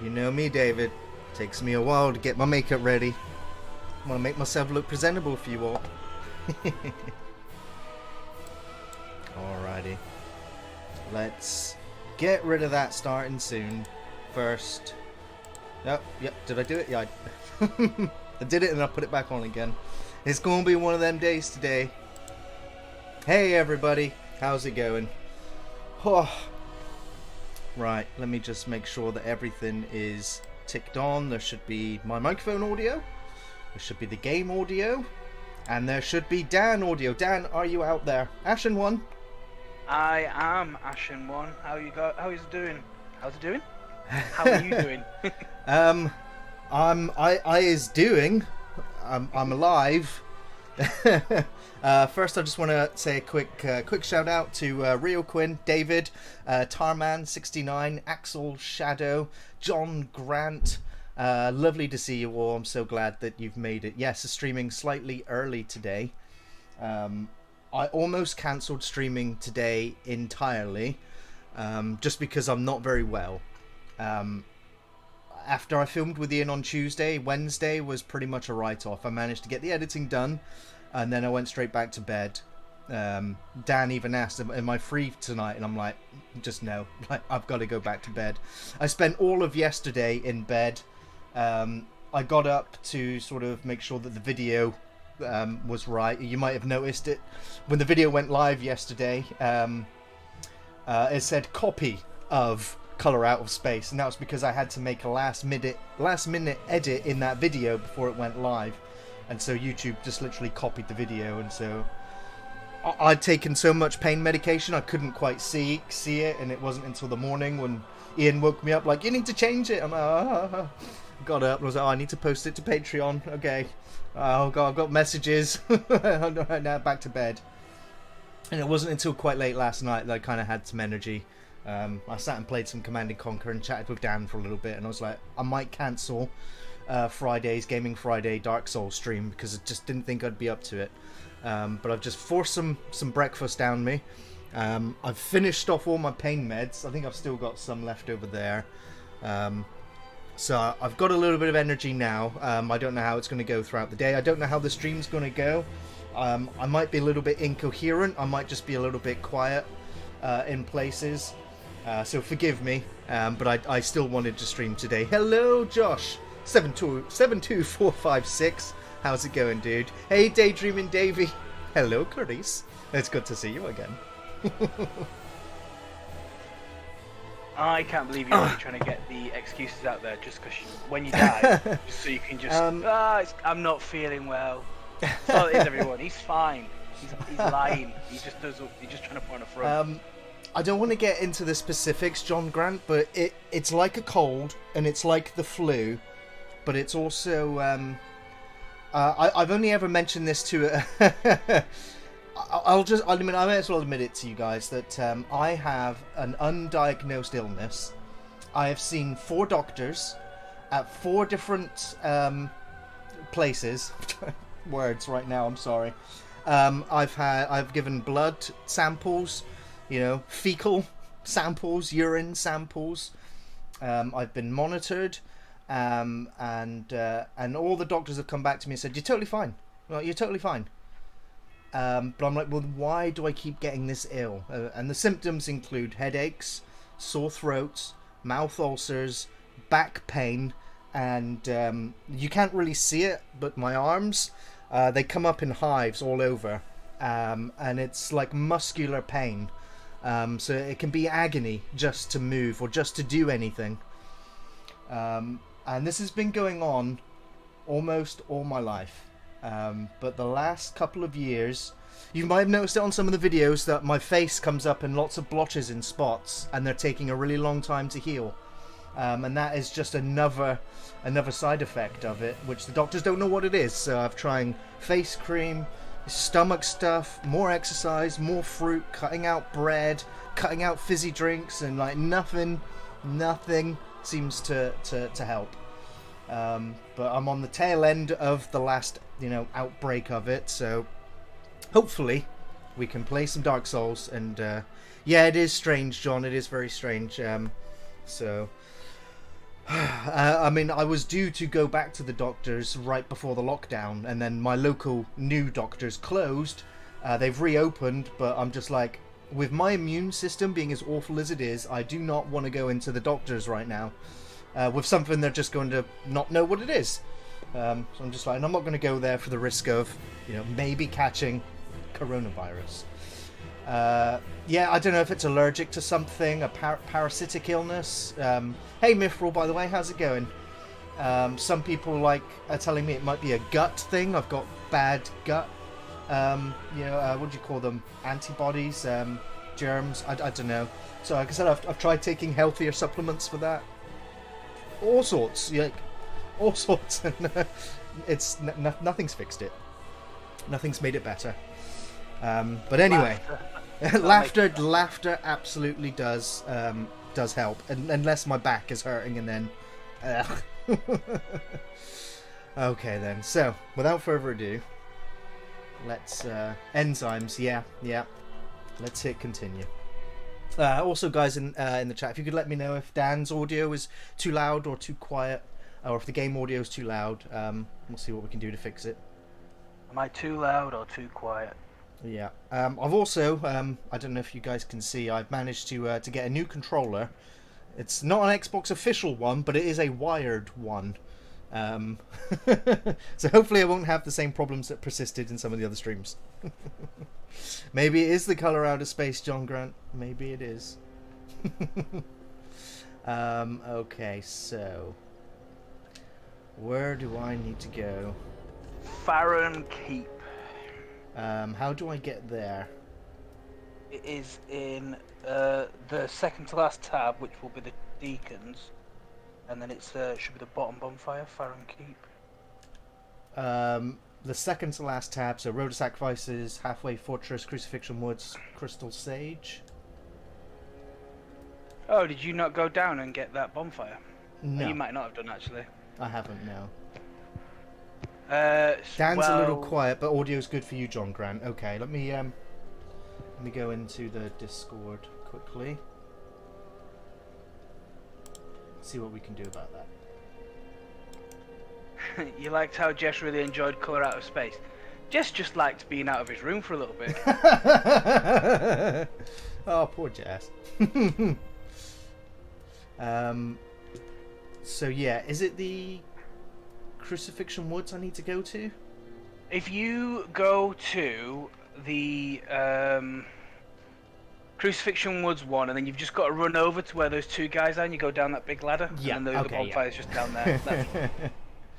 You know me, David. Takes me a while to get my makeup ready. I want to make myself look presentable for you all. Alrighty. Let's get rid of that starting soon. First. Yep, did I do it? Yeah, I did it and I put it back on again. It's going to be one of them days today. Hey everybody, how's it going? Oh. Right, let me just make sure that everything is ticked on. There should be my microphone audio, there should be the game audio, and there should be Dan audio. Dan, are you out there? Ashen1? I am Ashen1. How is it doing? How's it doing? How are you doing? I'm alive. First, I just want to say a quick shout out to Rio Quinn, David, Tarman69, Axel Shadow, John Grant. Lovely to see you all. I'm so glad that you've made it. Yes, streaming slightly early today. I almost cancelled streaming today entirely, just because I'm not very well. After I filmed with Ian on Tuesday, Wednesday was pretty much a write-off. I managed to get the editing done, and then I went straight back to bed. Dan even asked, am I free tonight? And I'm like, just no. I've got to go back to bed. I spent all of yesterday in bed. I got up to sort of make sure that the video was right. You might have noticed it. When the video went live yesterday, it said copy of Color Out of Space, and that was because I had to make a last minute edit in that video before it went live, and so YouTube just literally copied the video. And so I'd taken so much pain medication I couldn't quite see it, and it wasn't until the morning when Ian woke me up like, you need to change it. I'm like, got up and was like, I need to post it to Patreon. Okay. Oh god, I've got messages. Now back to bed. And it wasn't until quite late last night that I kind of had some energy. I sat and played some Command & Conquer and chatted with Dan for a little bit, and I was like, I might cancel Friday's Gaming Friday Dark Souls stream because I just didn't think I'd be up to it. But I've just forced some breakfast down me. I've finished off all my pain meds. I think I've still got some left over there. So I've got a little bit of energy now. I don't know how it's going to go throughout the day. I don't know how the stream's going to go. I might be a little bit incoherent. I might just be a little bit quiet in places. So forgive me, but I still wanted to stream today. Hello, Josh. 72456. How's it going, dude? Hey, Daydreaming Davey. Hello, Clarice. It's good to see you again. I can't believe you're really trying to get the excuses out there just because when you die, just so you can just, I'm not feeling well. That's all it is, everyone. He's fine. He's lying. He's just trying to put on a front. I don't want to get into the specifics, John Grant, but it's like a cold and it's like the flu, but it's also I've only ever mentioned this to I may as well admit it to you guys that I have an undiagnosed illness. I have seen 4 doctors at 4 different places. Words right now, I'm sorry. I've given blood samples, fecal samples, urine samples. I've been monitored, and all the doctors have come back to me and said, you're totally fine. Well, you're totally fine. But I'm like, well, why do I keep getting this ill? And the symptoms include headaches, sore throats, mouth ulcers, back pain, and you can't really see it, but my arms, they come up in hives all over, and it's like muscular pain. So it can be agony just to move or just to do anything. And this has been going on almost all my life. But the last couple of years, you might have noticed it on some of the videos that my face comes up in lots of blotches and spots, and they're taking a really long time to heal. And that is just another side effect of it, which the doctors don't know what it is. So I've trying face cream, stomach stuff, more exercise, more fruit, cutting out bread, cutting out fizzy drinks, and like nothing seems to help. But I'm on the tail end of the last outbreak of it, so hopefully we can play some Dark Souls. And yeah, it is strange, John, it is very strange. So I mean, I was due to go back to the doctors right before the lockdown, and then my local new doctors closed. They've reopened, but I'm just like, with my immune system being as awful as it is, I do not want to go into the doctors right now with something they're just going to not know what it is. So I'm just like, and I'm not going to go there for the risk of, maybe catching coronavirus. Yeah, I don't know if it's allergic to something, a parasitic illness. Hey, Mithril, by the way, how's it going? Some people are telling me it might be a gut thing. I've got bad gut. What do you call them? Antibodies, germs. I don't know. So, like I said, I've tried taking healthier supplements for that. All sorts, all sorts, and it's nothing's fixed it. Nothing's made it better. But anyway. Laughter absolutely does help, unless my back is hurting, and then okay then. So without further ado, let's enzymes. Yeah. Let's hit continue. Also, guys, in the chat, if you could let me know if Dan's audio is too loud or too quiet, or if the game audio is too loud. We'll see what we can do to fix it. Am I too loud or too quiet? Yeah. I've also, I don't know if you guys can see, I've managed to get a new controller. It's not an Xbox official one, but it is a wired one. So hopefully I won't have the same problems that persisted in some of the other streams. Maybe it is the color out of space, John Grant. Maybe it is. Okay, so where do I need to go? Farron Keep. How do I get there? It is in the second to last tab, which will be the Deacons, and then it's should be the bottom bonfire, Farron Keep. The second to last tab, so Road of Sacrifices, Halfway Fortress, Crucifixion Woods, Crystal Sage. Oh, did you not go down and get that bonfire? No. Oh, you might not have done, actually. I haven't, no. Dan's a little quiet, but audio's good for you, John Grant. Okay, let me go into the Discord quickly. See what we can do about that. You liked how Jess really enjoyed Colour Out of Space. Jess just liked being out of his room for a little bit. Oh, poor Jess. So yeah, is it the Crucifixion Woods I need to go to? If you go to the Crucifixion Woods one, and then you've just got to run over to where those two guys are, and you go down that big ladder, yeah, and then the bonfire's just down there.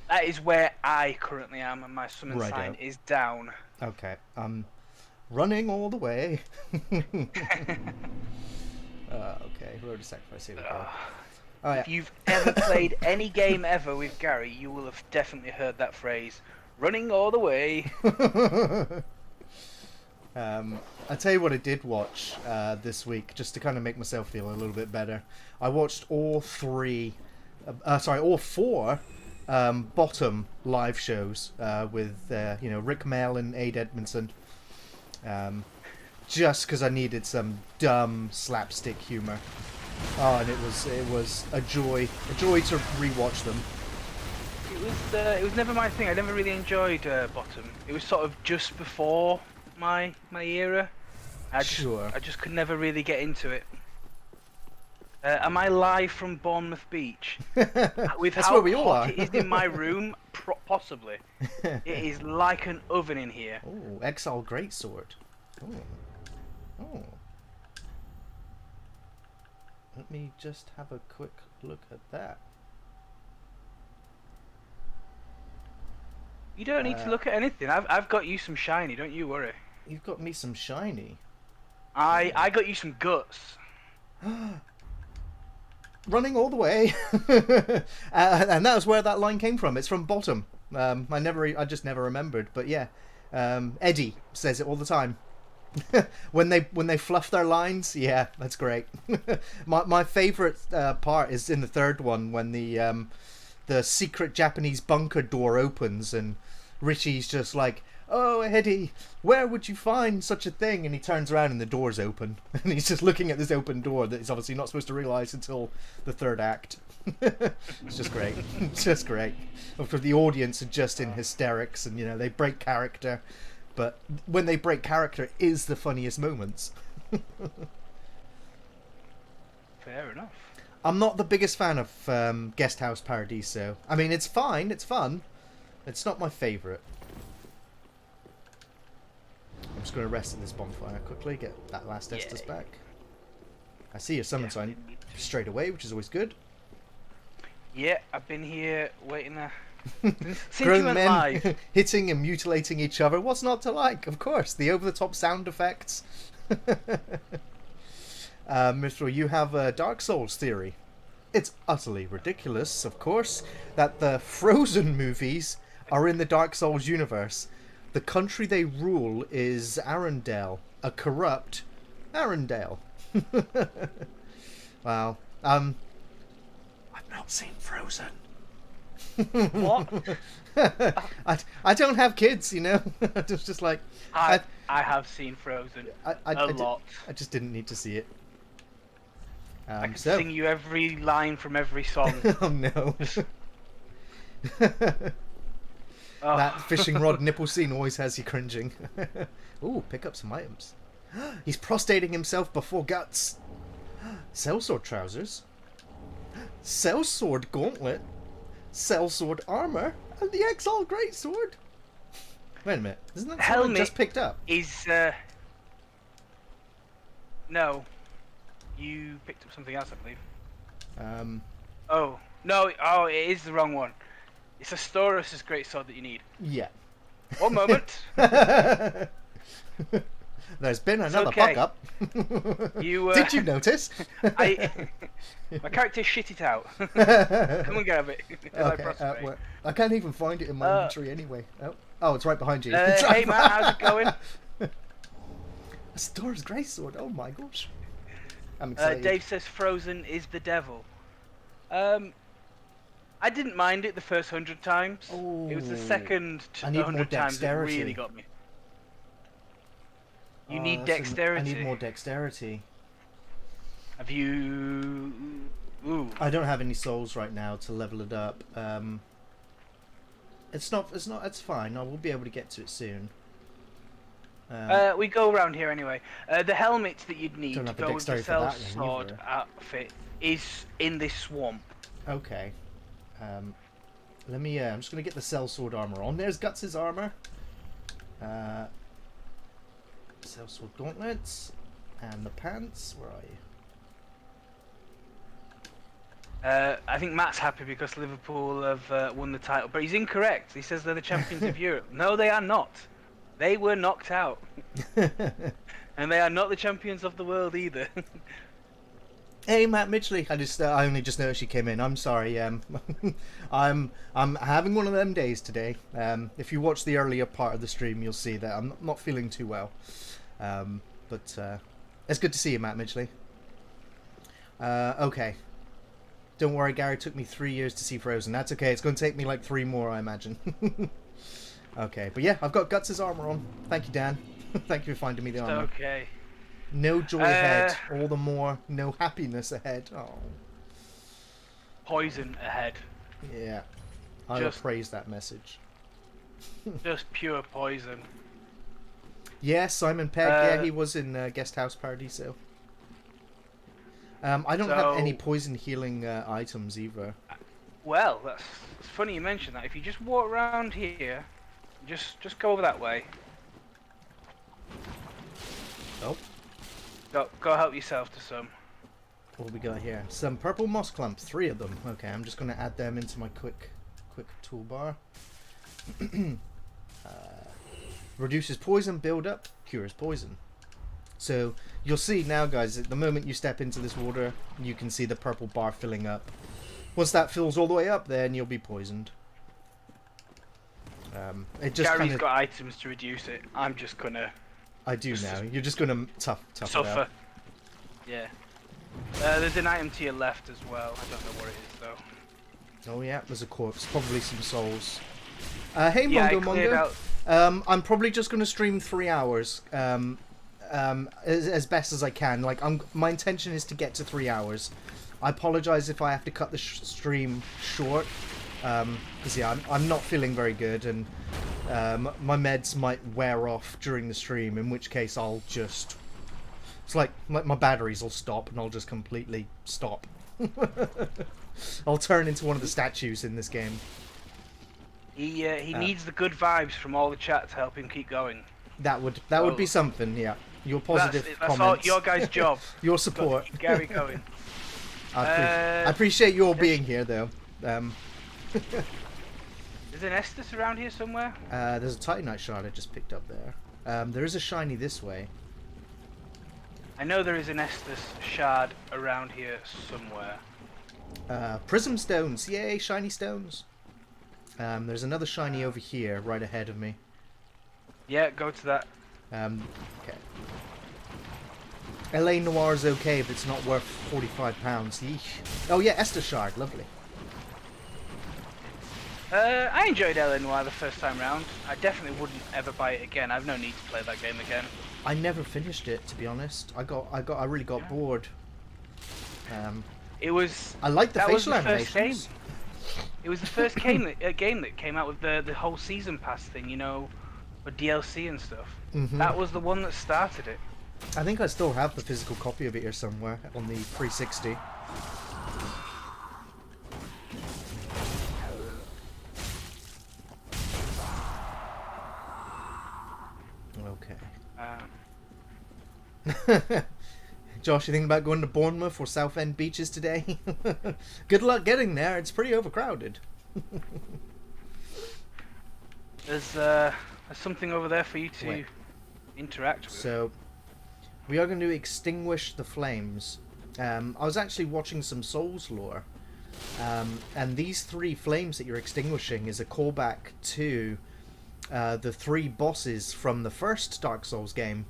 That is where I currently am, and my summon sign is down. Okay, running all the way. Okay, Road to Sacrifice, here we go. If you've ever played any game ever with Gary, you will have definitely heard that phrase, running all the way. I'll tell you what I did watch this week, just to kind of make myself feel a little bit better. I watched all four bottom live shows with Rick Mail and Aid Edmondson, just because I needed some dumb slapstick humor. Oh, and it was a joy to rewatch them. It was never my thing. I never really enjoyed bottom. It was sort of just before my era. I just could never really get into it. Am I live from Bournemouth Beach? With That's how where we all hot are. it is in my room, possibly. It is like an oven in here. Oh, Exile Greatsword. Oh. Let me just have a quick look at that. You don't need to look at anything. I've got you some shiny. Don't you worry. You've got me some shiny. I got you some guts. Running all the way. And that was where that line came from. It's from bottom. I just never remembered. But yeah, Eddie says it all the time. when they fluff their lines, yeah, that's great. my favorite part is in the third one when the secret Japanese bunker door opens and Richie's just like, "Oh, Eddie, where would you find such a thing?" And he turns around and the door's open, and he's just looking at this open door that he's obviously not supposed to realise until the third act. It's just great. It's just great. Of course, the audience are just in hysterics, and they break character, but when they break character is the funniest moments. Fair enough. I'm not the biggest fan of Guest House Paradiso. I mean, it's fine, it's fun. It's not my favourite. I'm just going to rest at this bonfire quickly, get that last Estus back. I see your summon sign straight away, which is always good. Yeah, I've been here waiting there. Since you Grown went men live. hitting and mutilating each other. What's not to like? Of course, the over-the-top sound effects. Mr. You have a Dark Souls theory. It's utterly ridiculous, of course, that the Frozen movies are in the Dark Souls universe. The country they rule is Arendelle, a corrupt Arendelle. Wow. I've not seen Frozen. What? I don't have kids, It's just like I have seen Frozen a lot. I just didn't need to see it. I can sing you every line from every song. Oh no. Oh. That fishing rod nipple scene always has you cringing. Ooh, pick up some items. He's prostrating himself before Guts. Sellsword trousers. Sellsword gauntlet. Sellsword armor. And the Exile greatsword. Wait a minute. Isn't that something I just picked up? Is no. You picked up something else, I believe. Oh no! Oh, it is the wrong one. It's a Storus's greatsword that you need. Yeah. One moment. There's been another fuck up. Did you notice? My character shit it out. Come and grab it. Okay, I can't even find it in my inventory anyway. Oh, it's right behind you. Hey man, how's it going? A Storus greatsword. Oh my gosh. I'm excited. Dave says Frozen is the devil. I didn't mind it the first 100 times. Ooh. It was the second I need 100 more times that dexterity. really got me. You need dexterity. I need more dexterity. Have you? Ooh. I don't have any souls right now to level it up. It's fine. I will be able to get to it soon. We go around here anyway. The helmet that you'd need Don't to have the go with the dexterity for that then sword either. outfit is in this swamp. Okay. Let me. I'm just gonna get the sellsword armor on. There's Guts' armor. Sellsword gauntlets and the pants. Where are you? I think Matt's happy because Liverpool have won the title, but he's incorrect. He says they're the champions of Europe. No, they are not. They were knocked out, and they are not the champions of the world either. Hey, Matt Mitchley. I only just noticed you came in. I'm sorry. I'm having one of them days today. If you watch the earlier part of the stream, you'll see that I'm not feeling too well. But it's good to see you, Matt Mitchley. Okay. Don't worry, Gary. It took me 3 years to see Frozen. That's okay. It's going to take me like 3 more, I imagine. Okay, but yeah, I've got Guts' armor on. Thank you, Dan. Thank you for finding me the armor. Okay. No joy ahead, all the more no happiness ahead. Oh. Poison ahead. Yeah. I will praise that message. Just pure poison. Yeah, Simon Pegg, yeah, he was in Guest House Paradiso. I don't have any poison healing items either. Well, it's funny you mention that. If you just walk around here, just go over that way. Oh. Go help yourself to some. What we got here? Some purple moss clumps, 3 of them. Okay, I'm just going to add them into my quick toolbar. Reduces poison build-up, cures poison. So you'll see now, guys, at the moment you step into this water, you can see the purple bar filling up. Once that fills all the way up, then you'll be poisoned. Gary's got items to reduce it. I'm just gonna. I do now. You're just gonna tough it out. Yeah. There's an item to your left as well. I don't know what it is though. Oh yeah, there's a corpse. Probably some souls. Hey, yeah, Mongo Mongo. I'm probably just going to stream 3 hours, as best as I can. Like, my intention is to get to 3 hours. I apologize if I have to cut the stream short, because yeah, I'm not feeling very good, and my meds might wear off during the stream. In which case, I'll just it's like my batteries will stop, and I'll just completely stop. I'll turn into one of the statues in this game. He needs the good vibes from all the chat to help him keep going. That would be something, yeah. Your positive that's comments. All your guys' job. Your support. Gary going. I appreciate you all being here, though. There's an Estus around here somewhere? There's a Titanite shard I just picked up there. There is a shiny this way. I know there is an Estus shard around here somewhere. Prism stones. Yay, shiny stones. There's another shiny over here, right ahead of me. Yeah, go to that. Okay. LA Noir's okay if it's not worth £45. Yeesh. Oh yeah, Estus shard, lovely. I enjoyed LA Noir the first time round. I definitely wouldn't ever buy it again. I've no need to play that game again. I never finished it, to be honest. I really got bored. It was. I like the facial animations. animations. It was the first game that came out with the whole season pass thing, you know, with DLC and stuff. Mm-hmm. That was the one that started it. I think I still have the physical copy of it here somewhere on the 360. Okay. Josh, you thinking about going to Bournemouth or Southend Beaches today? Good luck getting there. It's pretty overcrowded. There's something over there for you to interact with. So, we are going to extinguish the flames. I was actually watching some Souls lore, and these 3 flames that you're extinguishing is a callback to the 3 bosses from the first Dark Souls game,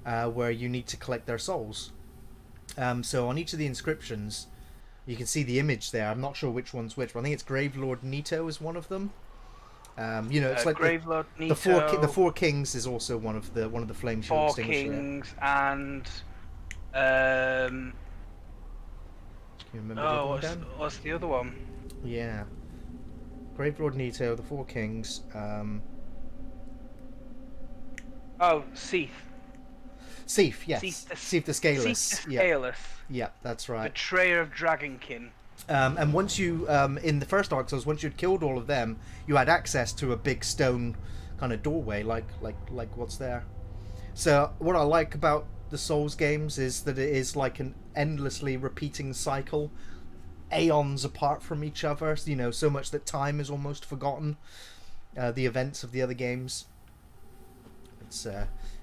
where you need to collect their souls. So on each of the inscriptions, you can see the image there. I'm not sure which one's which, but I think it's Gravelord Nito is one of them. You know, it's like Gravelord Nito, the four kings is also one of the flames you're extinguishing. 4 kings and Can you remember what's the other one? Yeah, Gravelord Nito, the 4 kings. Seath. Seath, yes. Seath the Scaleless. Seath the Scaleless. Yeah, that's right. Betrayer of Dragonkin. And once you, in the first Dark Souls, once you'd killed all of them, you had access to a big stone kind of doorway, like what's there. So what I like about the Souls games is that it is like an endlessly repeating cycle, aeons apart from each other. You know, so much that time is almost forgotten. The events of the other games.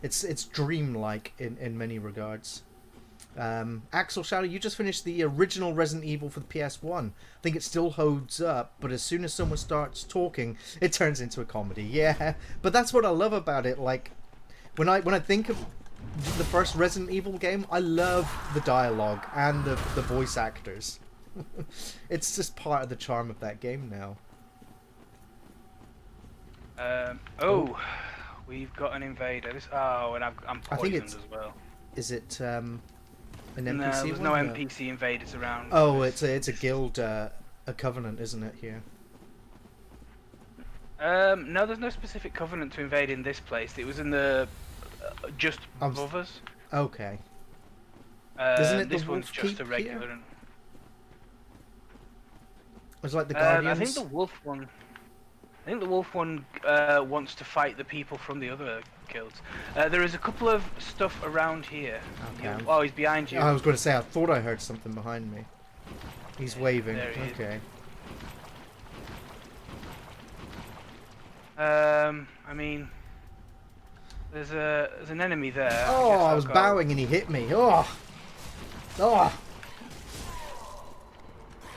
It's dreamlike in many regards. Axel Shadow, you just finished the original Resident Evil for the PS1. I think it still holds up, but as soon as someone starts talking, it turns into a comedy. Yeah, but that's what I love about it. Like, when I think of the first Resident Evil game, I love the dialogue and the voice actors. It's just part of the charm of that game now. We've got an invader. And I'm poisoned as well. Is it an NPC? No, there's no NPC invaders around. Oh, it's a guild, a covenant, isn't it? Here. No, there's no specific covenant to invade in this place. It was in the just above us. Okay. Isn't it this one's just a regular? It's like the Guardians. I think the wolf one wants to fight the people from the other guilds. There is a couple of stuff around here. Okay. Oh, he's behind you. I was going to say, I thought I heard something behind me. He's waving. There he okay. I mean, there's an enemy there. Oh, I was bowing and he hit me. Oh.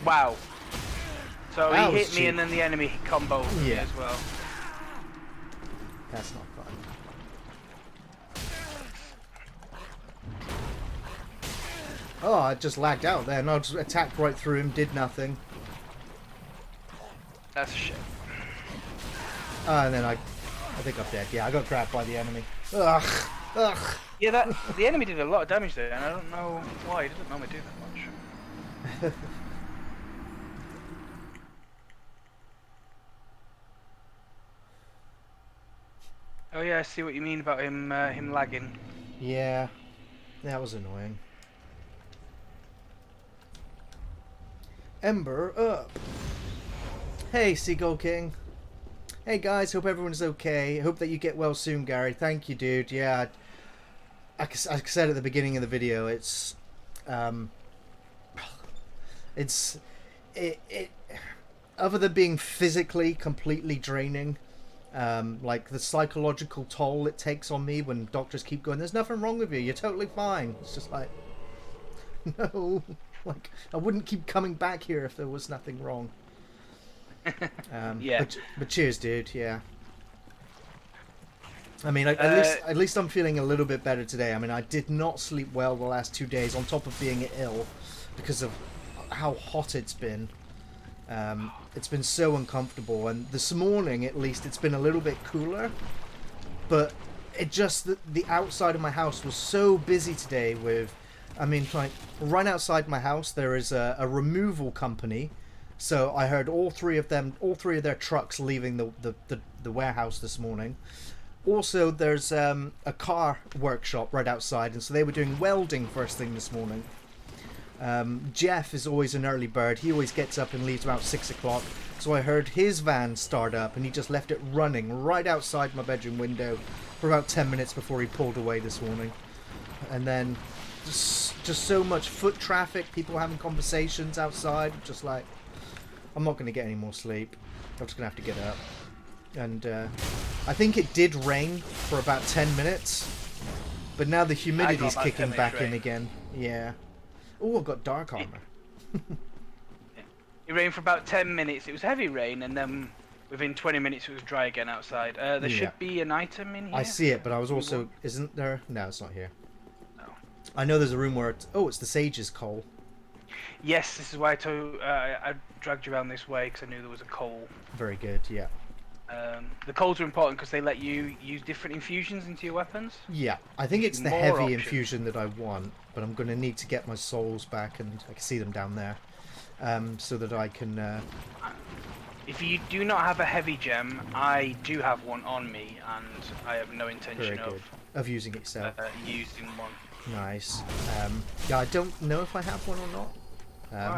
Wow. So That he was hit me cheap. and then the enemy comboed me as well. That's not fun. Oh, I just lagged out there and I just attacked right through him, did nothing. That's a shame. And then I I think I'm dead. Yeah, I got grabbed by the enemy. Ugh. Ugh. Yeah, the enemy did a lot of damage there, and I don't know why. He doesn't normally do that much. Oh yeah, I see what you mean about him lagging. Yeah, that was annoying. Ember up. Hey, Seagull King. Hey guys, hope everyone's okay. Hope that you get well soon, Gary. Thank you, dude. Yeah, like I said at the beginning of the video, it other than being physically completely draining, like the psychological toll it takes on me when doctors keep going, there's nothing wrong with you, you're totally fine. It's just like, no, like I wouldn't keep coming back here if there was nothing wrong. Yeah. But cheers, dude. Yeah. I mean, at least I'm feeling a little bit better today. I mean, I did not sleep well the last 2 days, on top of being ill because of how hot it's been. It's been so uncomfortable, and this morning at least it's been a little bit cooler. But it just the outside of my house was so busy today with, I mean, like right outside my house there is a removal company. So I heard all three of their trucks leaving the warehouse this morning. Also, there's a car workshop right outside, and so they were doing welding first thing this morning. Jeff is always an early bird. He always gets up and leaves about 6 o'clock. So I heard his van start up, and he just left it running right outside my bedroom window for about 10 minutes before he pulled away this morning. And then just so much foot traffic, people having conversations outside, just like, I'm not going to get any more sleep. I'm just going to have to get up. And I think it did rain for about 10 minutes. But now the humidity's kicking back in again. Yeah. Oh, I've got dark armor. It rained for about 10 minutes. It was heavy rain, and then within 20 minutes it was dry again outside. There should be an item in here. I see it, but I was also... Isn't there? No, it's not here. No. I know there's a room where it's... Oh, it's the Sage's coal. Yes, this is why I dragged you around this way, because I knew there was a coal. Very good, yeah. The coals are important because they let you use different infusions into your weapons. Yeah, I think it's the heavy infusion that I want, but I'm going to need to get my souls back, and I can see them down there, so that I can... If you do not have a heavy gem, I do have one on me, and I have no intention of using it yourself. Using one. Nice. Yeah, I don't know if I have one or not.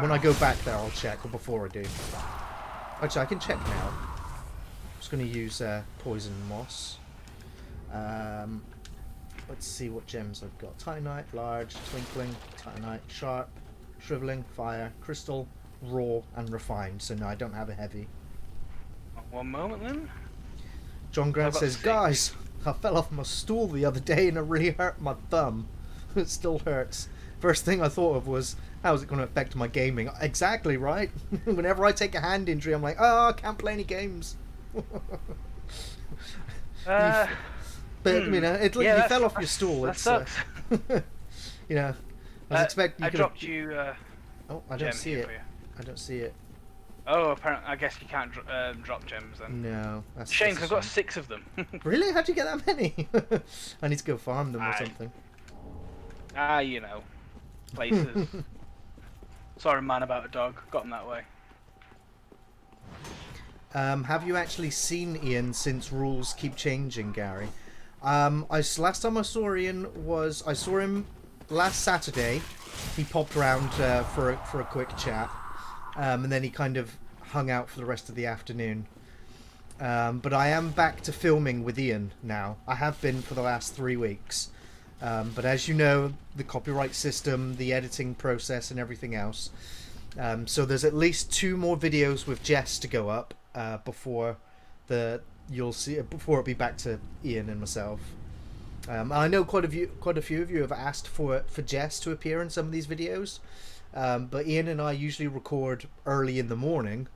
When I go back there, I'll check, or before I do. Actually, I can check now. I'm just going to use poison moss. Let's see what gems I've got. Titanite, large, twinkling, titanite, sharp, shriveling, fire, crystal, raw, and refined. So no, I don't have a heavy. One moment then. John Grant says, guys, I fell off my stool the other day and it really hurt my thumb. It still hurts. First thing I thought of was, how is it going to affect my gaming? Exactly, right? Whenever I take a hand injury, I'm like, oh, I can't play any games. But, you know, you fell off your stool. That sucks. You know, I dropped you oh, I don't see it. I don't see it. Oh, apparently, I guess you can't drop gems then. No. That's shame, because I've got 6 of them. Really? How'd you get that many? I need to go farm them or something. You know. Places. Sorry, man, about a dog. Got him that way. Have you actually seen Ian since rules keep changing, Gary? Last time I saw Ian was... I saw him last Saturday. He popped around for a quick chat. And then he kind of hung out for the rest of the afternoon. But I am back to filming with Ian now. I have been for the last 3 weeks. But as you know, the copyright system, the editing process and everything else. So there's at least 2 more videos with Jess to go up before it'll be back to Ian and myself. I know quite a few of you have asked for Jess to appear in some of these videos. But Ian and I usually record early in the morning,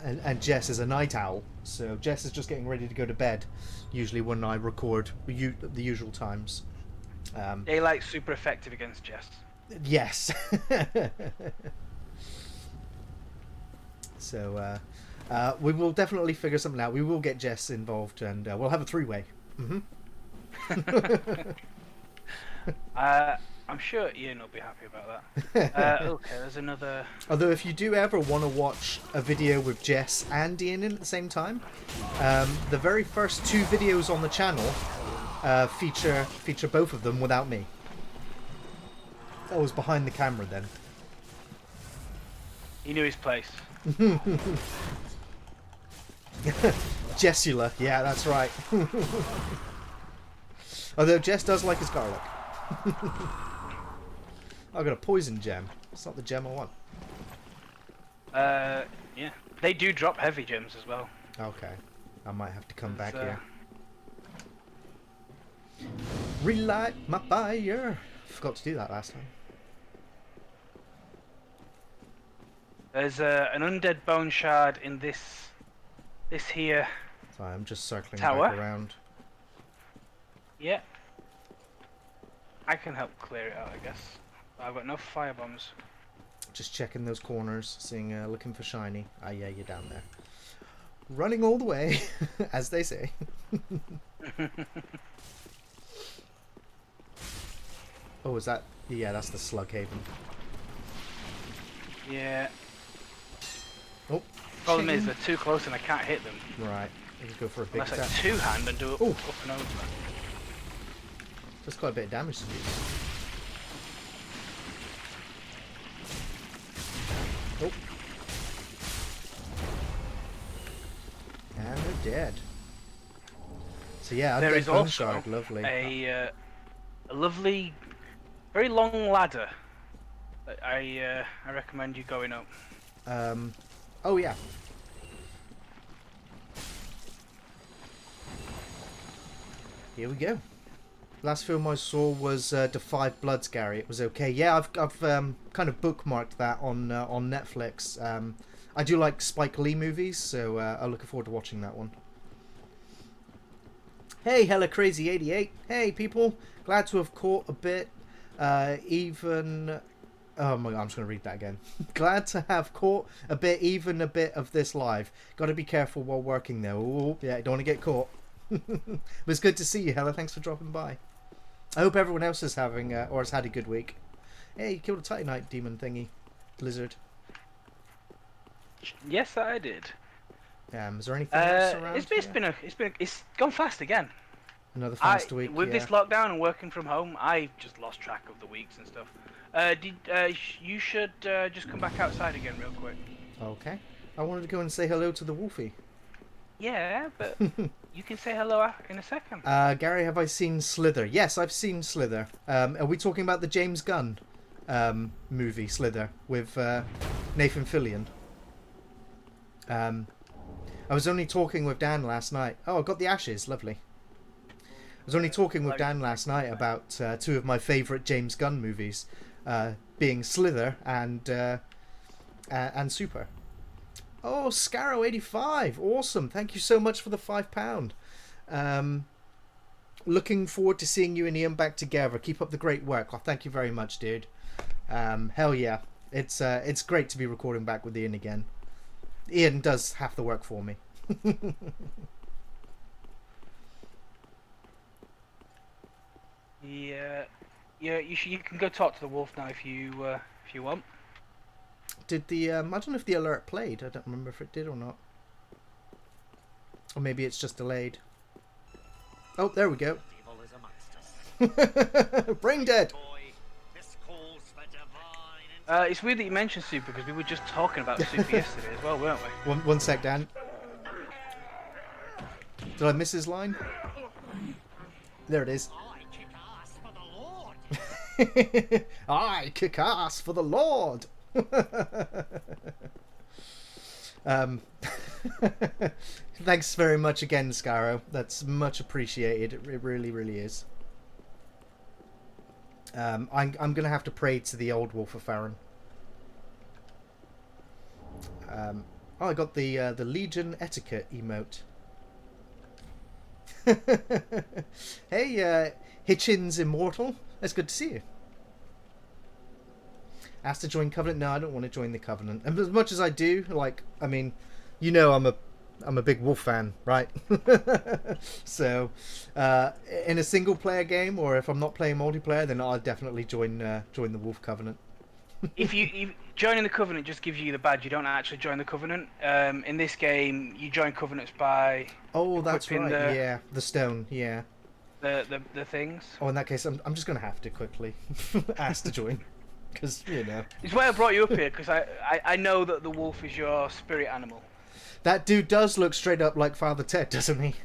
and Jess is a night owl, so Jess is just getting ready to go to bed, usually when I record the usual times. Daylight's super effective against Jess. Yes. So, We will definitely figure something out. We will get Jess involved, and we'll have a three-way. I'm sure Ian will be happy about that. Okay, there's another. Although, if you do ever want to watch a video with Jess and Ian in at the same time, the very first 2 videos on the channel feature both of them without me. I was behind the camera then. He knew his place. Jessula, yeah, that's right. Although Jess does like his garlic. I got a poison gem. It's not the gem I want. Yeah. They do drop heavy gems as well. Okay. I might have to come back here. Relight my fire. Forgot to do that last time. There's an undead bone shard in this here Sorry, I'm just circling tower. back around. Yeah. I can help clear it out, I guess. I've got no fire bombs. Just checking those corners, seeing, looking for shiny. Ah, yeah, you're down there. Running all the way, as they say. Oh, is that? Yeah, that's the Slug Haven. Yeah. Oh. Problem is they're too close and I can't hit them. Right. Let's go for a big Unless I attack. two-hand and do it up and over. Just quite a bit of damage to do. Oh. And they're dead. So yeah, there is also shard, lovely. a lovely, very long ladder that I recommend you going up. Oh yeah. Here we go. Last film I saw was Defy Bloods, Gary. It was okay. Yeah, I've kind of bookmarked that on Netflix. I do like Spike Lee movies, so I'm looking forward to watching that one. Hey, Hella Crazy 88. Hey, people. Glad to have caught a bit. Even. Oh my God, I'm just going to read that again. Glad to have caught a bit, even a bit of this live. Got to be careful while working though. Ooh, yeah, don't want to get caught. But it's good to see you, Hella. Thanks for dropping by. I hope everyone else is having, or has had a good week. Hey, you killed a Titanite demon thingy. Lizard. Yes, I did. Is there anything else around? It's gone fast again. Another fast week, with this lockdown and working from home, I just lost track of the weeks and stuff. You should just come back outside again real quick. Okay. I wanted to go and say hello to the Wolfie. Yeah, but you can say hello in a second. Gary, have I seen Slither? Yes, I've seen Slither. Are we talking about the James Gunn movie, Slither, with Nathan Fillion? I was only talking with Dan last night. Oh, I got the ashes. Lovely. I was only talking with Dan last night about 2 of my favourite James Gunn movies, being Slither and Super. Oh, Scarrow85, awesome! Thank you so much for the £5. Looking forward to seeing you and Ian back together. Keep up the great work. Oh, thank you very much, dude. Hell yeah, it's great to be recording back with Ian again. Ian does half the work for me. Yeah, you can go talk to the wolf now if you want. Did the I don't know if the alert played. I don't remember if it did or not. Or maybe it's just delayed. Oh, there we go. Brain dead. It's weird that you mentioned Super because we were just talking about Super yesterday as well, weren't we? One sec, Dan. Did I miss his line? There it is. I kick ass for the Lord. Thanks very much again, Scarrow. That's much appreciated. It really, really is. I'm gonna have to pray to the old wolf of Farron. Oh, I got the Legion etiquette emote. Hey, Hitchins Immortal. That's good to see you. Asked to join Covenant? No, I don't want to join the Covenant. And as much as I do, like, I mean, you know I'm a big wolf fan, right? So, in a single player game, or if I'm not playing multiplayer, then I'll definitely join the Wolf Covenant. If you joining the Covenant just gives you the badge, you don't actually join the Covenant. In this game, you join Covenants by Oh, that's equipping right. Yeah, the stone. Yeah. the things. Oh, in that case, I'm just gonna have to quickly ask to join, because you know It's why I brought you up here, because I know that the wolf is your spirit animal. that dude does look straight up like Father Ted, doesn't he?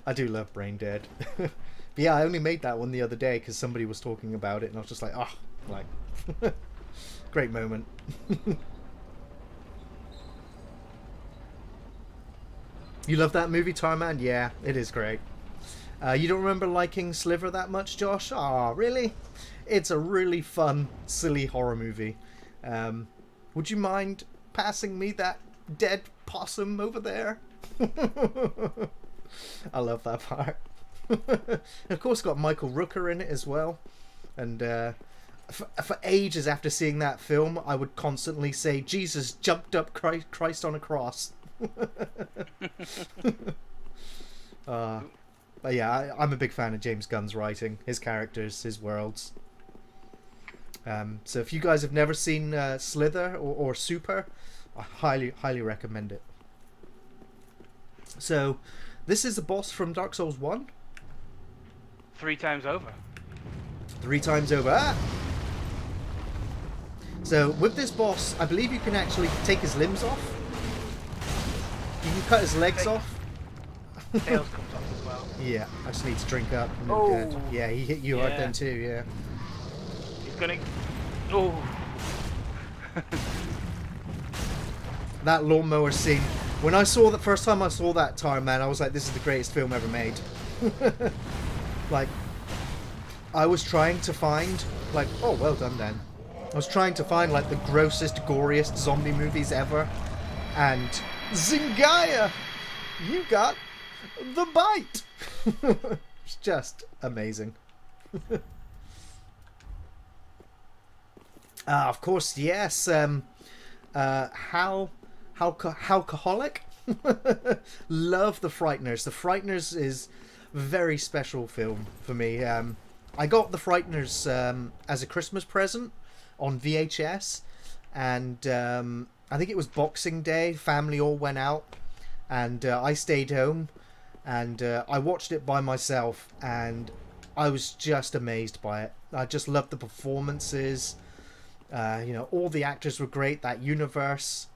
I do love Brain Dead. But yeah, I only made that one the other day because somebody was talking about it, and I was just like, oh, like, great moment. You love that movie, Tarman? Yeah, it is great. You don't remember liking Sliver that much, Josh? Ah, really? It's a really fun, silly horror movie. Would you mind passing me that dead possum over there? I love that part. Of course, got Michael Rooker in it as well. And for ages after seeing that film, I would constantly say, Jesus jumped up Christ on a cross. But yeah, I'm a big fan of James Gunn's writing, his characters, his worlds. So if you guys have never seen Slither or Super, I highly recommend it. So this is the boss from Dark Souls 1. 3 times over. 3 times over. Ah! So with this boss, I believe you can actually take his limbs off. You can cut his legs off. Tails comes off as well. Yeah, I just need to drink up. Oh. Yeah, he hit you hard then too, yeah. He's gonna... Oh. That lawnmower scene. When I saw the first time I saw that Tar Man, I was like, this is the greatest film ever made. Like, I was trying to find, like, oh, well done then. I was trying to find, like, the grossest, goriest zombie movies ever. And Zingaya! You got the bite! It's just amazing. Of course, yes. Alcoholic? Love The Frighteners. The Frighteners is a very special film for me. I got The Frighteners as a Christmas present on VHS, and I think it was Boxing Day. Family all went out, and I stayed home, and I watched it by myself, and I was just amazed by it. I just loved the performances. You know, all the actors were great. That universe,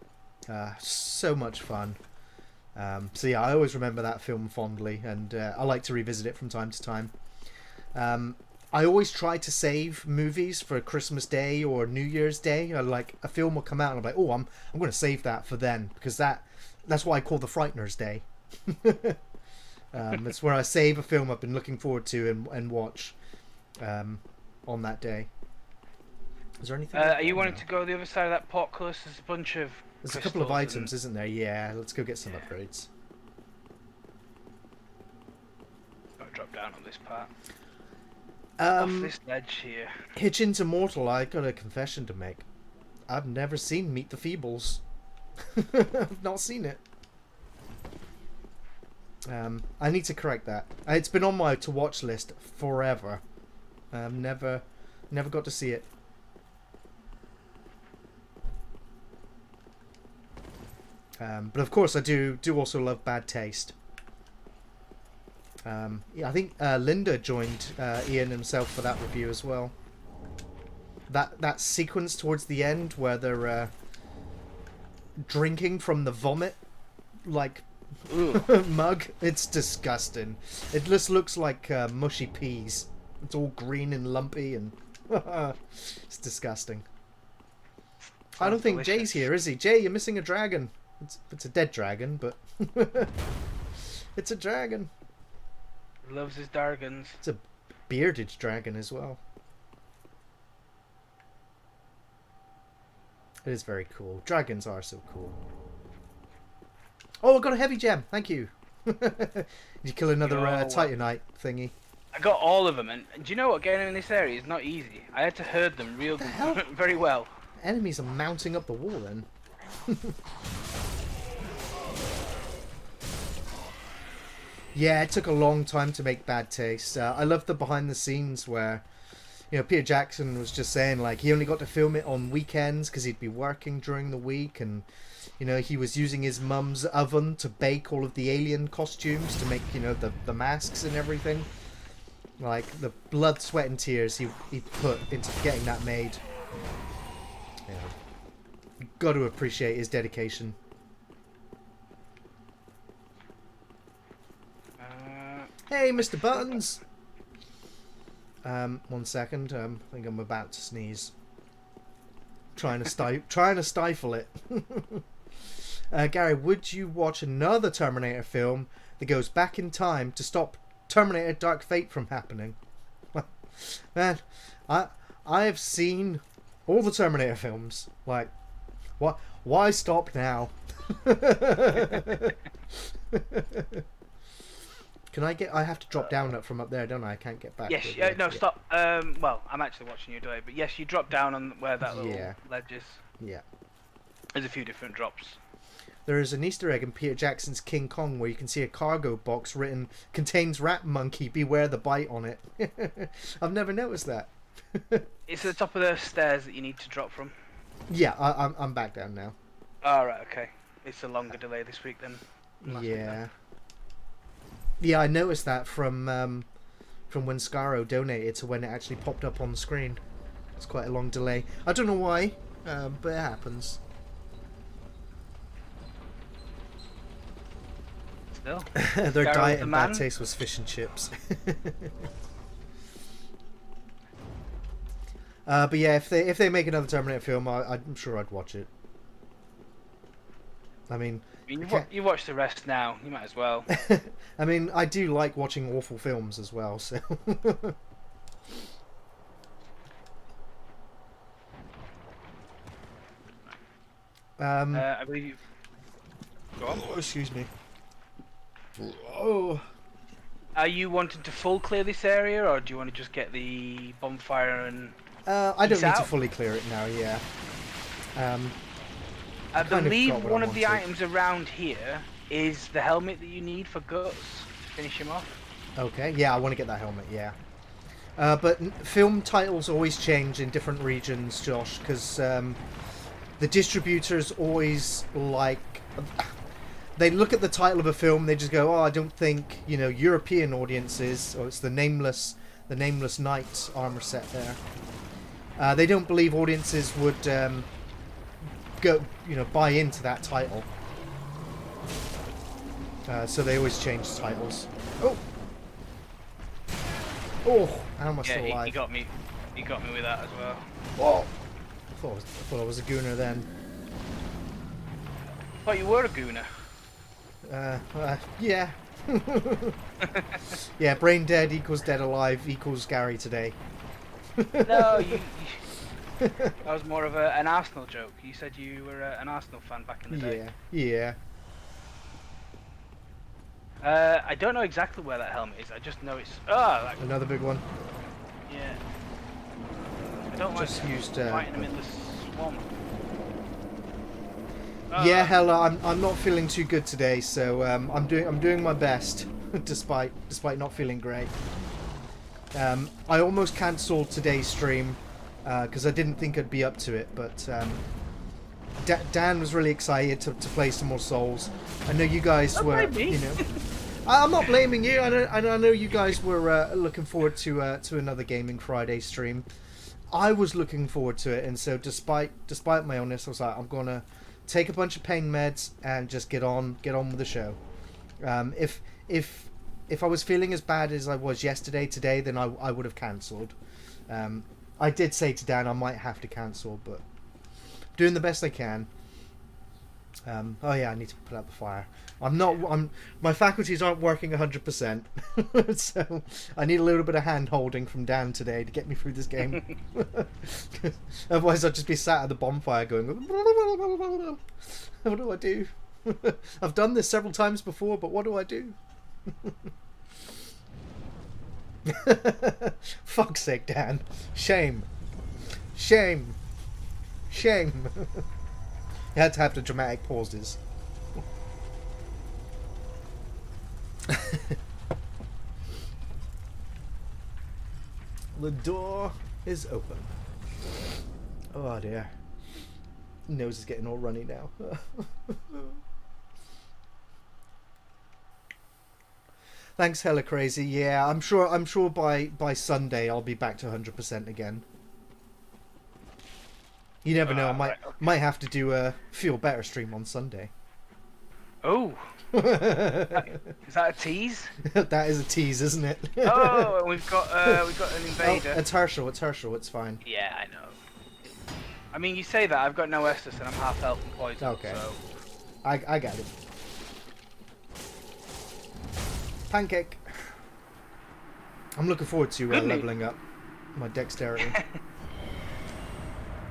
so much fun. So yeah, I always remember that film fondly, and I like to revisit it from time to time. I always try to save movies for Christmas Day or New Year's Day. Like, a film will come out and I'm like, oh, I'm going to save that for then, because that's what I call the Frighteners Day. It's where I save a film I've been looking forward to and watch on that day. Is there anything? Are you wanting to go the other side of that portcullis? There's a bunch of... There's a couple of items, isn't there? Yeah, let's go get some upgrades. Gotta drop down on this part. Off this ledge here. Hitchens Immortal, I got a confession to make. I've never seen Meet the Feebles. I've not seen it. I need to correct that. It's been on my to watch list forever. Never got to see it. But of course, I do also love Bad Taste. Yeah, I think Linda joined Ian himself for that review as well. That sequence towards the end where they're drinking from the vomit, like mug. It's disgusting. It just looks like mushy peas. It's all green and lumpy, and it's disgusting. I don't think delicious. Jay's here, is he? Jay, you're missing a dragon. It's a dead dragon, but it's a dragon. Loves his dragons. It's a bearded dragon as well. It is very cool. Dragons are so cool. Oh, I got a heavy gem. Thank you. Did you kill another Titanite thingy? I got all of them, and do you know what? Getting them in this area is not easy. I had to herd them very well. enemies are mounting up the wall then. Yeah, it took a long time to make Bad Taste. I love the behind the scenes where, you know, Peter Jackson was just saying like he only got to film it on weekends because he'd be working during the week, and you know he was using his mum's oven to bake all of the alien costumes to make, you know, the masks and everything. Like the blood, sweat, and tears he put into getting that made. Yeah, got to appreciate his dedication. Hey, Mr. Buttons. 1 second. I think I'm about to sneeze. Trying to stifle it. Gary, would you watch another Terminator film that goes back in time to stop Terminator Dark Fate from happening? Man, I have seen all the Terminator films. Like, what? Why stop now? Can I get? I have to drop down from up there, don't I? I can't get back. Yes. No, stop. Well, I'm actually watching you do it, but yes, you drop down on where that little ledge is. Yeah. There's a few different drops. There is an Easter egg in Peter Jackson's King Kong where you can see a cargo box written "Contains rat monkey. Beware the bite" on it. I've never noticed that. It's at the top of the stairs that you need to drop from. Yeah, I'm back down now. Oh, right, okay. It's a longer delay this week then. Yeah. Yeah, I noticed that from when Scaro donated to when it actually popped up on the screen. It's quite a long delay. I don't know why, but it happens. Still. Their diet in Bad Taste was fish and chips. But yeah, if they make another Terminator film, I'm sure I'd watch it. I mean, you watch the rest now. You might as well. I mean, I do like watching awful films as well, so. I believe you. Go on. Oh, excuse me. Oh. Are you wanting to full clear this area, or do you want to just get the bonfire and? I don't need to fully clear it now. Yeah. I believe one of the items around here is the helmet that you need for Guts to finish him off. Okay, yeah, I want to get that helmet, yeah. But film titles always change in different regions, Josh, because the distributors always like... They look at the title of a film, they just go, oh, I don't think, you know, European audiences, or it's the Nameless Knight armor set there. They don't believe audiences would... go, you know, buy into that title. So they always change titles. Oh, how am I still alive? He got me with that as well. Oh, I thought I was a gooner then. Thought you were a gooner. Yeah. Yeah, brain dead equals dead alive equals Gary today. No, you that was more of an Arsenal joke. You said you were an Arsenal fan back in the day. Yeah. I don't know exactly where that helmet is. I just know it's another big one. Yeah. I don't just like used right in the middle of the swamp. Yeah, Hella, I'm not feeling too good today, so I'm doing my best, despite not feeling great. I almost cancelled today's stream because I didn't think I'd be up to it, but Dan was really excited to play some more Souls. I know you guys were, you know. I'm not blaming you. I know you guys were looking forward to another Gaming Friday stream. I was looking forward to it, and so despite my illness, I was like, I'm gonna take a bunch of pain meds and just get on with the show. If I was feeling as bad as I was today, then I would have cancelled. I did say to Dan I might have to cancel, but doing the best I can. Oh yeah, I need to put out the fire. My faculties aren't working 100%, so I need a little bit of hand holding from Dan today to get me through this game. Otherwise, I'd just be sat at the bonfire going, "What do I do? I've done this several times before, but what do I do?" Fuck's sake, Dan! Shame. Shame. You had to have the dramatic pauses. The door is open. Oh dear. Nose is getting all runny now. Thanks, Hella Crazy. Yeah, I'm sure by Sunday I'll be back to 100% again. You never know. I might have to do a Feel Better stream on Sunday. Oh. Is that a tease? That is a tease, isn't it? Oh, and we've got an invader. Oh, it's Herschel. It's Herschel. It's fine. Yeah, I know. I mean, you say that I've got no Estus and I'm half health and poison. Okay. So. I got it. Pancake. I'm looking forward to leveling up my dexterity.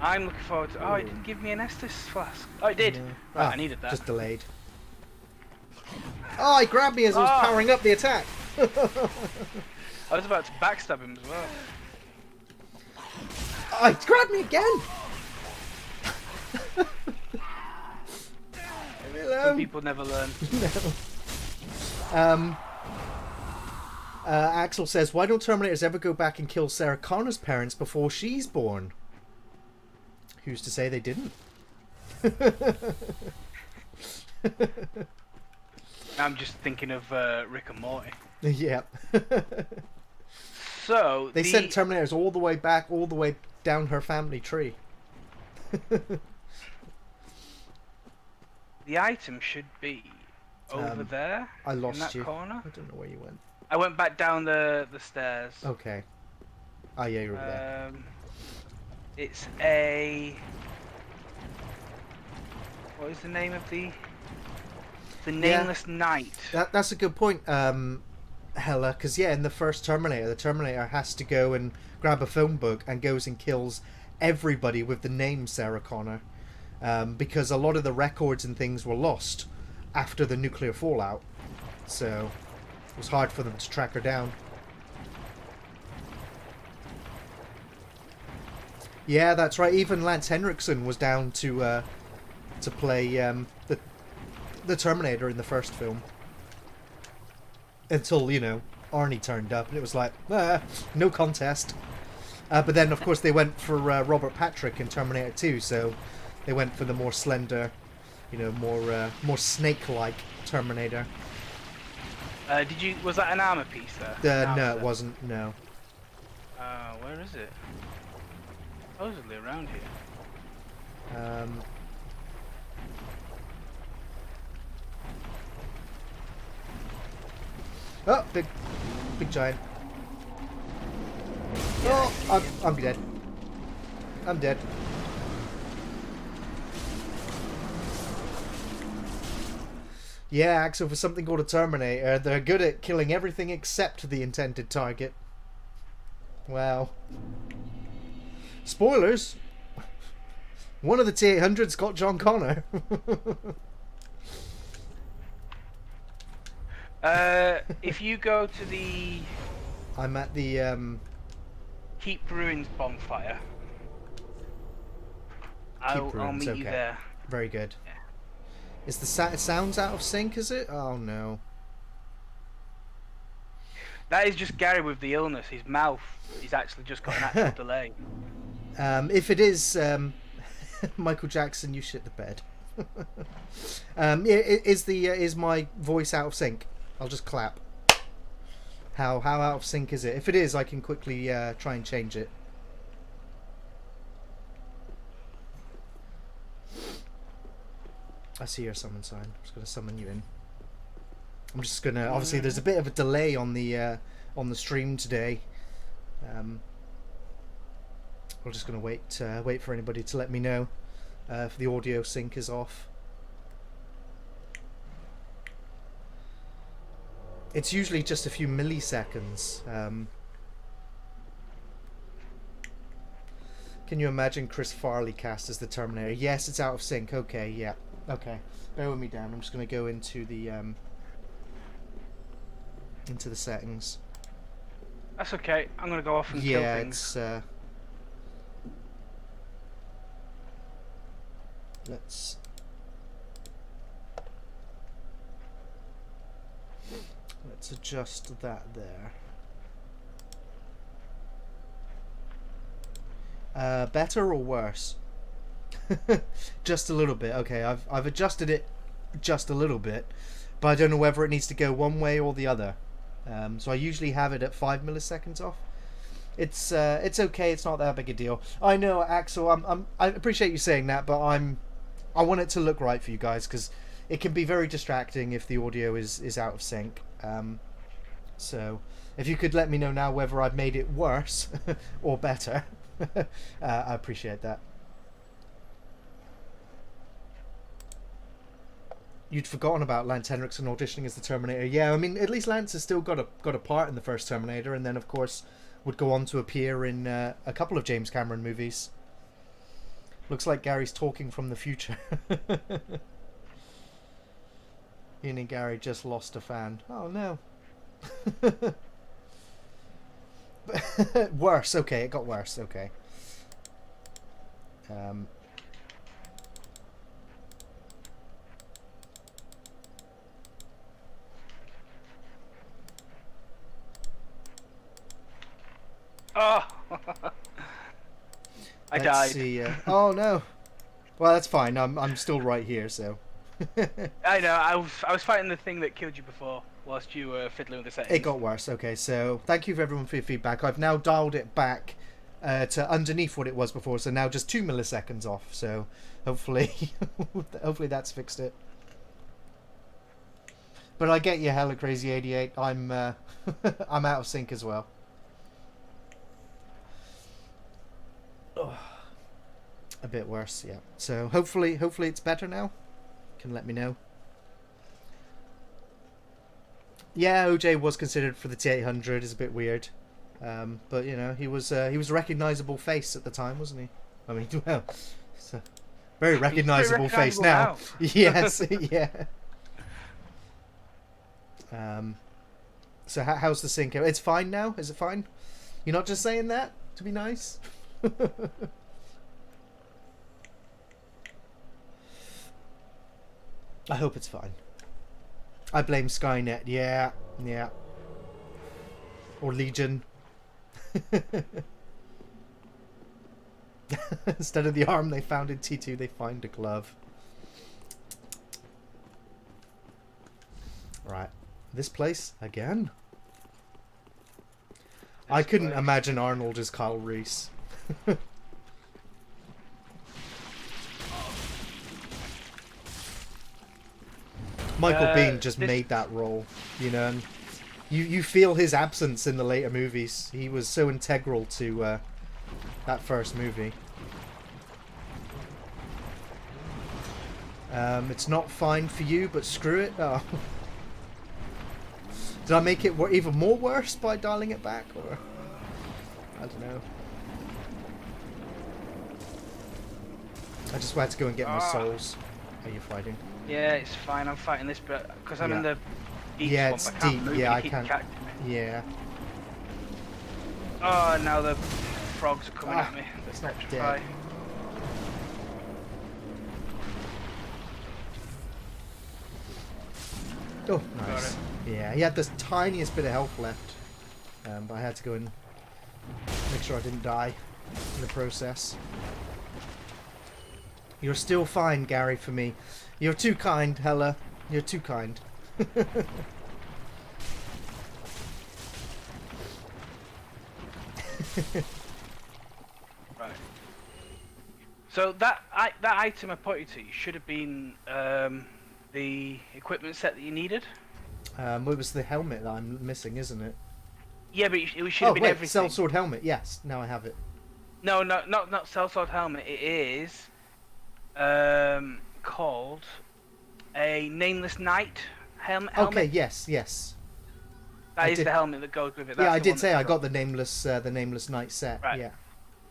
I'm looking forward to. Oh, it didn't give me an Estus flask. Oh, it did. Yeah. Right, I needed that. Just delayed. Oh, he grabbed me as I was powering up the attack. I was about to backstab him as well. Oh, he grabbed me again. Some people never learn. No. Axel says, why don't Terminators ever go back and kill Sarah Connor's parents before she's born? Who's to say they didn't? I'm just thinking of Rick and Morty. Yep. So they sent Terminators all the way back, all the way down her family tree. The item should be over there. I lost in that you. corner. I don't know where you went. I went back down the stairs. Okay. Oh yeah, you're over there. It's a. What is the name of the Nameless Knight? That's a good point, Hella. Because yeah, in the first Terminator, the Terminator has to go and grab a phone book and goes and kills everybody with the name Sarah Connor, because a lot of the records and things were lost after the nuclear fallout, so it was hard for them to track her down. Yeah, that's right. Even Lance Henriksen was down to play the Terminator in the first film, until Arnie turned up and it was like no contest. But then of course they went for Robert Patrick in Terminator 2, so they went for the more slender, more snake-like Terminator. Was that an armor piece there? No, it wasn't. No. Where is it? Supposedly around here. Oh, big giant. Yeah, oh, I'm dead. I'm dead. Yeah, Axel, for something called a Terminator, they're good at killing everything except the intended target. Wow. Spoilers! One of the T-800's got John Connor. If you go to the... I'm at the, Keep Ruins bonfire. I'll meet you there. Very good. Yeah. Is the sounds out of sync, is it? Oh no. That is just Gary with the illness. His mouth, he's actually just got an actual delay. If it is Michael Jackson, you shit the bed. Is my voice out of sync? I'll just clap. How out of sync is it? If it is, I can quickly try and change it. I see your summon sign. I'm just going to summon you in. I'm just going to... Obviously, there's a bit of a delay on the stream today. We're just going to wait for anybody to let me know if the audio sync is off. It's usually just a few milliseconds. Can you imagine Chris Farley cast as the Terminator? Yes, it's out of sync. Okay, yeah. Okay. Bear with me, Dan. I'm just going to go into the settings. That's okay. I'm going to go off and kill things. Yeah, let's adjust that there. Better or worse? Just a little bit. Okay, I've adjusted it just a little bit, but I don't know whether it needs to go one way or the other. So I usually have it at 5 milliseconds off. It's okay. It's not that big a deal. I know, Axel. I appreciate you saying that, but I want it to look right for you guys, because it can be very distracting if the audio is out of sync. So if you could let me know now whether I've made it worse or better, I appreciate that. You'd forgotten about Lance Henriksen auditioning as the Terminator. Yeah, I mean, at least Lance has still got a part in the first Terminator, and then of course would go on to appear in a couple of James Cameron movies. Looks like Gary's talking from the future. Ian and Gary just lost a fan. Oh no. Worse. Okay, it got worse. Okay. Oh! I died. See, oh no. Well, that's fine. I'm still right here, so. I know. I was fighting the thing that killed you before, whilst you were fiddling with the settings. It got worse. Okay, so thank you for everyone for your feedback. I've now dialed it back to underneath what it was before, so now just 2 milliseconds off. So hopefully, hopefully that's fixed it. But I get you, Hella Crazy 88. I'm I'm out of sync as well. Oh, a bit worse, yeah. So hopefully it's better now. Can let me know. Yeah, OJ was considered for the T800. Is a bit weird, but you know, he was a recognizable face at the time, wasn't he? I mean, well, it's a very recognizable face now. Yes, yeah. So how's the sync? It's fine now. Is it fine? You're not just saying that to be nice. I hope it's fine. I blame Skynet. Yeah, yeah. Or Legion. Instead of the arm they found in T2, they find a glove. Right. This place again? I couldn't imagine Arnold as Kyle Reese. Michael Biehn just made that role, you know, and you feel his absence in the later movies. He was so integral to that first movie. It's not fine for you, but screw it. Oh. Did I make it even more worse by dialing it back, or I don't know. I just had to go and get my souls. Are you fighting? Yeah, it's fine. I'm fighting this, but because I'm in the deep yeah, swamp, it's I can't deep. move, Yeah, I keep can't. catching me. Yeah. Oh, now the frogs are coming at me. It's not Try. dead. Oh, nice. Yeah, he had the tiniest bit of health left, but I had to go and make sure I didn't die in the process. You're still fine, Gary, for me. You're too kind, Hella. You're too kind. Right. So that item I pointed to should have been the equipment set that you needed. It was the helmet that I'm missing, isn't it? Yeah, but it should have been everything. Sellsword helmet. Yes, now I have it. No, not Sellsword helmet. It is called a Nameless Knight helmet. Okay. Yes. That is the helmet that goes with it. That's yeah, I the did one say that's I got the Nameless Knight set. Right. Yeah.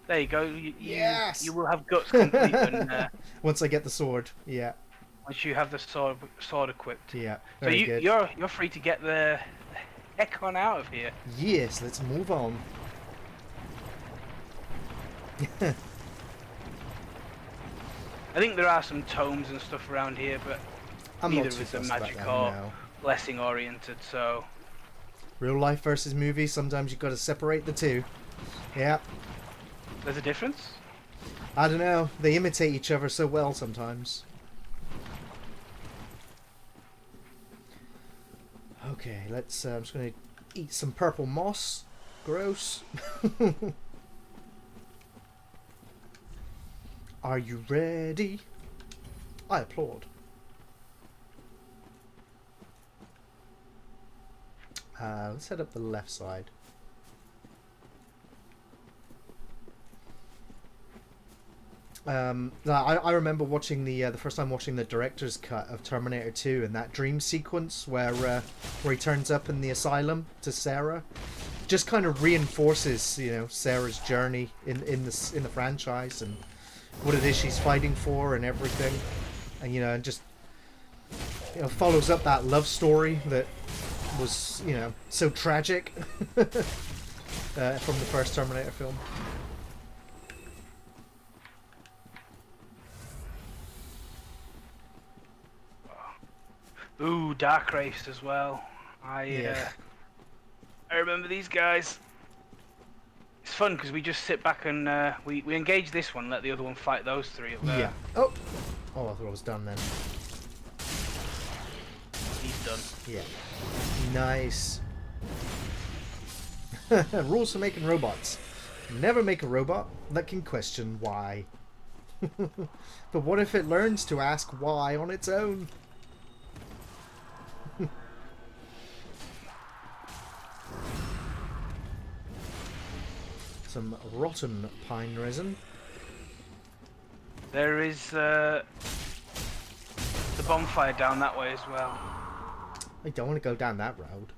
There you go. Yes. You will have guts complete when, once I get the sword. Yeah. once you have the sword equipped. Yeah. So Very good. you're free to get the heck on out of here. Yes. Let's move on. I think there are some tomes and stuff around here, but I'm neither not of too us are fussed about magic them, or no. blessing oriented, so... Real life versus movies, sometimes you've got to separate the two. Yeah. There's a difference? I don't know. They imitate each other so well sometimes. Okay, let's... I'm just going to eat some purple moss. Gross. Are you ready? I applaud. Let's head up the left side. I remember watching the first time watching the director's cut of Terminator 2 and that dream sequence where he turns up in the asylum to Sarah, just kind of reinforces, you know, Sarah's journey in the franchise and what it is she's fighting for and everything, and you know, and just, you know, follows up that love story that was, you know, so tragic from the first Terminator film. Ooh, Dark Race as well. I remember these guys. It's fun because we just sit back and we engage this one, let the other one fight those three up there. Yeah. Oh, I thought I was done then. He's done. Yeah. Nice. Rules for making robots. Never make a robot that can question why. But what if it learns to ask why on its own? Some rotten pine resin. There is the bonfire down that way as well. I don't want to go down that road.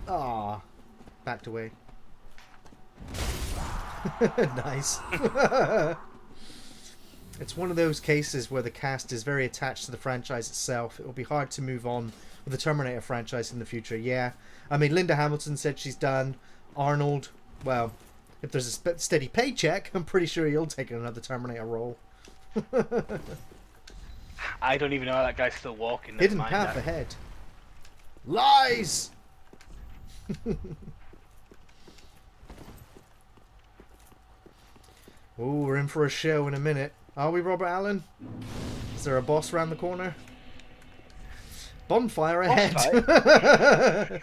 Ah, backed away. Nice. It's one of those cases where the cast is very attached to the franchise itself. It will be hard to move on with the Terminator franchise in the future. Yeah, I mean, Linda Hamilton said she's done. Arnold, well, if there's a steady paycheck, I'm pretty sure he'll take another Terminator role. I don't even know how that guy's still walking. Hidden path ahead. Lies! Oh, we're in for a show in a minute. Are we, Robert Allen? Is there a boss around the corner? Bonfire ahead!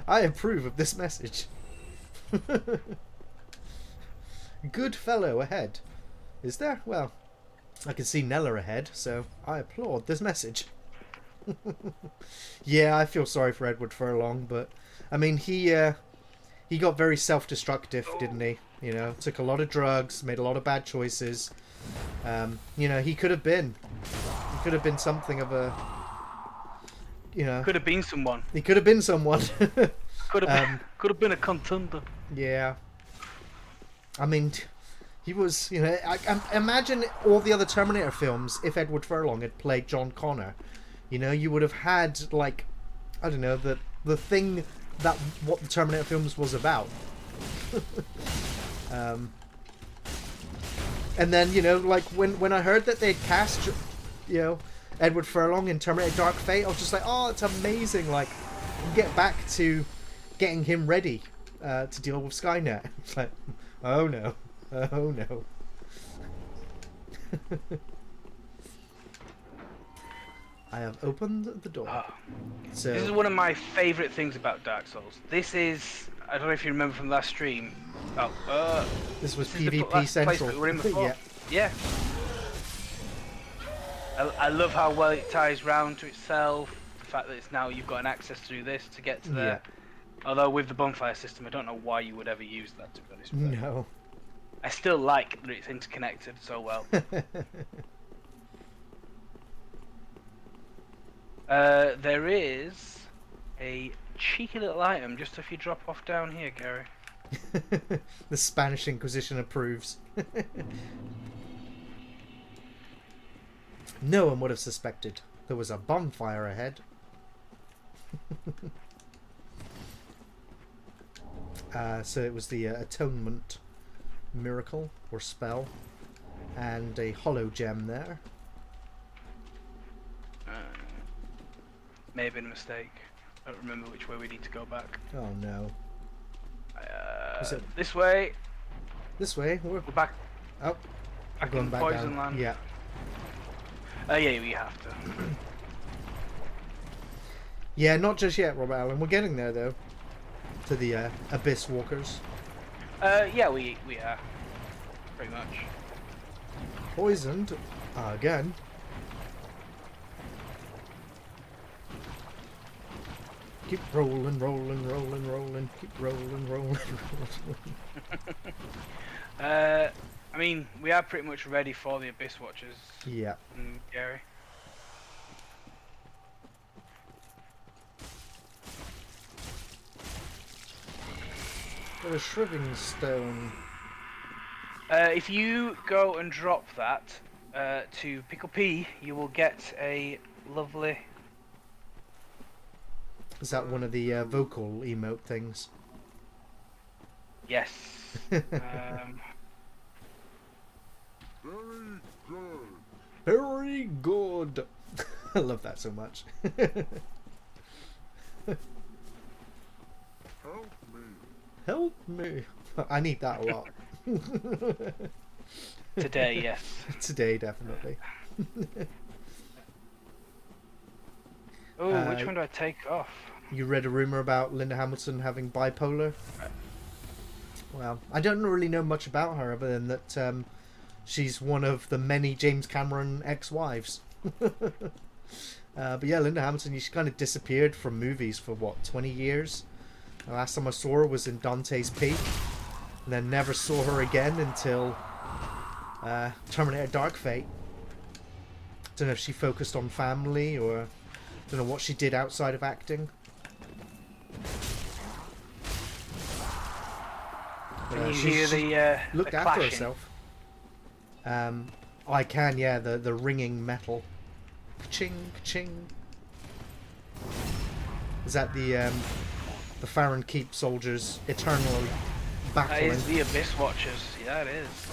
I approve of this message. Good fellow ahead. Is there? Well, I can see Nella ahead, so I applaud this message. Yeah, I feel sorry for Edward Furlong, but I mean, he got very self-destructive, didn't he? You know, took a lot of drugs, made a lot of bad choices. You know, he could have been something of a, you know, could have been someone. He could have been someone. could have been a contender. Yeah. I mean, he was, you know, I imagine all the other Terminator films if Edward Furlong had played John Connor. You know, you would have had, like, I don't know, the thing that what the Terminator films was about. And then, you know, like, when I heard that they'd cast, you know, Edward Furlong in Terminator Dark Fate, I was just like, oh, it's amazing. Like, get back to getting him ready to deal with Skynet. It's like, oh no. Oh no. I have opened the door. Oh. So this is one of my favourite things about Dark Souls. This is, I don't know if you remember from last stream. Oh, this was this is the PvP last place Central. that we were in before. Yeah. I love how well it ties round to itself. The fact that it's now you've got an access through this to get to there. Yeah. Although with the bonfire system, I don't know why you would ever use that, to be honest with you. No. I still like that it's interconnected so well. There is a cheeky little item just if you drop off down here, Gary. The Spanish Inquisition approves. No one would have suspected there was a bonfire ahead. So it was the atonement miracle or spell, and a hollow gem there. May have been a mistake. I don't remember which way we need to go back. Oh no. Is it This way. this way? We're back. Oh, Back going in back Poison down. Land. Yeah. Yeah, we have to. Yeah, not just yet, Robert Allen. We're getting there though. To the Abyss Walkers. Yeah, we are. Pretty much. Poisoned again. Keep rolling, rolling, rolling, rolling. Keep rolling, rolling, rolling. I mean, we are pretty much ready for the Abyss Watchers. Yeah. Gary. Got a shriving stone. If you go and drop that to Pickle P, you will get a lovely... Is that one of the vocal emote things? Yes. Very good. I love that so much. Help me. I need that a lot. Today, yes. Today, definitely. Oh, which one do I take off? You read a rumor about Linda Hamilton having bipolar? Well, I don't really know much about her other than that she's one of the many James Cameron ex-wives. But yeah, Linda Hamilton, she kind of disappeared from movies for what, 20 years? The last time I saw her was in Dante's Peak, and then never saw her again until Terminator Dark Fate. Don't know if she focused on family or don't know what she did outside of acting. Can you hear the looked the after clashing? herself. I can, yeah, the ringing metal. Ka-ching, ka-ching. Is that the Farron Keep soldiers eternally That battling? is the Abyss Watchers. Yeah, it is.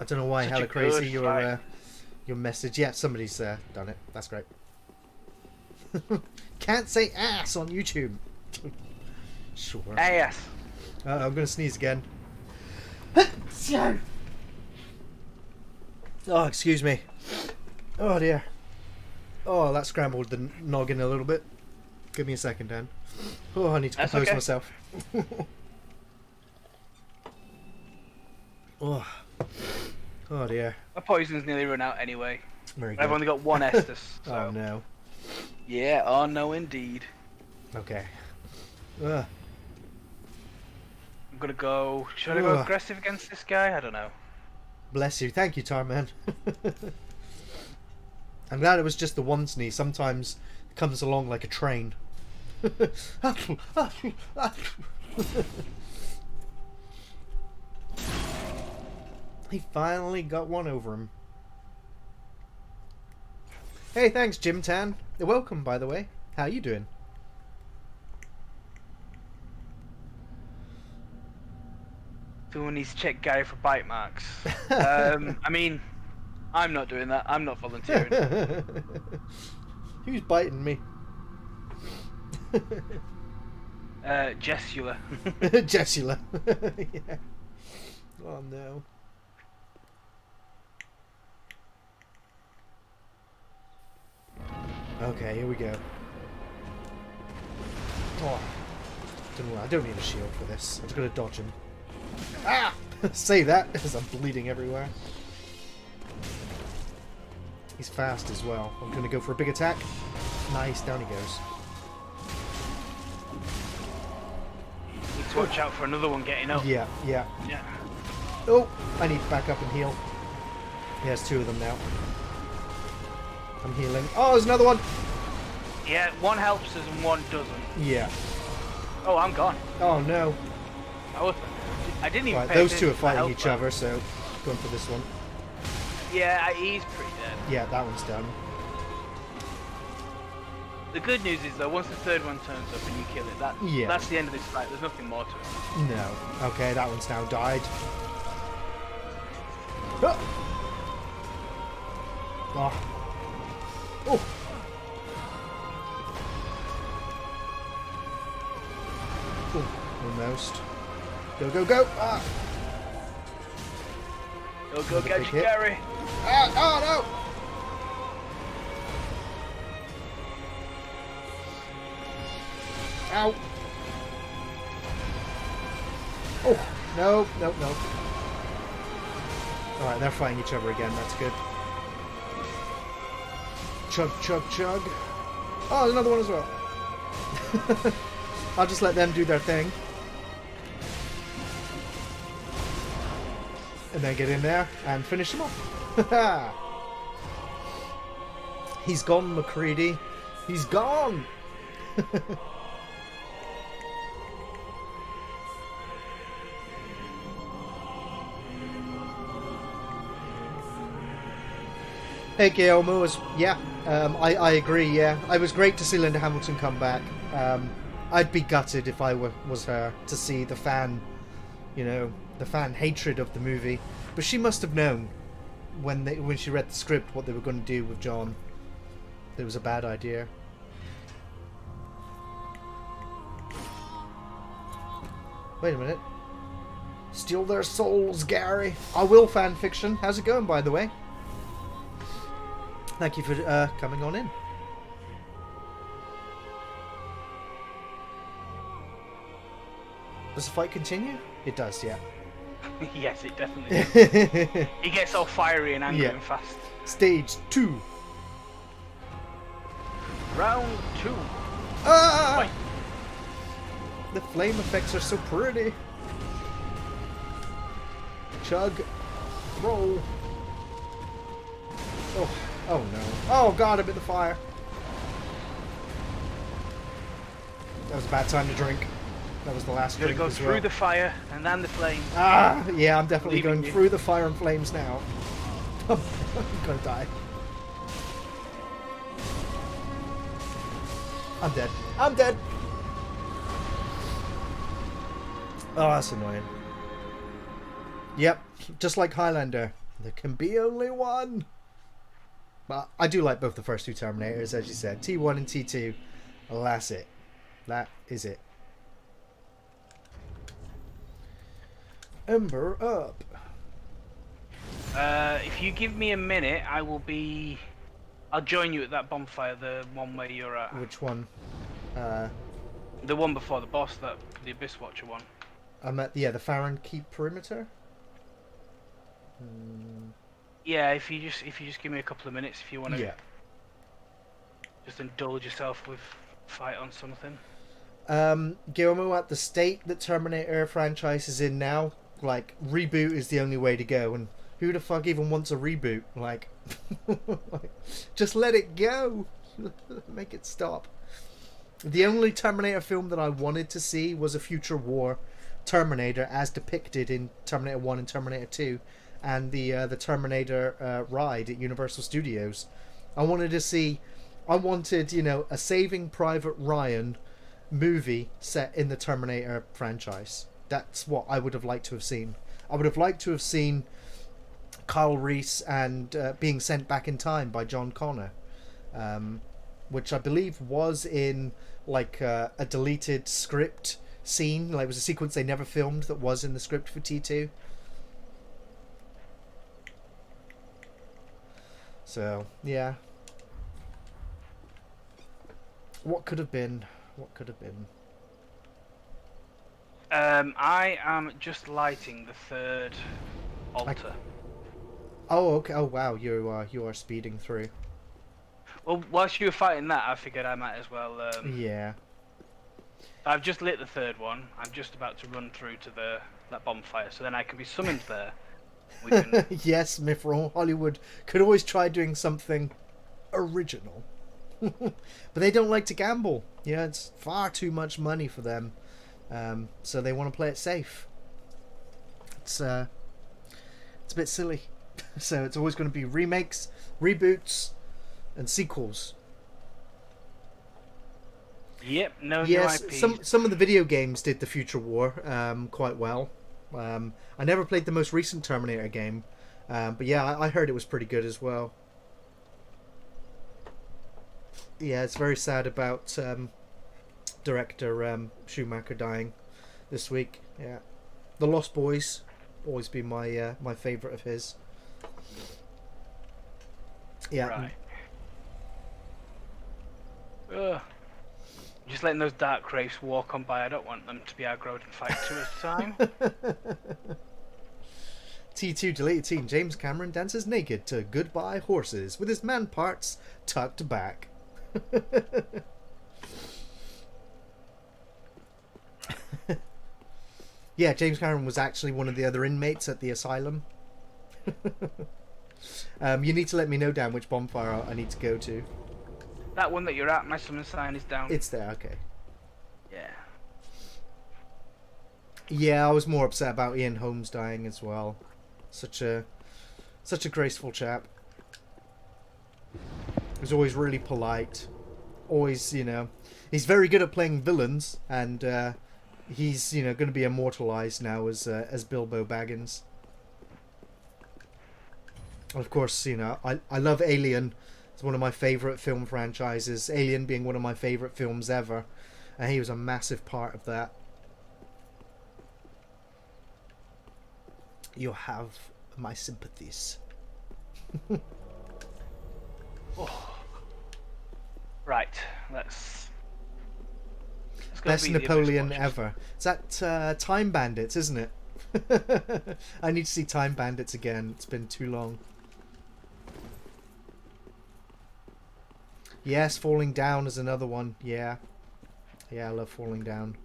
I don't know why, Such hella a crazy good fight. your message. Yeah, somebody's done it. That's great. Can't say ass on YouTube. Sure. Yes. I'm gonna sneeze again. Oh, excuse me. Oh dear. Oh, that scrambled the noggin a little bit. Give me a second, Dan. Oh, I need to That's compose okay. myself. Oh. Oh dear. My poison's nearly run out anyway. Very good. I've only got one Estus. So. Oh no. Yeah, oh no indeed. Okay. Ugh. I'm gonna go... Should I go Ugh. aggressive against this guy? I don't know. Bless you. Thank you, Tarman. I'm glad it was just the one sneeze. Sometimes it comes along like a train. He finally got one over him. Hey, thanks, Jim Tan. Welcome, by the way. How you doing? Someone needs to check Gary for bite marks. I mean, I'm not doing that. I'm not volunteering. Who's biting me? Jessula. Jessula. Yeah. Oh no. Okay, here we go. Oh, I don't need a shield for this. I'm just gonna dodge him. Ah! Say that as I'm bleeding everywhere. He's fast as well. I'm gonna go for a big attack. Nice, down he goes. Need to watch out for another one getting up. Yeah, yeah. Yeah. Oh, I need to back up and heal. He has two of them now. I'm healing. Oh, there's another one. Yeah, one helps us and one doesn't. Yeah. Oh, I'm gone. Oh no. I didn't even Right, pay those two attention are to the fighting health each bar. other, so going for this one. Yeah, he's pretty dead. Yeah, that one's done. The good news is though, once the third one turns up and you kill it, that's the end of this fight. There's nothing more to it. No. Okay, that one's now died. Oh. Oh. Oh. Oh. Almost. Go, go, go! Ah. Go, go, get you, Gary! Ah! Oh, no! Ow! Oh! No, no, no. Alright, they're fighting each other again, that's good. Chug, chug, chug. Oh, another one as well. I'll just let them do their thing. And then get in there and finish him off. He's gone, McCready. He's gone! Hey Guillermo, I agree, yeah. It was great to see Linda Hamilton come back. I'd be gutted if I was her to see the fan, the fan hatred of the movie. But she must have known when she read the script what they were going to do with John. It was a bad idea. Wait a minute. Steal their souls, Gary. I will fan fiction. How's it going, by the way? Thank you for coming on in. Does the fight continue? It does, yeah. Yes, it definitely does. He gets all fiery and angry and fast. Stage 2. Round 2. Ah! Fight. The flame effects are so pretty. Chug. Roll. Oh. Oh no. Oh god, I'm in the fire. That was a bad time to drink. That was the last drink. You're going to go through the fire and then the flames. Ah, yeah, I'm definitely going you. through the fire and flames now. I'm gonna die. I'm dead. I'm dead! Oh, that's annoying. Yep, just like Highlander. There can be only one. But I do like both the first two Terminators, as you said. T1 and T2. Well, that's it. That is it. Ember up. If you give me a minute, I'll join you at that bonfire, the one where you're at. Which one? The one before the boss, the Abyss Watcher one. I'm at the Farron Keep perimeter. Yeah, if you just give me a couple of minutes, if you want to just indulge yourself with fight on something. Guillermo, at the state that Terminator franchise is in now, like, reboot is the only way to go, and who the fuck even wants a reboot? Like, just let it go. Make it stop. The only Terminator film that I wanted to see was a future war Terminator as depicted in Terminator 1 and Terminator 2 and the Terminator ride at Universal Studios. I wanted, a Saving Private Ryan movie set in the Terminator franchise. That's what I would have liked to have seen. I would have liked to have seen Kyle Reese and being sent back in time by John Connor, which I believe was in like a deleted script scene. Like, it was a sequence they never filmed that was in the script for T2. So yeah, what could have been? What could have been? I am just lighting the third altar. Oh, okay. Oh, wow. You are speeding through. Well, whilst you were fighting that, I figured I might as well. Yeah. I've just lit the third one. I'm just about to run through to that bonfire, so then I can be summoned there. We can... Yes, Mifrol, Hollywood could always try doing something original. But they don't like to gamble. Yeah, it's far too much money for them. So they want to play it safe. It's a bit silly. So it's always going to be remakes, reboots, and sequels. Yep, no new Yes, IPs. some of the video games did the Future War quite well. I never played the most recent Terminator game, but yeah, I heard it was pretty good as well. Yeah, it's very sad about director Schumacher dying this week. Yeah, The Lost Boys always been my favorite of his. Yeah. Right. Ugh. Just letting those dark wraiths walk on by. I don't want them to be aggroed and fight two at a time. T2 deleted team. James Cameron dances naked to Goodbye Horses with his man parts tucked back. Yeah, James Cameron was actually one of the other inmates at the asylum. You need to let me know, Dan, which bonfire I need to go to. That one that you're at, my summon sign is down. It's there, okay. Yeah. Yeah, I was more upset about Ian Holmes dying as well. Such a graceful chap. He was always really polite. Always, you know, he's very good at playing villains, and he's, you know, going to be immortalized now as Bilbo Baggins. Of course, you know, I love Alien. It's one of my favourite film franchises. Alien being one of my favourite films ever. And he was a massive part of that. You have my sympathies. Oh. Right, let's go Best beat the Napoleon Abyss ever. It's that Time Bandits, isn't it? I need to see Time Bandits again. It's been too long. Yes, Falling Down is another one. Yeah. Yeah, I love Falling Down.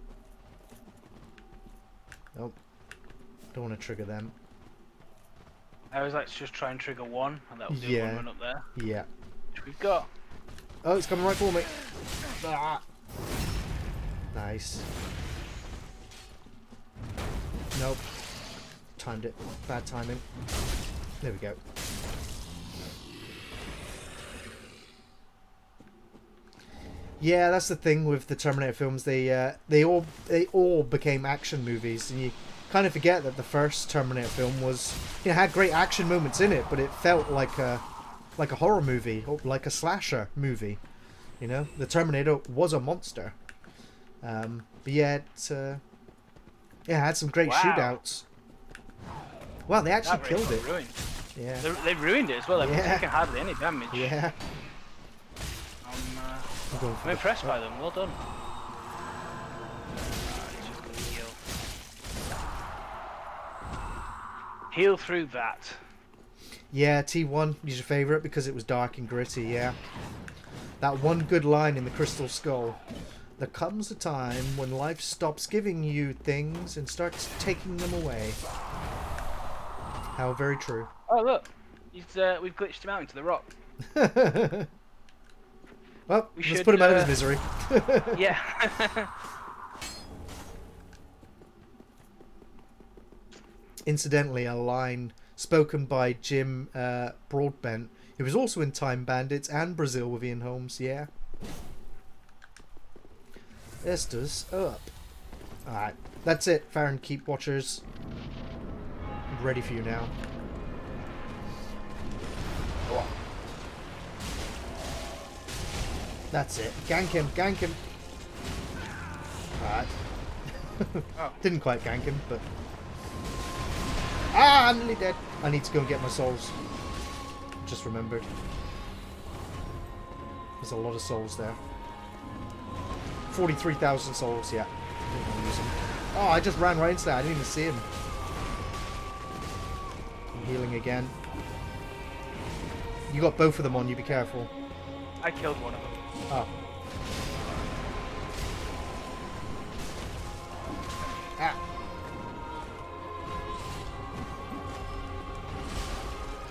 Nope. Don't want to trigger them. I always like to just try and trigger one, and that'll do Yeah. one run up there. Yeah. Which we've got. Oh, it's coming right for me. Ah. Nice. Nope. Timed it. Bad timing. There we go. Yeah, that's the thing with the Terminator films. They all became action movies, and you kind of forget that the first Terminator film was, you know, had great action moments in it, but it felt like a horror movie or like a slasher movie. You know, the Terminator was a monster, but yeah, it had some great shootouts. Wow, they actually killed it. Ruined. Yeah. They ruined it as well. They've Yeah. taken hardly any damage. Yeah. I'm impressed by them. Well done. He's just gonna heal. Heal through that. Yeah, T1 is your favourite because it was dark and gritty, yeah. That one good line in the Crystal Skull. There comes a time when life stops giving you things and starts taking them away. How very true. Oh look, we've glitched him out into the rock. Well, let's put him out of his misery. Yeah. Incidentally, a line spoken by Jim Broadbent, who was also in Time Bandits and Brazil with Ian Holmes, yeah. Esther's up. Alright, that's it, Farron Keep Watchers. I'm ready for you now. That's it. Gank him, gank him. Alright. Oh. Didn't quite gank him, but... Ah, I'm nearly dead. I need to go and get my souls. Just remembered. There's a lot of souls there. 43,000 souls, yeah. I didn't want to use them. Oh, I just ran right into that. I didn't even see him. I'm healing again. You got both of them on you, be careful. I killed one of them. Oh. Ah.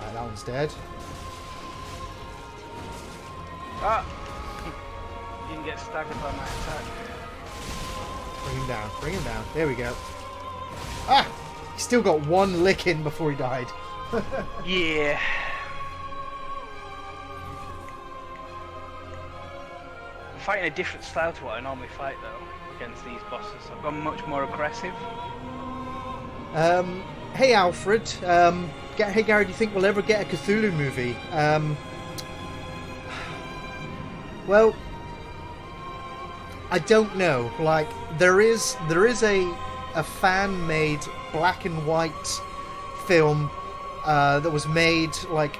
Alright, that one's dead. Ah! You didn't get staggered by my attack. Bring him down, bring him down. There we go. Ah! He still got one lick in before he died. Yeah. fighting a different style to what I normally fight though against these bosses. I've gone much more aggressive. Hey Alfred, hey Gary, do you think we'll ever get a Cthulhu movie? Well, I don't know. Like, there is a fan-made black and white film that was made like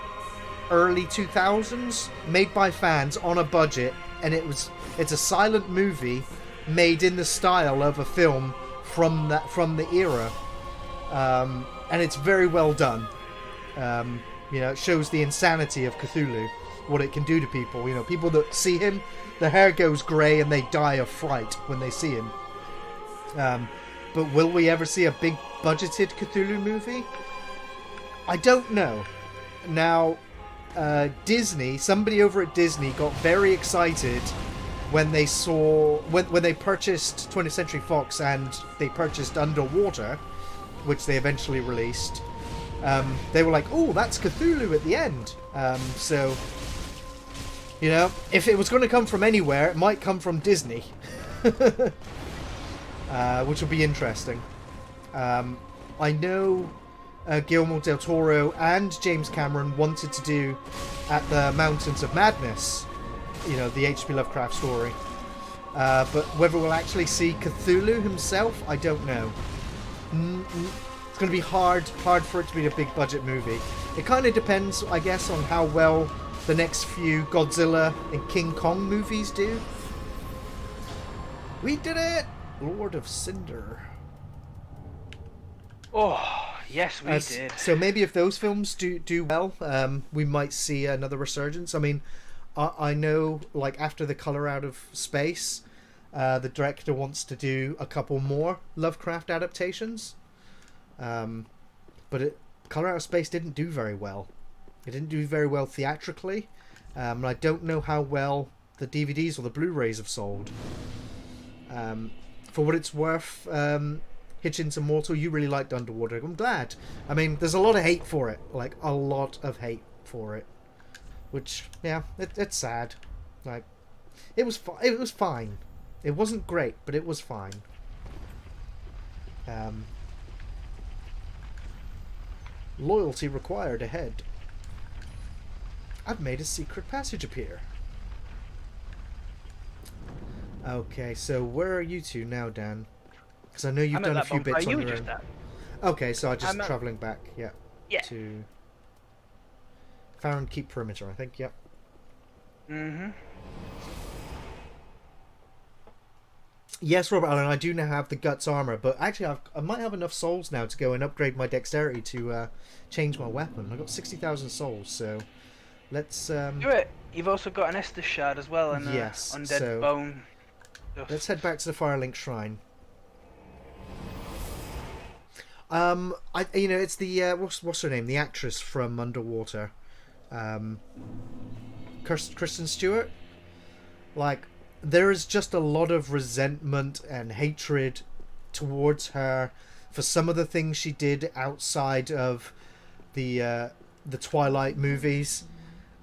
early 2000s, made by fans on a budget, and it's a silent movie made in the style of a film from the era, and it's very well done. It shows the insanity of Cthulhu, what it can do to people. People that see him, their hair goes grey and they die of fright when they see him. But will we ever see a big budgeted Cthulhu movie? I don't know. Now, Disney, somebody over at Disney got very excited when they saw when they purchased 20th Century Fox and they purchased Underwater, which they eventually released. They were like, "Oh, that's Cthulhu at the end." So, if it was going to come from anywhere, it might come from Disney, which will be interesting. I know Guillermo del Toro and James Cameron wanted to do At the Mountains of Madness, the H.P. Lovecraft story. But whether we'll actually see Cthulhu himself, I don't know. It's going to be hard for it to be a big budget movie. It kind of depends, I guess, on how well the next few Godzilla and King Kong movies do. We did it! Lord of Cinder. Oh, yes, we did. So maybe if those films do well, we might see another resurgence. I mean, I know, like, after The Color Out of Space, the director wants to do a couple more Lovecraft adaptations. But Color Out of Space didn't do very well. It didn't do very well theatrically. And I don't know how well the DVDs or the Blu-rays have sold. For what it's worth, Hitchens Immortal, you really liked Underwater. I'm glad. I mean, there's a lot of hate for it. Like, a lot of hate for it. Which, yeah, it's sad. Like, it was fine. It wasn't great, but it was fine. Loyalty required ahead. I've made a secret passage appear. Okay, so where are you two now, Dan? Because I know you've done a few bits on your own. Okay, so I'm just travelling back, yeah. To Farron Keep Perimeter, I think, yep. Mm-hmm. Yes, Robert Allen, I do now have the Guts armor, but actually I might have enough souls now to go and upgrade my dexterity to change my weapon. I've got 60,000 souls, so let's... Do it! You've also got an Estus Shard as well, and yes, undead bone. Let's head back to the Firelink Shrine. It's the what's her name? The actress from Underwater, Kristen Stewart. Like, there is just a lot of resentment and hatred towards her for some of the things she did outside of the Twilight movies,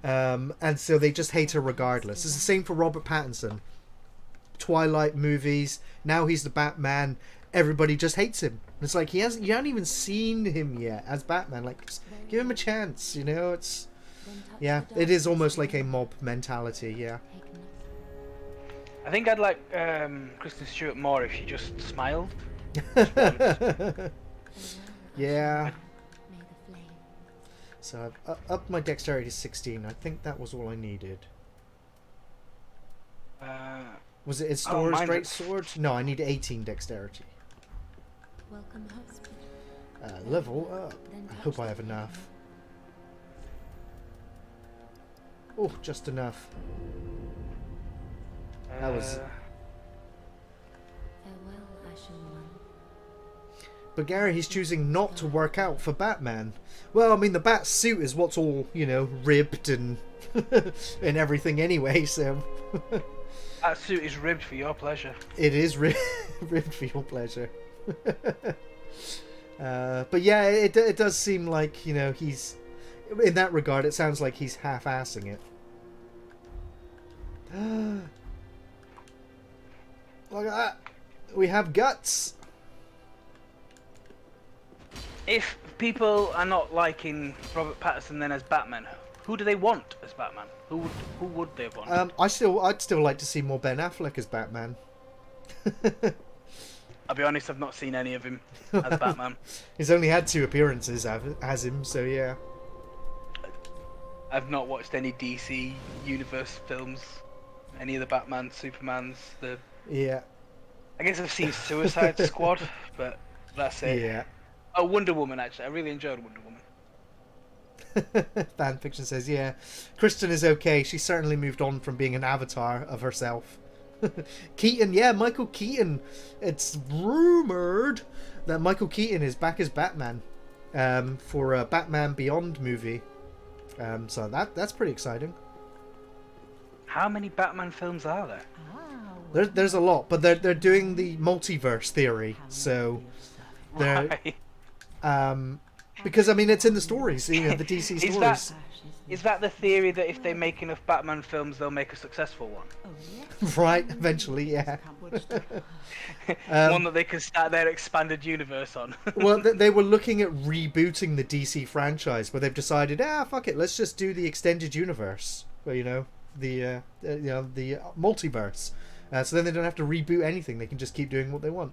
and so they just hate her regardless. It's the same for Robert Pattinson. Twilight movies, now he's the Batman, everybody just hates him. It's like you haven't even seen him yet as Batman. Like, just give him a chance, it's it is almost like a mob mentality. Yeah, I think I'd like Kristen Stewart more if she just smiled. Yeah. So I've upped my dexterity to 16. I think that was all I needed. Was it Stora's great sword? No, I need 18 dexterity. Level up. I hope I have enough. Oh, just enough. That was... But Gary, he's choosing not to work out for Batman. Well, I mean, the bat suit is what's all, ribbed and and everything anyway, so... That suit is ribbed for your pleasure. It is ribbed for your pleasure. But yeah, it does seem like, he's... In that regard, it sounds like he's half-assing it. Look at that. We have guts. If people are not liking Robert Pattinson then as Batman, who do they want as Batman? Who would they want? I'd still like to see more Ben Affleck as Batman. I'll be honest, I've not seen any of him as Batman. He's only had 2 appearances as him, so yeah. I've not watched any DC Universe films, any of the Batman, Supermans. Yeah. I guess I've seen Suicide Squad, but that's it. Yeah. Oh, Wonder Woman, actually. I really enjoyed Wonder Woman. Fanfiction says, yeah. Kristen is okay. She certainly moved on from being an avatar of herself. Keaton, yeah, Michael Keaton. It's rumored that Michael Keaton is back as Batman for a Batman Beyond movie. So that's pretty exciting. How many Batman films are there? There's a lot, but they're doing the multiverse theory, so they're because I mean it's in the stories, you know, the DC stories. Is that the theory that if they make enough Batman films, they'll make a successful one? Right, eventually, yeah. One that they can start their expanded universe on. Well, they were looking at rebooting the DC franchise, but they've decided, fuck it, let's just do the extended universe. Well, you know, the multiverse. So then they don't have to reboot anything; they can just keep doing what they want.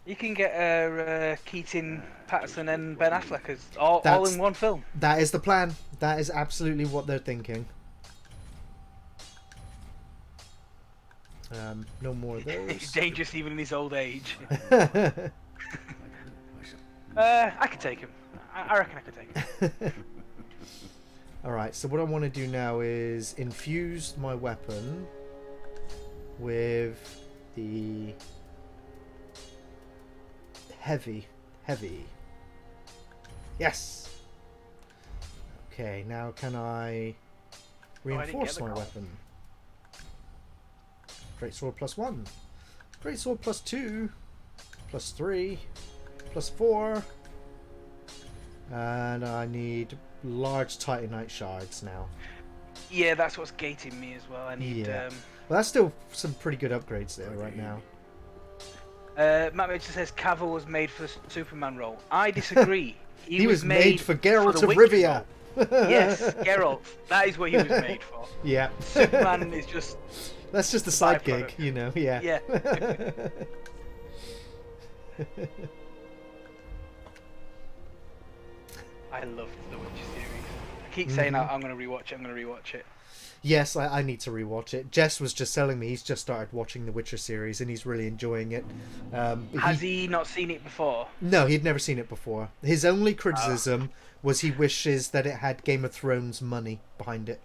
You can get Keaton, Patterson, and Ben Affleck as all in one film. That is the plan. That is absolutely what they're thinking. No more of those. He's dangerous even in his old age. I could take him. I reckon I could take him. Alright, so what I want to do now is infuse my weapon with the heavy. Yes! Okay, now can I reinforce my weapon? Greatsword +1, Greatsword +2, +3, +4, and I need large titanite shards now. Yeah, that's what's gating me as well. I need. Well, that's still some pretty good upgrades there right now. Matt Mitchell says Cavill was made for the Superman role. I disagree. He was made for Geralt of Rivia. Yes, Geralt. That is what he was made for. Yeah. Superman is just. That's just a side gig, you know. Yeah. Yeah. I love the Witcher series. I keep saying I'm going to rewatch it. Yes, I need to rewatch it. Jess was just telling me he's just started watching the Witcher series and he's really enjoying it. Has he not seen it before? No, he'd never seen it before. His only criticism was he wishes that it had Game of Thrones money behind it.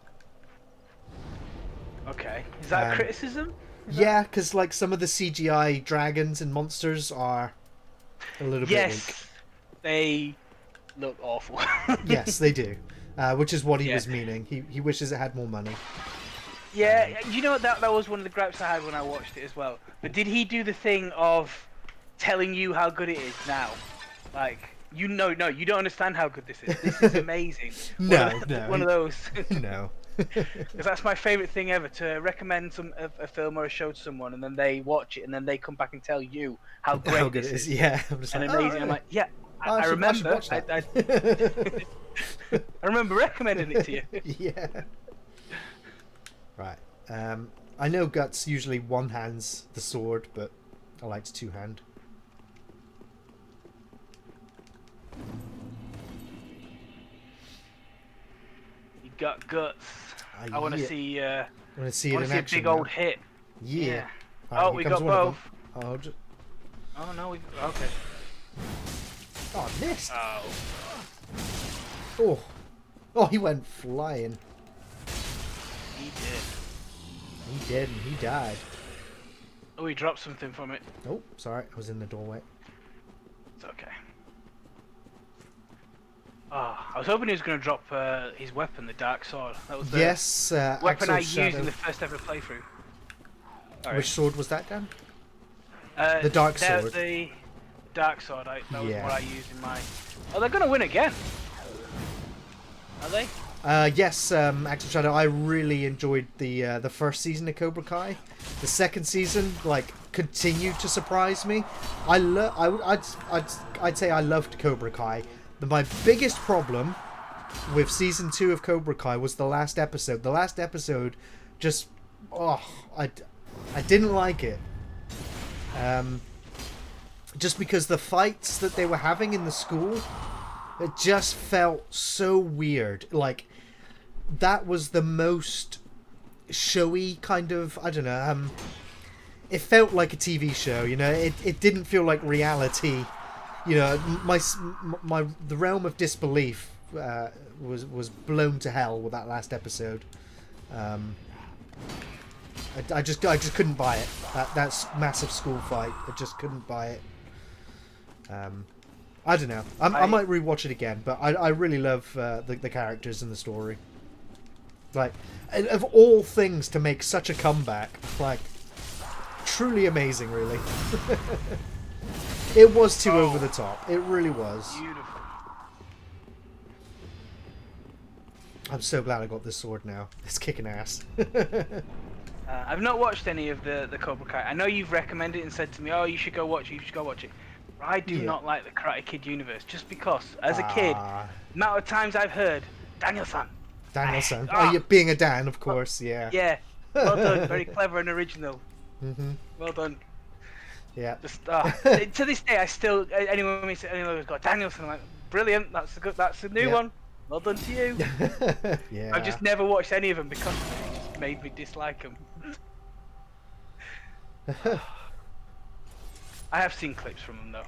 Okay. Is that a criticism? Yeah, because like some of the CGI dragons and monsters are a little bit weak. They look awful. Yes, they do. Which is what he was meaning. He wishes it had more money. Yeah, you know what? That was one of the gripes I had when I watched it as well. But did he do the thing of telling you how good it is now? Like, you don't understand how good this is. This is amazing. No. One of those. No. Because that's my favourite thing ever, to recommend a film or a show to someone and then they watch it and then they come back and tell you how great good this it is. Yeah. I'm just and like, amazing. I'm like, yeah, I remember. I remember recommending it to you. Yeah. Right. I know Guts usually one-hands the sword, but I like to two-hand. You got guts. I want to see. I want to see a big old hit. Yeah. Oh, we got both. Oh no, okay. Oh, I missed. Oh. Oh, he went flying. He did. He did, and he died. Oh, he dropped something from it. Oh, sorry, I was in the doorway. It's okay. Oh, I was hoping he was going to drop his weapon, the Dark Sword. That was the weapon I used in the first ever playthrough. Right. Which sword was that, Dan? The Dark Sword. The Dark Sword. That was what I used in my... Oh, they're going to win again. Are they? Yes, Axe of Shadow. I really enjoyed the first season of Cobra Kai. The second season, like, continued to surprise me. I'd say I loved Cobra Kai. My biggest problem with season 2 of Cobra Kai was the last episode. The last episode just, I didn't like it. Just because the fights that they were having in the school, it just felt so weird. Like, that was the most showy kind of, I don't know, it felt like a TV show, you know. It didn't feel like reality. You know, the realm of disbelief was blown to hell with that last episode. I just couldn't buy it. That's massive school fight. I just couldn't buy it. I don't know. I might rewatch it again, but I really love the characters and the story. Like, of all things to make such a comeback, like, truly amazing, really. It was too over the top. It really was. Beautiful. I'm so glad I got this sword now. It's kicking ass. I've not watched any of the Cobra Kai. I know you've recommended it and said to me, "Oh, you should go watch it. You should go watch it." But I do not like the Karate Kid universe, just because, as a kid, the amount of times I've heard Daniel-san. Daniel-san. Oh, you're being a Dan, of course. Yeah. Yeah. Well done. Very clever and original. Well done. Yeah. Just to this day, I still anyone who's got Daniel-san, I'm like, brilliant. That's a new one. Well done to you. Yeah. I've just never watched any of them because it just made me dislike them. I have seen clips from them though.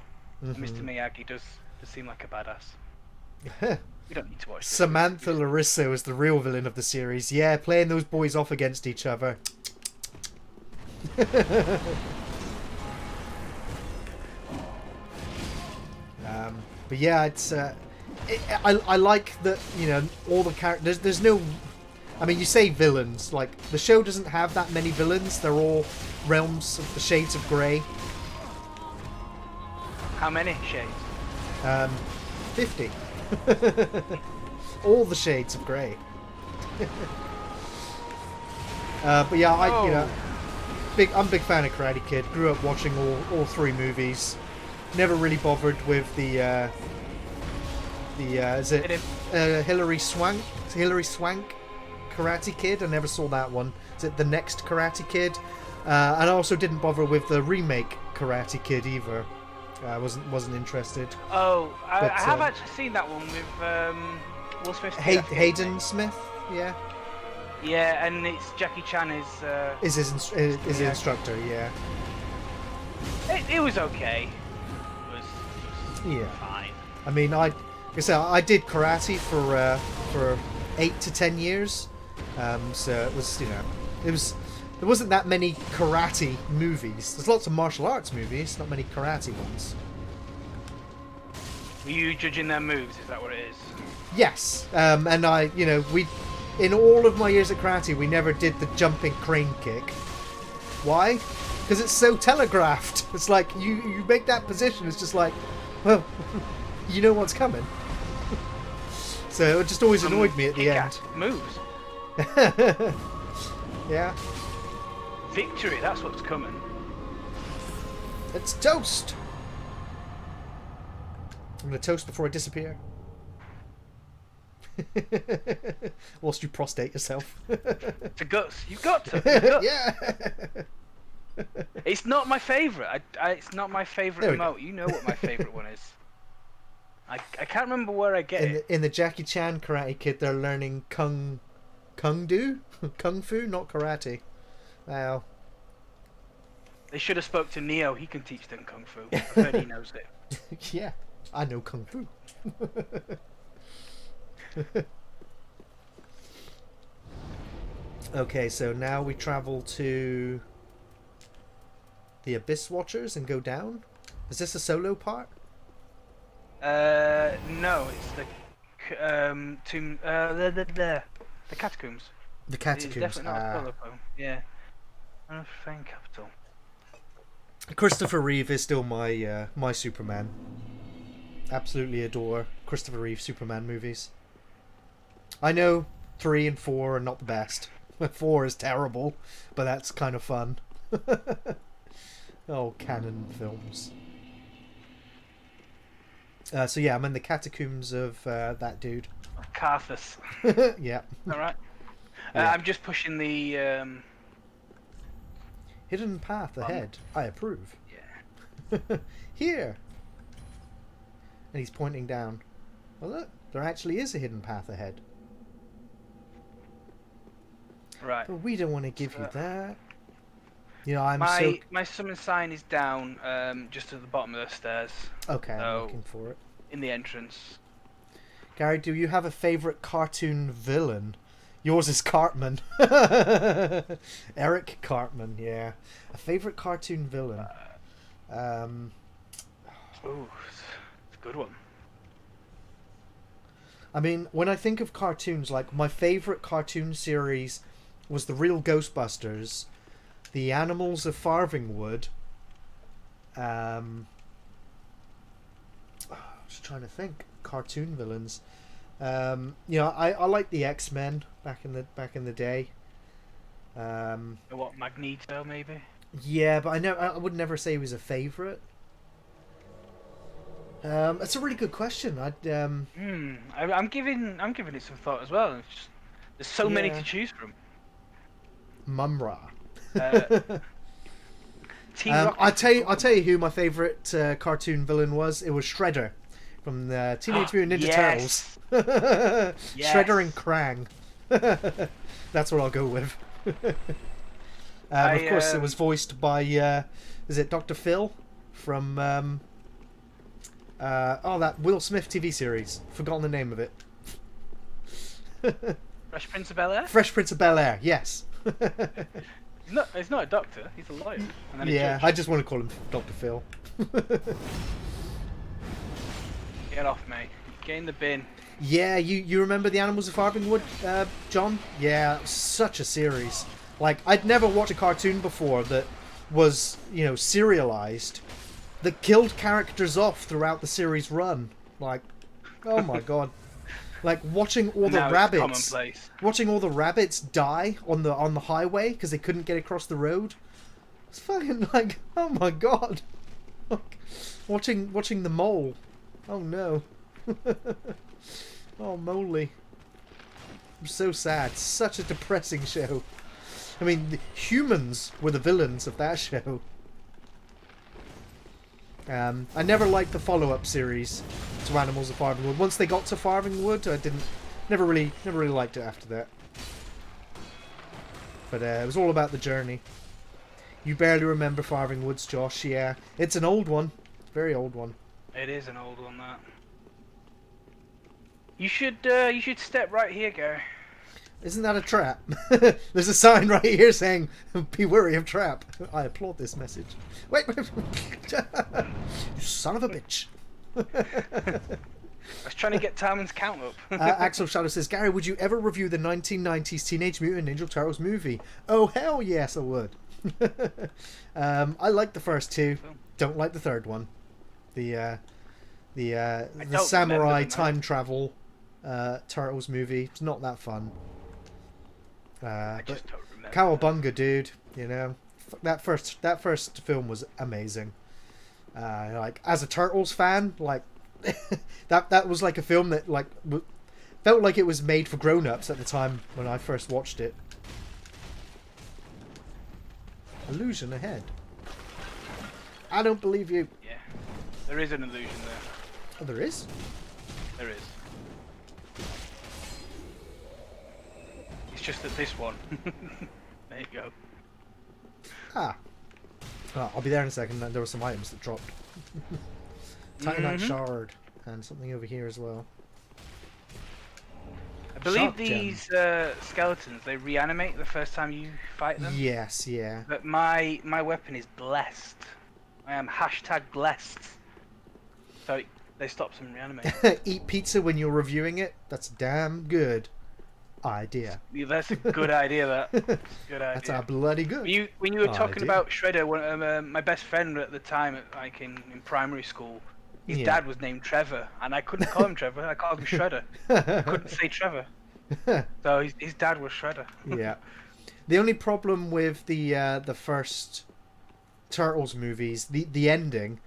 Mr. Miyagi does seem like a badass. We don't need to watch this. Samantha Larissa is the real villain of the series. Yeah, playing those boys off against each other. But yeah, it's I like that, you know, all the characters. There's no, I mean, you say villains, like, the show doesn't have that many villains. They're all realms of the shades of grey. How many shades? 50. All the shades of grey. But yeah, you know, I'm a big fan of Karate Kid. Grew up watching all 3 movies. Never really bothered with the is it Hilary Swank Karate Kid? I never saw that one. Is it The Next Karate Kid? And I also didn't bother with the remake Karate Kid either. I wasn't interested. Oh, I have actually seen that one with Will Smith. Hayden Smith, yeah. Yeah, and it's Jackie Chan is his instructor, yeah. It was okay. It was fine. I mean, like I said, I did karate for 8 to 10 years, so it was, you know, there wasn't that many karate movies. There's lots of martial arts movies, not many karate ones. Were you judging their moves? Is that what it is? Yes, and in all of my years at karate, we never did the jumping crane kick. Why? Because it's so telegraphed. It's like you make that position. It's just like, well, you know what's coming. So it just always annoyed me at the end. Moves. Yeah. Victory, that's what's coming. It's toast. I'm gonna toast before I disappear. Whilst you prostate yourself. To guts. You've got to. Yeah. It's not my favourite. It's not my favourite emote. You know what my favourite one is. I can't remember where I get it. In the Jackie Chan Karate Kid, they're learning kung fu, not karate. Wow. They should have spoke to Neo. He can teach them kung fu. I've heard he knows it. Yeah, I know kung fu. Okay, so now we travel to the Abyss Watchers and go down. Is this a solo part? No, it's the Catacombs. The Catacombs. It's definitely not a solo poem. Yeah. Fame Capital. Christopher Reeve is still my my Superman. Absolutely adore Christopher Reeve Superman movies. I know 3 and 4 are not the best. 4 is terrible, but that's kind of fun. Oh, canon films. So yeah, I'm in the catacombs of that dude. Carthus. Yeah. All right. Yeah. I'm just pushing the. Hidden path ahead. I approve. Yeah. Here. And he's pointing down. Well, look, there actually is a hidden path ahead. Right. But we don't want to give you that. You know, my summon sign is down, just at the bottom of the stairs. Okay, I'm looking for it. In the entrance. Gary, do you have a favourite cartoon villain? Yours is Cartman. Eric Cartman, yeah. A favourite cartoon villain. Ooh, it's a good one. I mean, when I think of cartoons, like, my favourite cartoon series was The Real Ghostbusters, The Animals of Farthingwood. Just trying to think. Cartoon villains. You know, I like the X-Men back in the day. What, Magneto maybe? Yeah, but I would never say he was a favourite. That's a really good question. I'm giving it some thought as well. There's so many to choose from. Mumra. I'll tell you who my favourite cartoon villain was. It was Shredder from the Teenage Mutant Ninja Turtles. Yes. Shredder and Krang. That's what I'll go with. Of course, it was voiced by is it Dr. Phil from that Will Smith TV series. Forgotten the name of it. Fresh Prince of Bel-Air? Fresh Prince of Bel-Air, yes. He's not a doctor, he's a lawyer. And then Yeah, I just want to call him Dr. Phil. Get off, mate. Get in the bin. Yeah, you remember The Animals of Farthingwood, John? Yeah, it was such a series. Like, I'd never watched a cartoon before that was, you know, serialized, that killed characters off throughout the series run. Like, oh my god. Like, watching all the rabbits die on the highway because they couldn't get across the road. It's fucking like, oh my god. watching the mole. Oh no. Oh moly. I'm so sad. Such a depressing show. I mean, the humans were the villains of that show. I never liked the follow-up series to Animals of Farthingwood. Once they got to Farthingwood, I never really liked it after that. But it was all about the journey. You barely remember Farthingwoods, Josh. Yeah, it's an old one, very old one. It is an old one, that. You should step right here, Gary. Isn't that a trap? There's a sign right here saying, "Be wary of trap." I applaud this message. Wait, you son of a bitch. I was trying to get Tarman's count up. Axel Shadow says, Gary, would you ever review the 1990s Teenage Mutant Ninja Turtles movie? Oh, hell yes, I would. I like the first two. Don't like the third one. The samurai time travel Turtles movie. It's not that fun. I just don't remember. Cowabunga, dude. You know, that first film was amazing. Like, as a Turtles fan, like that was like a film that like felt like it was made for grown-ups at the time when I first watched it. Illusion ahead. I don't believe you. Yeah, there is an illusion there. Oh, there is? There is. It's just that this one. There you go. Ah. Oh, I'll be there in a second. There were some items that dropped. Titanite shard. And something over here as well. I believe these skeletons, they reanimate the first time you fight them. Yes, yeah. But my weapon is blessed. I am #blessed. So they stop them reanimating. Eat pizza when you're reviewing it? That's a damn good idea. Yeah, that's a good idea, that. Good idea. That's a bloody good when you were talking about Shredder, my best friend at the time, like in primary school, his dad was named Trevor, and I couldn't call him Trevor, I called him Shredder. I couldn't say Trevor. So his dad was Shredder. Yeah. The only problem with the first Turtles movies, the ending,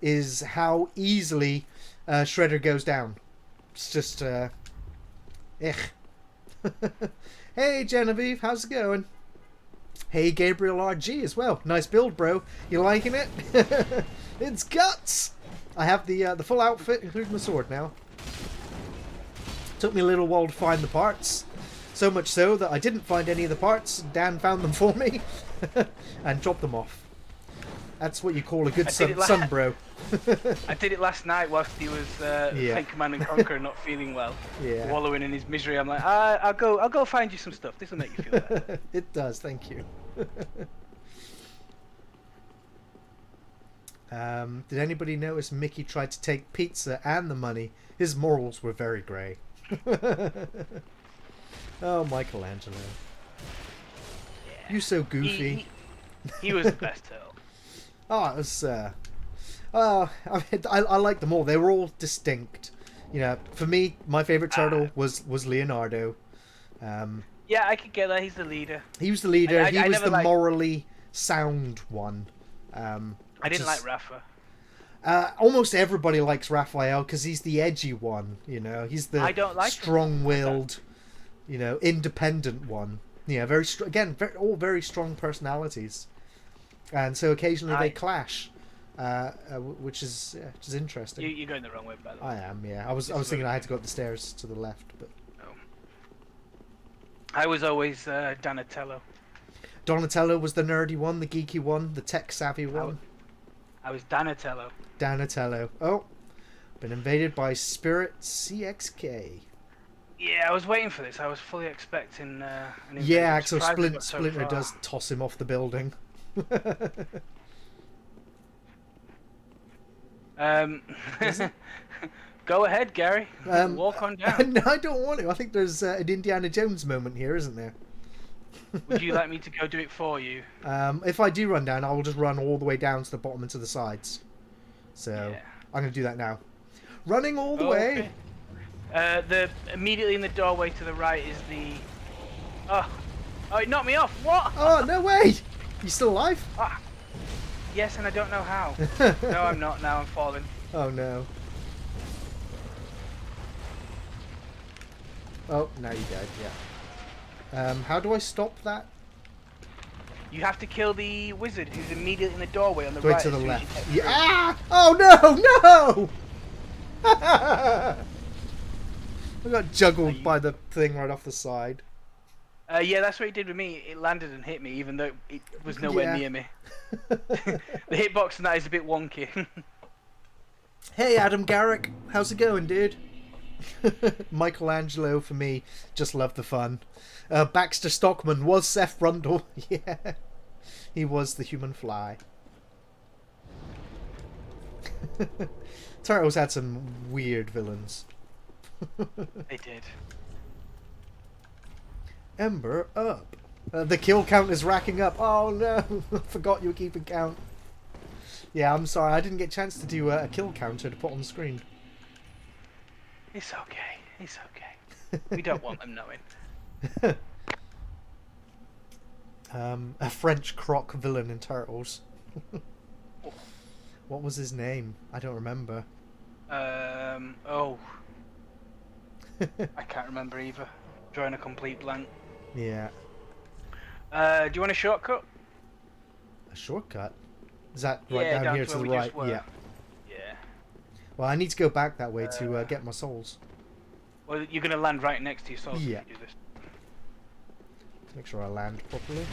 is how easily Shredder goes down. It's just Hey Genevieve, how's it going? Hey Gabriel RG as well. Nice build, bro. You liking it? It's guts. I have the full outfit, including the sword now. Took me a little while to find the parts. So much so that I didn't find any of the parts. Dan found them for me and dropped them off. That's what you call a good son, bro. I did it last night whilst he was playing Command and Conquer and not feeling well, wallowing in his misery. I'm like, I'll go find you some stuff. This will make you feel better. It does, thank you. Did anybody notice Mickey tried to take pizza and the money? His morals were very grey. Oh, Michelangelo. Yeah. You so goofy. He was the best turtle. Oh, it was. I like them all. They were all distinct. You know, for me, my favorite turtle was Leonardo. Yeah, I could get that. He's the leader. He was the leader. He was the morally sound one. I didn't like Rafa. Almost everybody likes Raphael because he's the edgy one. You know, he's the strong-willed, you know, independent one. Yeah, all very strong personalities, and so occasionally they clash, which is interesting. You're going the wrong way, by the way. I am. Yeah, I was thinking I had to go up the stairs to the left, but. I was always Donatello. Donatello was the nerdy one, the geeky one, the tech-savvy one. I was Donatello. Donatello. Oh, been invaded by Spirit CXK. Yeah, I was waiting for this. I was fully expecting an invasion. Yeah, so Splinter does toss him off the building. Go ahead, Gary. Walk on down. No, I don't want to. I think there's an Indiana Jones moment here, isn't there? Would you like me to go do it for you? If I do run down, I will just run all the way down to the bottom and to the sides. So I'm going to do that now. Running all the way. Immediately in the doorway to the right is the. Oh, it knocked me off. What? Oh no way! You still alive? Yes, and I don't know how. No, I'm not. Now I'm falling. Oh no. Oh, now you're dead. Yeah. How do I stop that? You have to kill the wizard who's immediately in the doorway on the right. right. To the left. Yeah. Ah! Oh no! No! I got juggled by the thing right off the side. Yeah, that's what it did with me. It landed and hit me, even though it was nowhere near me. The hitbox and that is a bit wonky. Hey, Adam Garrick. How's it going, dude? Michelangelo, for me, just loved the fun. Baxter Stockman was Seth Brundle. Yeah. He was the human fly. Turtles had some weird villains. They did. Ember up. The kill count is racking up. Oh no, I forgot you were keeping count. Yeah, I'm sorry, I didn't get a chance to do a kill counter to put on the screen. It's okay, it's okay. We don't want them knowing. A French croc villain in Turtles. What was his name? I don't remember. Oh. I can't remember either. Drawing a complete blank. Yeah. Do you want a shortcut? A shortcut? Is that right down here to the right? Yeah. Yeah. Well, I need to go back that way to get my souls. Well, you're going to land right next to your souls if you do this. Make sure I land properly.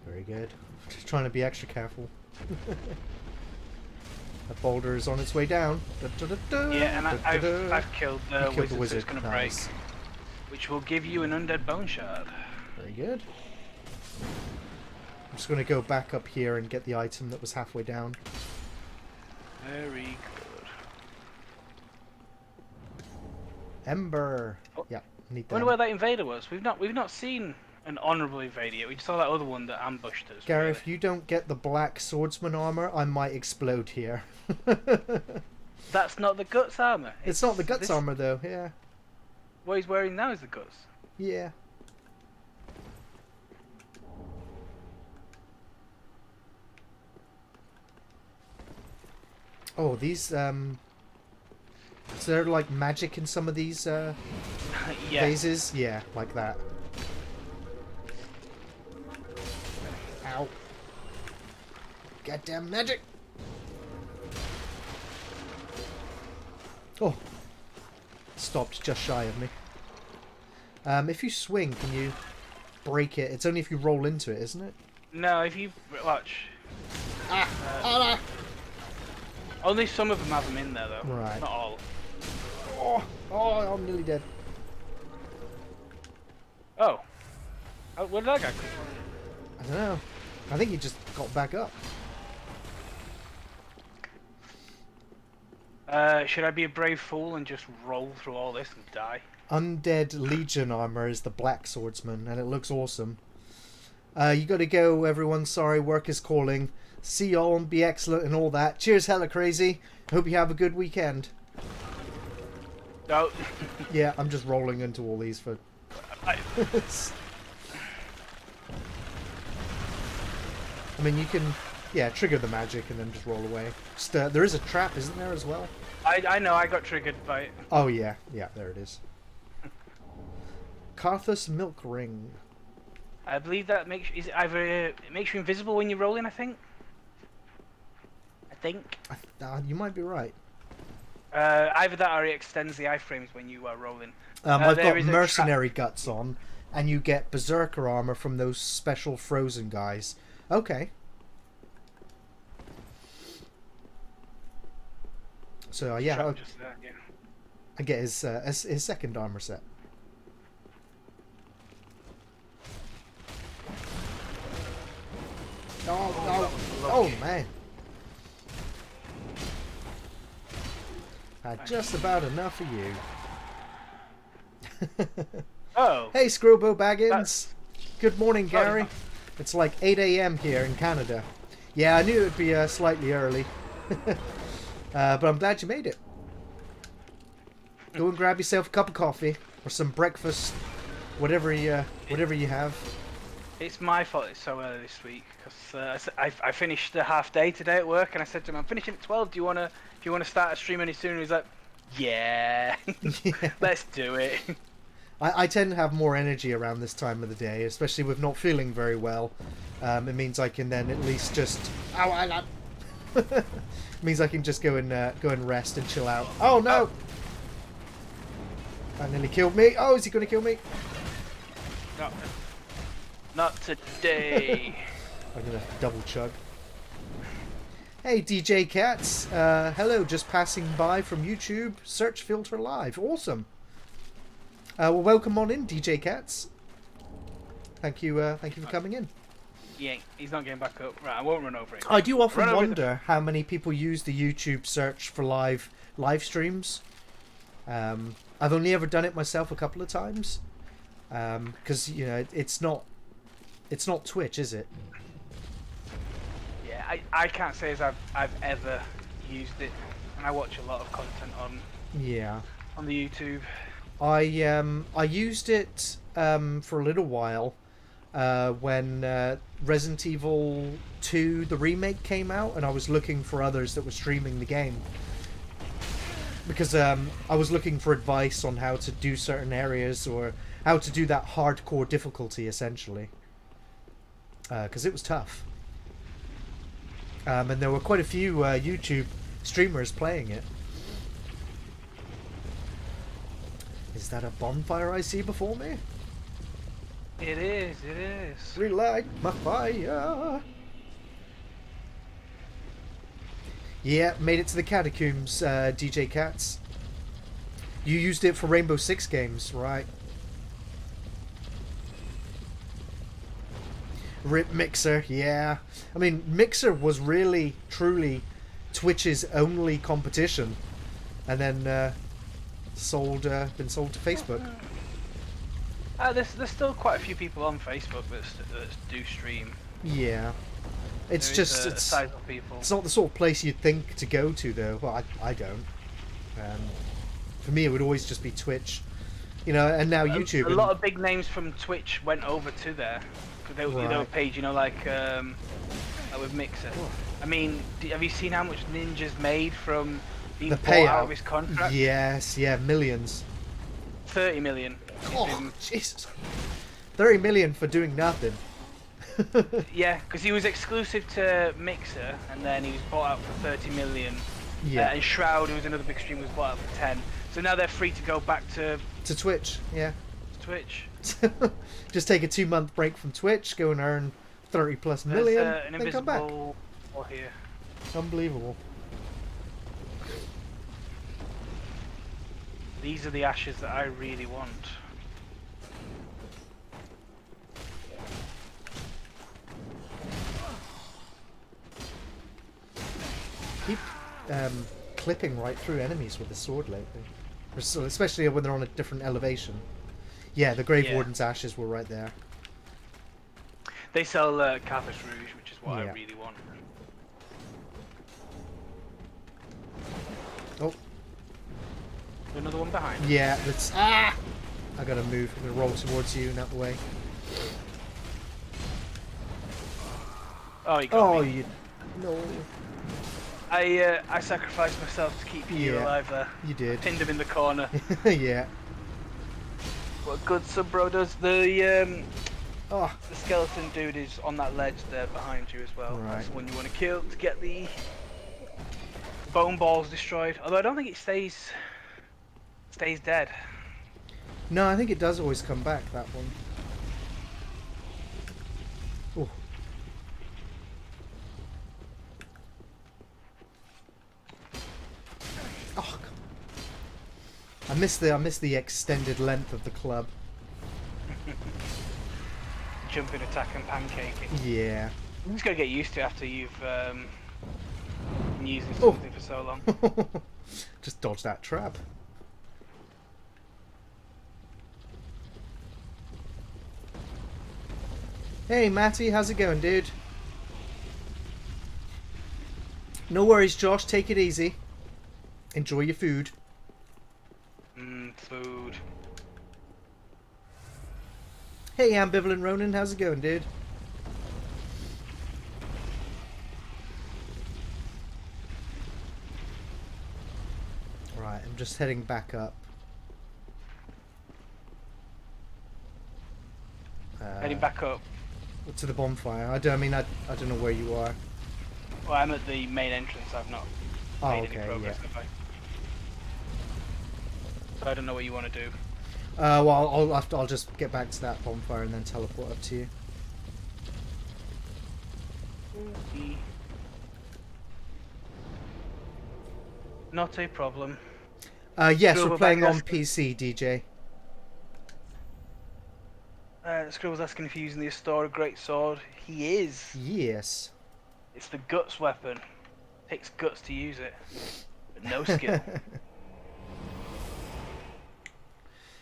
Very good. Just trying to be extra careful. The boulder is on its way down. Yeah, and I've killed the wizard, so it's going to break. Which will give you an undead bone shard. Very good. I'm just going to go back up here and get the item that was halfway down. Very good. Ember. Yeah, need that. I wonder where that invader was. We've not seen an honourable evader. We saw that other one that ambushed us. Gary, really. if you don't get the black swordsman armor, I might explode here. That's not the guts armor. It's not the guts armor though. Yeah. What he's wearing now is the guts. Yeah. Oh, these is there like magic in some of these Yeah. phases? Yeah, like that. Ow. Goddamn magic. Oh. Stopped just shy of me. If you swing, can you break it? It's only if you roll into it, isn't it? No, if you watch. Ah! Only some of them have them in there though. Right. Not all. Oh, I'm nearly dead. Oh. Where did that guy come from? I don't know. I think he just got back up. Should I be a brave fool and just roll through all this and die? Undead Legion armor is the black swordsman, and it looks awesome. You gotta go, everyone. Sorry, work is calling. See y'all and be excellent and all that. Cheers, hella crazy. Hope you have a good weekend. No. Yeah, I'm just rolling into all these for... I mean, you can, yeah, trigger the magic and then just roll away. Just, there is a trap, isn't there, as well? I know, I got triggered by it. Oh, yeah. Yeah, there it is. Karthus Milk Ring. I believe that makes is it either it makes you invisible when you're rolling, I think. You might be right. Either that or it extends the iframes when you are rolling. I've got mercenary guts on, and you get berserker armor from those special frozen guys. Okay. So yeah, I get his second armor set. Oh man! Had just about enough of you. Oh. Hey, Scrobo Baggins. Good morning, Gary. It's like 8 a.m. here in Canada. Yeah, I knew it would be slightly early. But I'm glad you made it. Go and grab yourself a cup of coffee or some breakfast, whatever you have. It's my fault it's so early this week because I finished the half day today at work and I said to him, I'm finishing at 12. Do you wanna start a stream any sooner? He's like, yeah, let's do it. I tend to have more energy around this time of the day, especially with not feeling very well. It means I can then at least just it means I can just go and rest and chill out. Oh no! That nearly killed me. Oh, is he going to kill me? No. Not today. I'm going to double chug. Hey, DJ Cats. Hello, just passing by from YouTube. Search Filter Live. Awesome. Well, welcome on in, DJ Cats. Thank you for coming in. Yeah, he's not getting back up. Right, I won't run over him. I do often wonder how many people use the YouTube search for live streams. I've only ever done it myself a couple of times, because you know it's not Twitch, is it? Yeah, I can't say as I've ever used it, and I watch a lot of content on the YouTube. I used it for a little while when Resident Evil 2 the remake came out, and I was looking for others that were streaming the game. Because I was looking for advice on how to do certain areas or how to do that hardcore difficulty, essentially. Because it was tough. And there were quite a few YouTube streamers playing it. Is that a bonfire I see before me? It is, it is. Relight my fire. Yeah, made it to the Catacombs, DJ Cats. You used it for Rainbow Six games, right? Rip Mixer, yeah. I mean, Mixer was really, truly Twitch's only competition. And then been sold to Facebook. There's still quite a few people on Facebook that do stream. Yeah. It's just a size of people. It's not the sort of place you'd think to go to, though. Well, I don't. For me, it would always just be Twitch, you know, and now YouTube. A lot of big names from Twitch went over to there because they were paid, you know, like with Mixer. Oh. I mean, have you seen how much Ninja's made from being The bought payout out of his contract? Yes, yeah, millions. 30 million. Oh, Jesus. 30 million for doing nothing. Yeah, because he was exclusive to Mixer, and then he was bought out for 30 million. Yeah. And Shroud, who was another big streamer, was bought out for 10. So now they're free to go back to Twitch, yeah. Twitch. Just take a 2-month break from Twitch, go and earn 30+ million, an then come back. invisible wall here. Unbelievable. These are the ashes that I really want. Keep clipping right through enemies with the sword lately, especially when they're on a different elevation. Yeah, the Grave Warden's ashes were right there. They sell Carthage Rouge, which is what I really want. Oh. Another one behind. Yeah, that's I gotta move. I'm gonna roll towards you and out the way. Oh, you got me. You no. I sacrificed myself to keep you alive there. You did. Pinned him in the corner. Yeah. What a good sub bro does. The Oh. the skeleton dude is on that ledge there behind you as well. Right. That's the one you want to kill to get the bone balls destroyed. Although I don't think it stays dead. No, I think it does always come back, that one. Oh. Oh, God. I miss the extended length of the club. Jumping, attack, and pancaking. Yeah. I'm just gonna get used to it after you've been using something for so long. Just dodge that trap. Hey Matty, how's it going, dude? No worries, Josh. Take it easy. Enjoy your food. Food. Hey, Ambivalent Ronin, how's it going, dude? Right, I'm just heading back up. Heading back up. To the bonfire. I don't know where you are. Well, I'm at the main entrance. I've not made any progress, have I? So I don't know what you want to do. Well, I'll just get back to that bonfire and then teleport up to you. Not a problem. Yes, we're playing on PC, DJ. Scribble's asking if you're using the Astora Great Sword. He is. Yes. It's the guts weapon. Takes guts to use it, but no skill.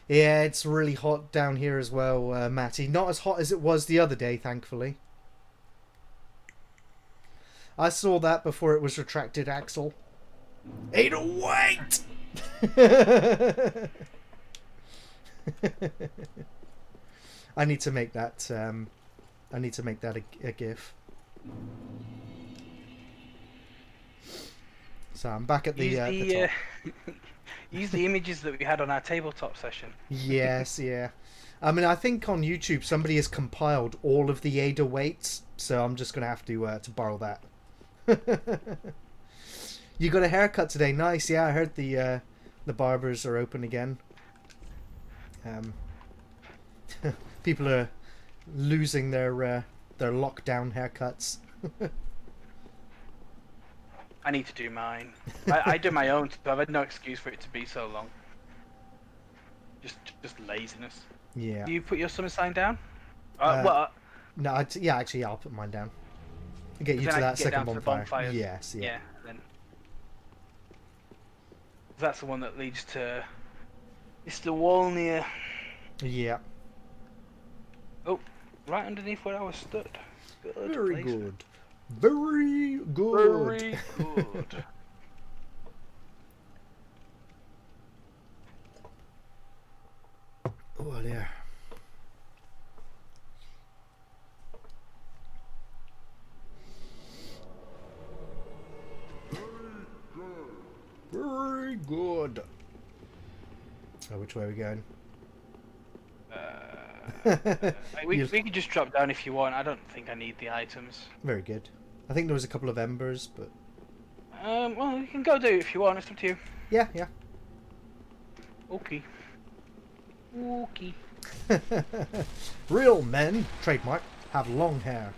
Yeah, it's really hot down here as well, Matty. Not as hot as it was the other day, thankfully. I saw that before it was retracted, Axel. 808! I need to make that. I need to make that a GIF. So I'm back at the top. Use the images that we had on our tabletop session. Yes, yeah. I mean, I think on YouTube somebody has compiled all of the Ada weights, so I'm just gonna have to borrow that. You got a haircut today, nice. Yeah, I heard the barbers are open again. People are losing their lockdown haircuts. I need to do mine. I do my own, but I've had no excuse for it to be so long. Just laziness. Yeah. Do you put your summon sign down? No, yeah, actually, I'll put mine down. Get you to that second bonfire. Yes, yeah. Yeah, then. That's the one that leads to. It's the wall near. Yeah. Right underneath where I was stood. Good Very placement. good. Very good. Very good. Oh dear. Very good. Oh, which way are we going? We can just drop down if you want. I don't think I need the items. Very good. I think there was a couple of embers, but Well, you can go do it if you want. It's up to you. yeah, yeah. Okay. Okay. Real men, trademark, have long hair.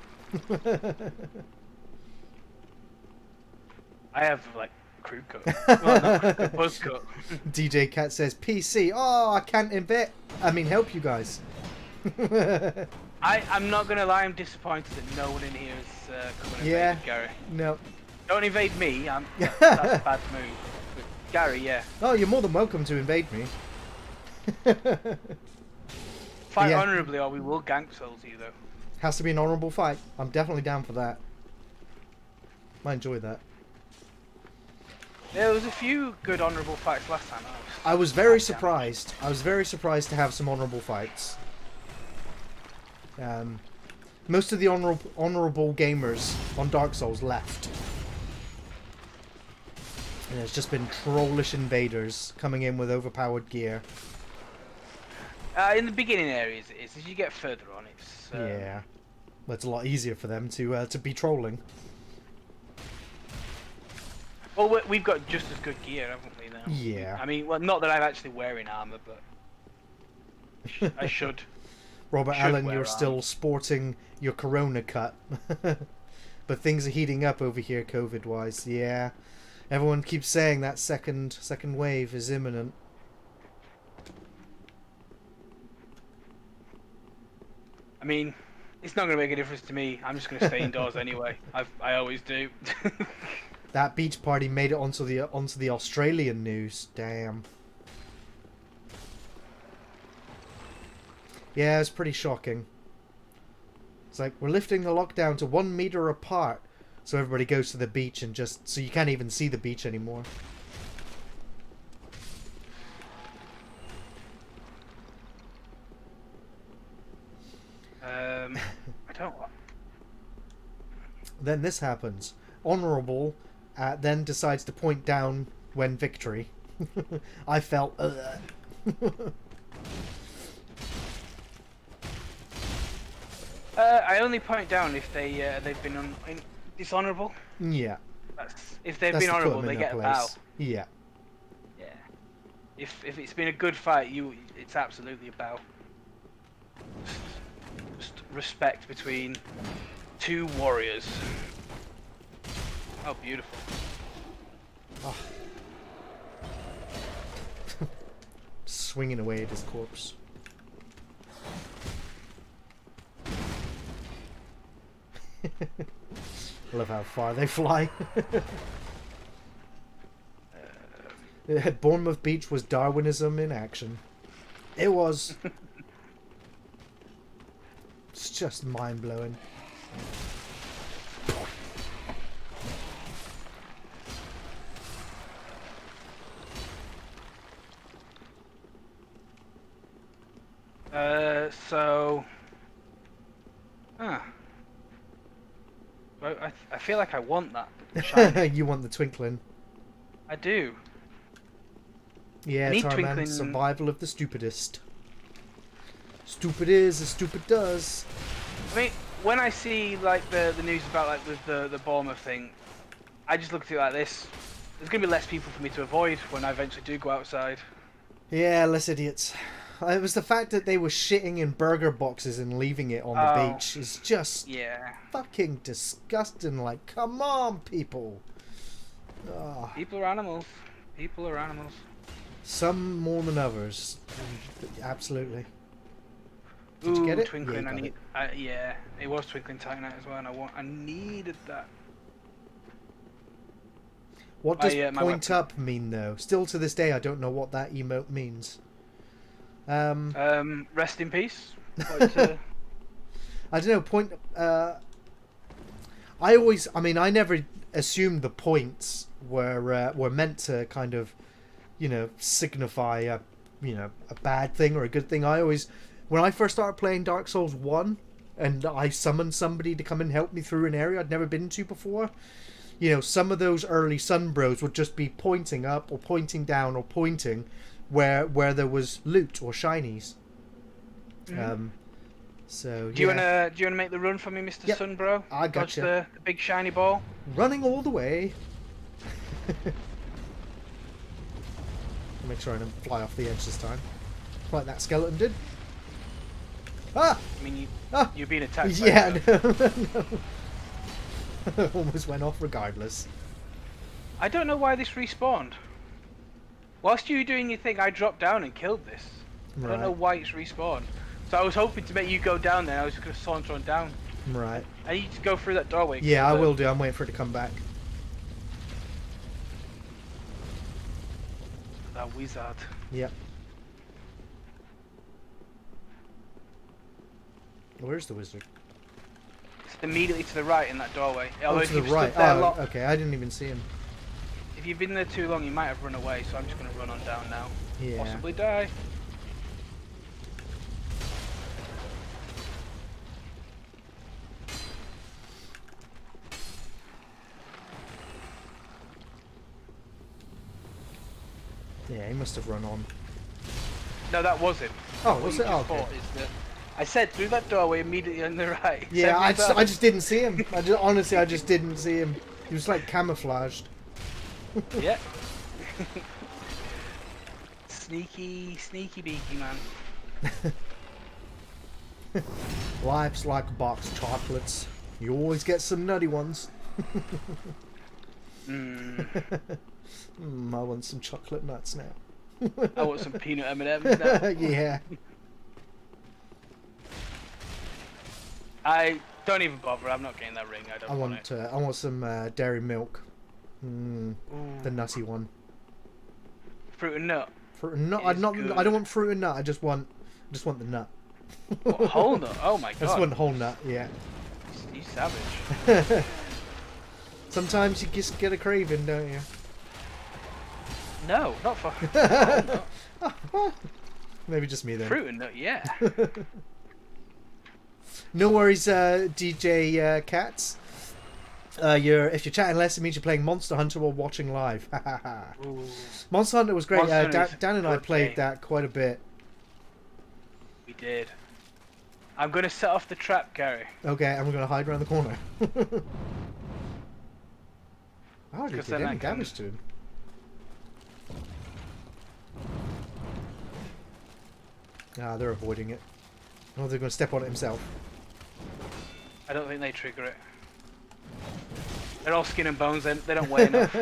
I have like crew cut. Well, not crew cut, buzz cut. DJ Cat says PC. Oh, I can't help you guys. I'm not gonna lie. I'm disappointed that no one in here is coming and invaded Gary. No. Don't invade me. That's a bad move. But Gary, yeah. Oh, you're more than welcome to invade me. Fight honourably, or we will gank souls you though. Has to be an honourable fight. I'm definitely down for that. I enjoy that. There was a few good honourable fights last time. I was very surprised. I was very surprised to have some honourable fights. Most of the honourable gamers on Dark Souls left. And it's just been trollish invaders coming in with overpowered gear. In the beginning areas it is. As you get further on, it's... Yeah. Well, it's a lot easier for them to be trolling. Well, we've got just as good gear, haven't we, now? Yeah. I mean, well, not that I'm actually wearing armour, but... I should. Robert Allen, you're armour. still sporting your Corona cut. But things are heating up over here, COVID-wise. Yeah. Everyone keeps saying that second wave is imminent. I mean, it's not going to make a difference to me. I'm just going to stay indoors anyway. I always do. That beach party made it onto the Australian news. Damn. Yeah, it's pretty shocking. It's like, we're lifting the lockdown to 1 meter apart, so everybody goes to the beach and so you can't even see the beach anymore. I don't... Then this happens. Honourable then decides to point down when victory. I felt... I only point down if they've been dishonourable. Yeah. If they've That's been to put honourable, them they in get a their bow. place. Yeah. Yeah. If it's been a good fight, it's absolutely a bow. Just respect between two warriors. Oh, beautiful. Oh. Swinging away at his corpse. I love how far they fly. Bournemouth Beach was Darwinism in action. It was. It's just mind-blowing. So... Huh. I feel like I want that shiny. You want the twinkling. I do. Yeah, need Tarman, twinkling. survival of the stupidest. Stupid is as stupid does. I mean, when I see like the news about like with the Bournemouth thing, I just look at it like this. There's gonna be less people for me to avoid when I eventually do go outside. Yeah, less idiots. It was the fact that they were shitting in burger boxes and leaving it on the beach is just fucking disgusting. Like, come on, people. Oh. People are animals. People are animals. Some more than others. Absolutely. Did Ooh, you get it? Twinkling. Yeah, I need. Yeah, it was Twinkling Titanite as well, and I needed that. What does my point weapon. up mean though? Still to this day, I don't know what that emote means. Rest in peace. I don't know. I never assumed the points were meant to kind of, signify a bad thing or a good thing. When I first started playing Dark Souls 1, and I summoned somebody to come and help me through an area I'd never been to before, some of those early Sunbros would just be pointing up or pointing down or pointing where there was loot or shinies. So do you wanna make the run for me, Mr. Yep. Sunbro? I gotcha. The big shiny ball. Running all the way. Make sure I don't fly off the edge this time, like that skeleton did. Ah! I mean, Ah! you're being attacked. Yeah, no. Almost went off regardless. I don't know why this respawned. Whilst you were doing your thing, I dropped down and killed this. Right. I don't know why it's respawned. So I was hoping to make you go down there. I was just going to saunter on down. Right. I need to go through that doorway. Yeah, I will do. I'm waiting for it to come back. That wizard. Yep. Where's the wizard? It's immediately to the right in that doorway. Oh, to the right. Oh, okay. I didn't even see him. If you've been there too long, you might have run away. So I'm just going to run on down now. Yeah. Possibly die. Yeah, he must have run on. No, that was him. Oh, What was you it? just Oh, okay. thought is that I said through that doorway immediately on the right. Yeah, I Seven just didn't see him. Honestly, I just didn't see him. He was like camouflaged. Yeah. Sneaky beaky man. Life's like a box of chocolates. You always get some nutty ones. I want some chocolate nuts now. I want some peanut M&Ms now. Yeah. I don't even bother. I'm not getting that ring. I don't want it. I want some dairy milk. The nutty one. Fruit and nut. Fruit and nut. I don't want fruit and nut. I just want the nut. What, whole nut? Oh my god. I just want whole nut. Yeah. You savage. Sometimes you just get a craving, don't you? No, not for whole nut. Maybe just me then. Fruit and nut, yeah. No worries, DJ Cats. If you're chatting less, it means you're playing Monster Hunter while watching live. Monster Hunter was great. Dan and I played that quite a bit. We did. I'm going to set off the trap, Gary. Okay, and we're going to hide around the corner. I hardly did any damage to him. Ah, they're avoiding it. Oh, they're going to step on it himself. I don't think they trigger it. They're all skin and bones, they don't weigh enough.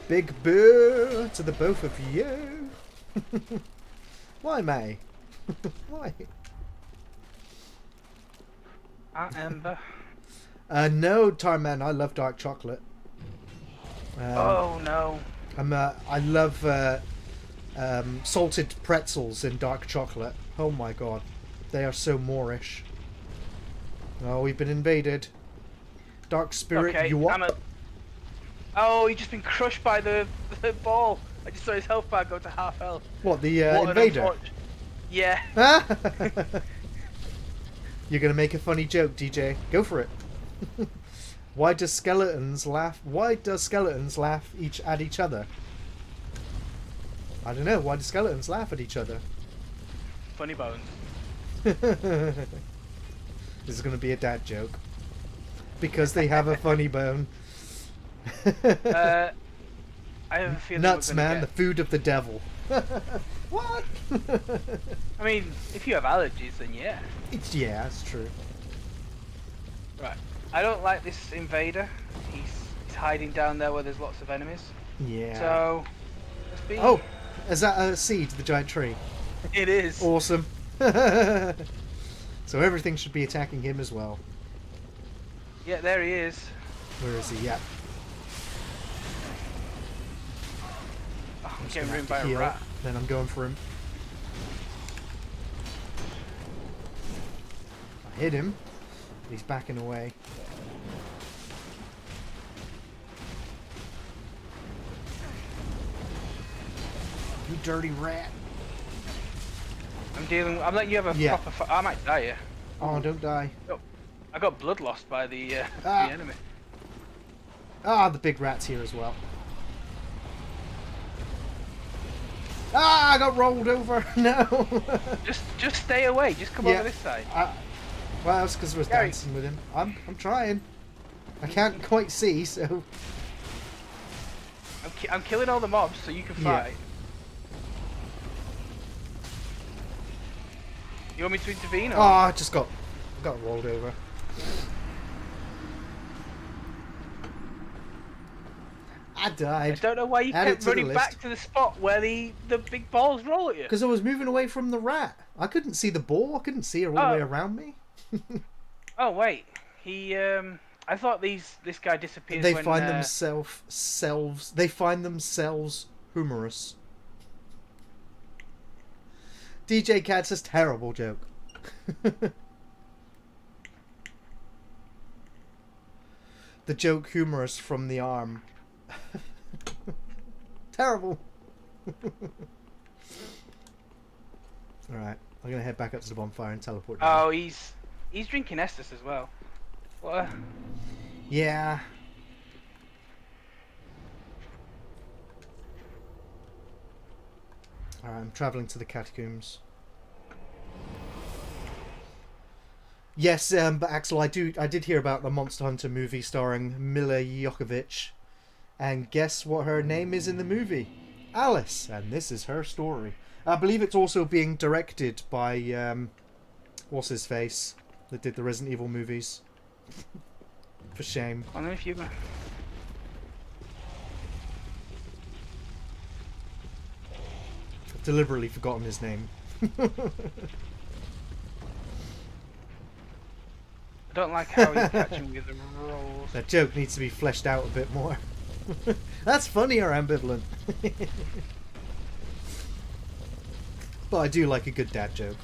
Big boo to the both of you. Why, May? Why? Amber. No, Tarman, I love dark chocolate. Oh no. I love salted pretzels in dark chocolate. Oh my god. They are so Moorish. Oh, we've been invaded. Dark spirit, Okay, you what? Oh, he's just been crushed by the ball. I just saw his health bar go to half health. What, the invader? Yeah. You're gonna make a funny joke, DJ. Go for it. Why do skeletons laugh? Why do skeletons laugh at each other? I don't know. Why do skeletons laugh at each other? Funny bones. This is gonna be a dad joke. Because they have a funny bone. I have a feeling Nuts, man, the food of the devil. What? I mean, if you have allergies, then yeah. Yeah, that's true. Right. I don't like this invader. He's hiding down there where there's lots of enemies. Yeah. So, let's be... Oh, is that a seed, the giant tree? It is. Awesome. So everything should be attacking him as well. Yeah, there he is. Where is he? Yeah. just Getting gonna ruined have by to a heal. rat. Then I'm going for him. I hit him. He's backing away. You dirty rat. I'm letting you have a Yeah. proper I might die here. Oh, don't die. Oh, I got blood lost by the Ah. enemy. Ah, the big rat's here as well. Ah, I got rolled over. No. Just stay away. Just come over this side. Well, that's because I was Gary. dancing with him. I'm trying. I can't quite see, so. I'm killing all the mobs so you can Yeah. fight. You want me to intervene? Or? Oh, I just got rolled over. I I died. don't know why you Add it kept to the running list. back to the spot where the big balls roll at you. Because I was moving away from the rat. I couldn't see the ball. I couldn't see her all the way around me. Oh wait, he I thought this guy disappears They when find they find themselves humorous. DJ Cat's a terrible joke. The joke humorous from the arm. Terrible. Alright, I'm gonna head back up to the bonfire and teleport down. Oh, he's drinking Estus as well. What? Yeah. Alright, I'm travelling to the Catacombs. Yes, but Axel, I did hear about the Monster Hunter movie starring Mila Jovovich. And guess what her name is in the movie? Alice, and this is her story. I believe it's also being directed by, what's his face, that did the Resident Evil movies. For shame. I don't know if you. I've deliberately forgotten his name. I don't like how he's catching with the rolls. That joke needs to be fleshed out a bit more. That's funny or ambivalent. But I do like a good dad joke.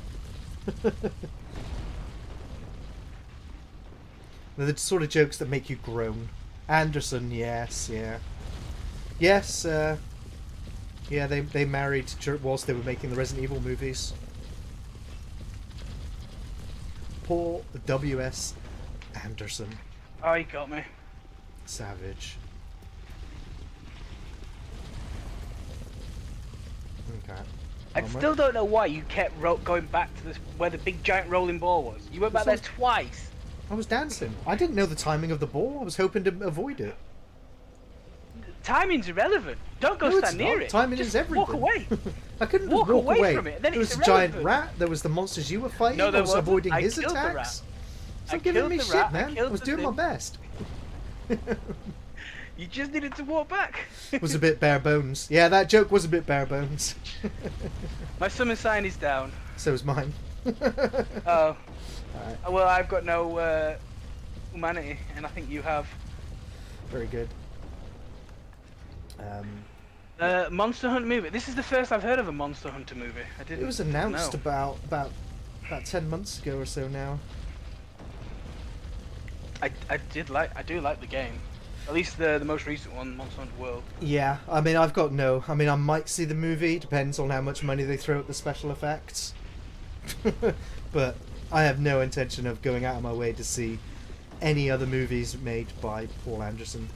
They're the sort of jokes that make you groan. Anderson, yes, yeah. Yes, yeah, they married whilst they were making the Resident Evil movies. Paul W.S. Anderson. Oh, he got me. Savage. Okay. I still don't know why you kept going back to this where the big giant rolling ball was. You went back there twice. I was dancing. I didn't know the timing of the ball. I was hoping to avoid it. Timing's irrelevant. Don't go No, it's stand near not. it. Timing Just is everything. walk away. I couldn't Walk just walk away from it, then There was it's a giant irrelevant. rat. There was the monsters you were fighting. No, there I was wasn't. avoiding I his killed the rat. attacks. I Stop giving killed me the shit, rat. I man. I killed was the doing my thing. best. You just needed to walk back. Was a bit bare bones. Yeah, that joke was a bit bare bones. My summon sign is down. So is mine. Oh. Alright, Well, I've got no humanity, and I think you have. very good. Monster Hunt movie. This is the first I've heard of a Monster Hunter movie. I didn't. It was announced know. about 10 months ago or so now. I do like the game. At least the most recent one, Monster Hunter World. Yeah, I mean, I might see the movie, depends on how much money they throw at the special effects. But I have no intention of going out of my way to see any other movies made by Paul Anderson.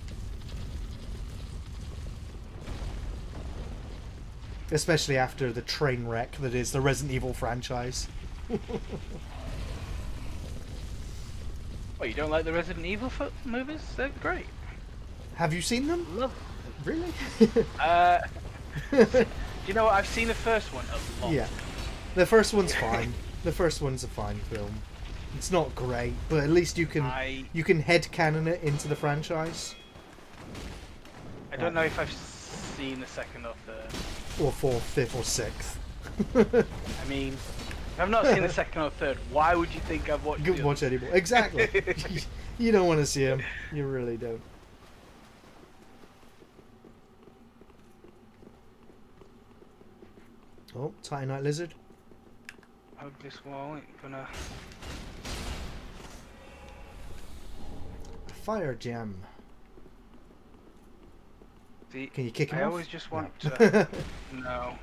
Especially after the train wreck that is the Resident Evil franchise. Oh, you don't like the Resident Evil movies? They're great. Have you seen them? Love. Really? Do you know what? I've seen the first one a lot. Yeah. The first one's fine. The first one's a fine film. It's not great, but at least you can headcanon it into the franchise. I don't know if I've seen the second or third. Or fourth, fifth, or sixth. I mean, if I've not seen the second or third, why would you think I've watched You the can watch anymore. Exactly. You don't want to see him. You really don't. Oh, Titanite lizard. Hug this wall. Ain't gonna. A fire gem. See, Can you kick him I off? always just want No. to. No.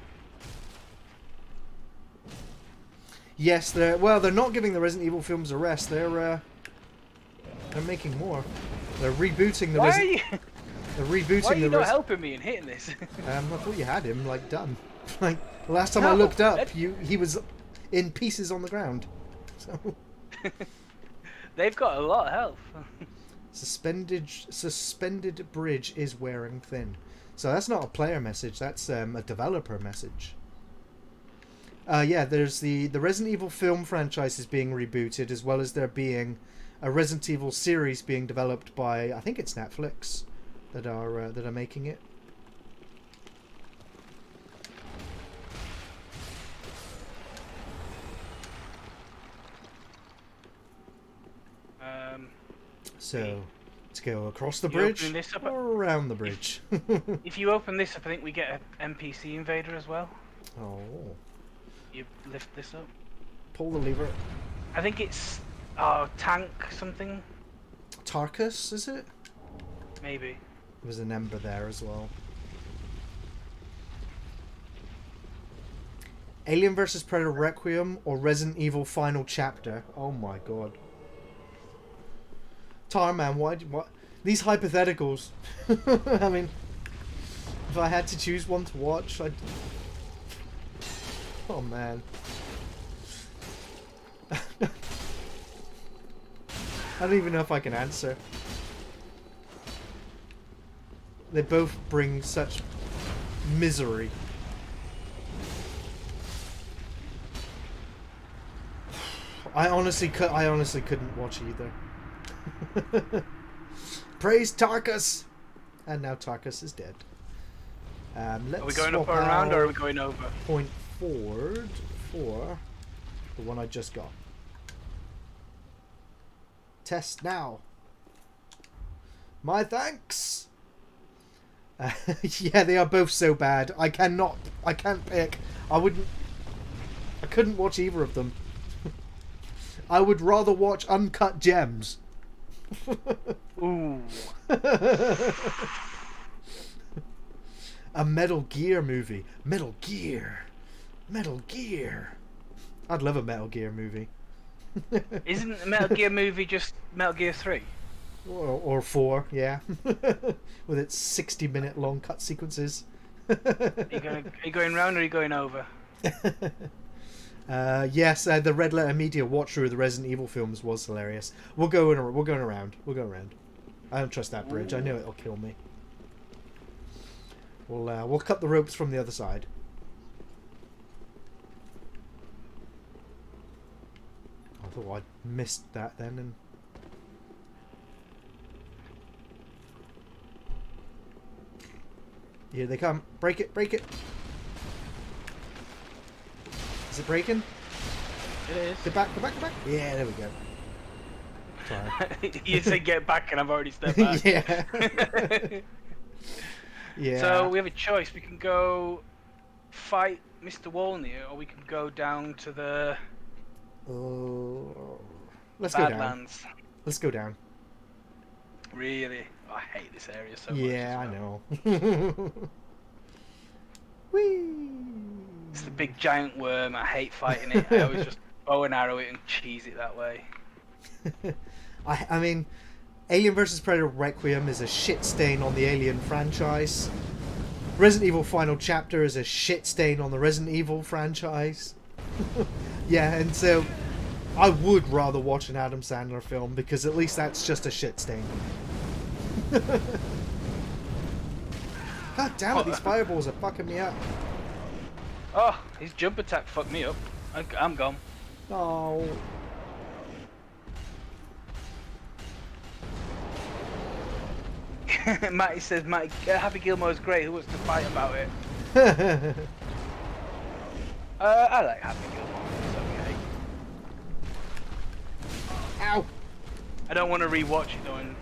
Yes, they're not giving the Resident Evil films a rest. They're making more. They're rebooting the Why are you? They're rebooting Why are you the not helping me in hitting this? I thought you had him like done. Like the last time I No, looked up, that- he was in pieces on the ground. So They've got a lot of health. suspended bridge is wearing thin. So that's not a player message. That's a developer message. Yeah, there's the Resident Evil film franchise is being rebooted, as well as there being a Resident Evil series being developed by, I think it's Netflix, that are making it. So, let's go across the bridge This up, or around the bridge. if you open this up, I think we get an NPC invader as well. Oh. You lift this up. Pull the lever. I think it's tank something. Tarkus, is it? Maybe. There was an ember there as well. Alien vs Predator Requiem or Resident Evil Final Chapter. Oh my god. Tarman, what? These hypotheticals. I mean, if I had to choose one to watch, I'd... Oh man. I don't even know if I can answer. They both bring such misery. I honestly couldn't watch either. Praise Tarkus! And now Tarkus is dead. Let's Are we going up swap or around, or are out we going over? point forward for the one I just got. Test now. My thanks! Yeah, they are both so bad. I can't pick. I couldn't watch either of them. I would rather watch Uncut Gems. Ooh. A Metal Gear movie. Metal Gear. Metal Gear. I'd love a Metal Gear movie. Isn't the Metal Gear movie just Metal Gear 3? Or 4, yeah. With its 60-minute long cut sequences. Are you going round or are you going over? Yes, the Red Letter Media watch through of the Resident Evil films was hilarious. We're going around. We'll go around. I don't trust that bridge. I know it'll kill me. We'll cut the ropes from the other side. I thought I'd missed that then, and here they come. Break it, break it. Is it breaking? It is. Get back, go back, go back. Yeah, there we go. Sorry. You said get back and I've already stepped back. Yeah. Yeah. So we have a choice. We can go fight Mr. Walney, or we can go down to the Let's go down. Badlands. Let's go down. Really? I hate this area so much. Yeah, I as know. well. Whee! It's the big giant worm. I hate fighting it. I always just bow and arrow it and cheese it that way. I mean, Alien vs Predator Requiem is a shit stain on the Alien franchise. Resident Evil Final Chapter is a shit stain on the Resident Evil franchise. Yeah, and so I would rather watch an Adam Sandler film because at least that's just a shit stain. God damn it, these fireballs are fucking me up. Oh, his jump attack fucked me up. I'm gone. Oh. Matty says, Happy Gilmore's great. Who wants to fight about it? I like Happy Gilmore. It's okay. Ow. I don't want to rewatch it though, and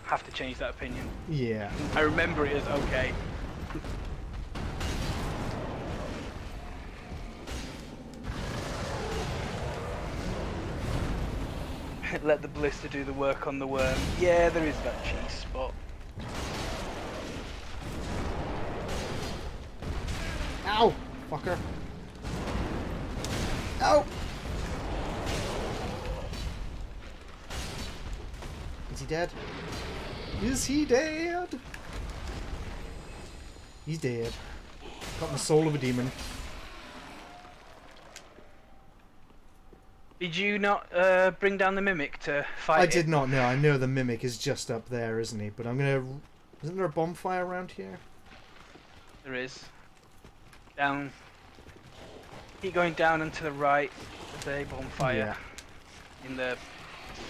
have to change that opinion. Yeah. I remember it as okay. let the blister do the work on the worm. Yeah, there is that cheese spot. Ow! Fucker. Ow! Is he dead? Is he dead? He's dead. Got the soul of a demon. Did you not bring down the mimic to fight I it? did not know. I know the mimic is just up there, isn't he? But I'm gonna... Isn't there a bonfire around here? There is. Down. Keep going down and to the right. There's a bonfire. Yeah. In the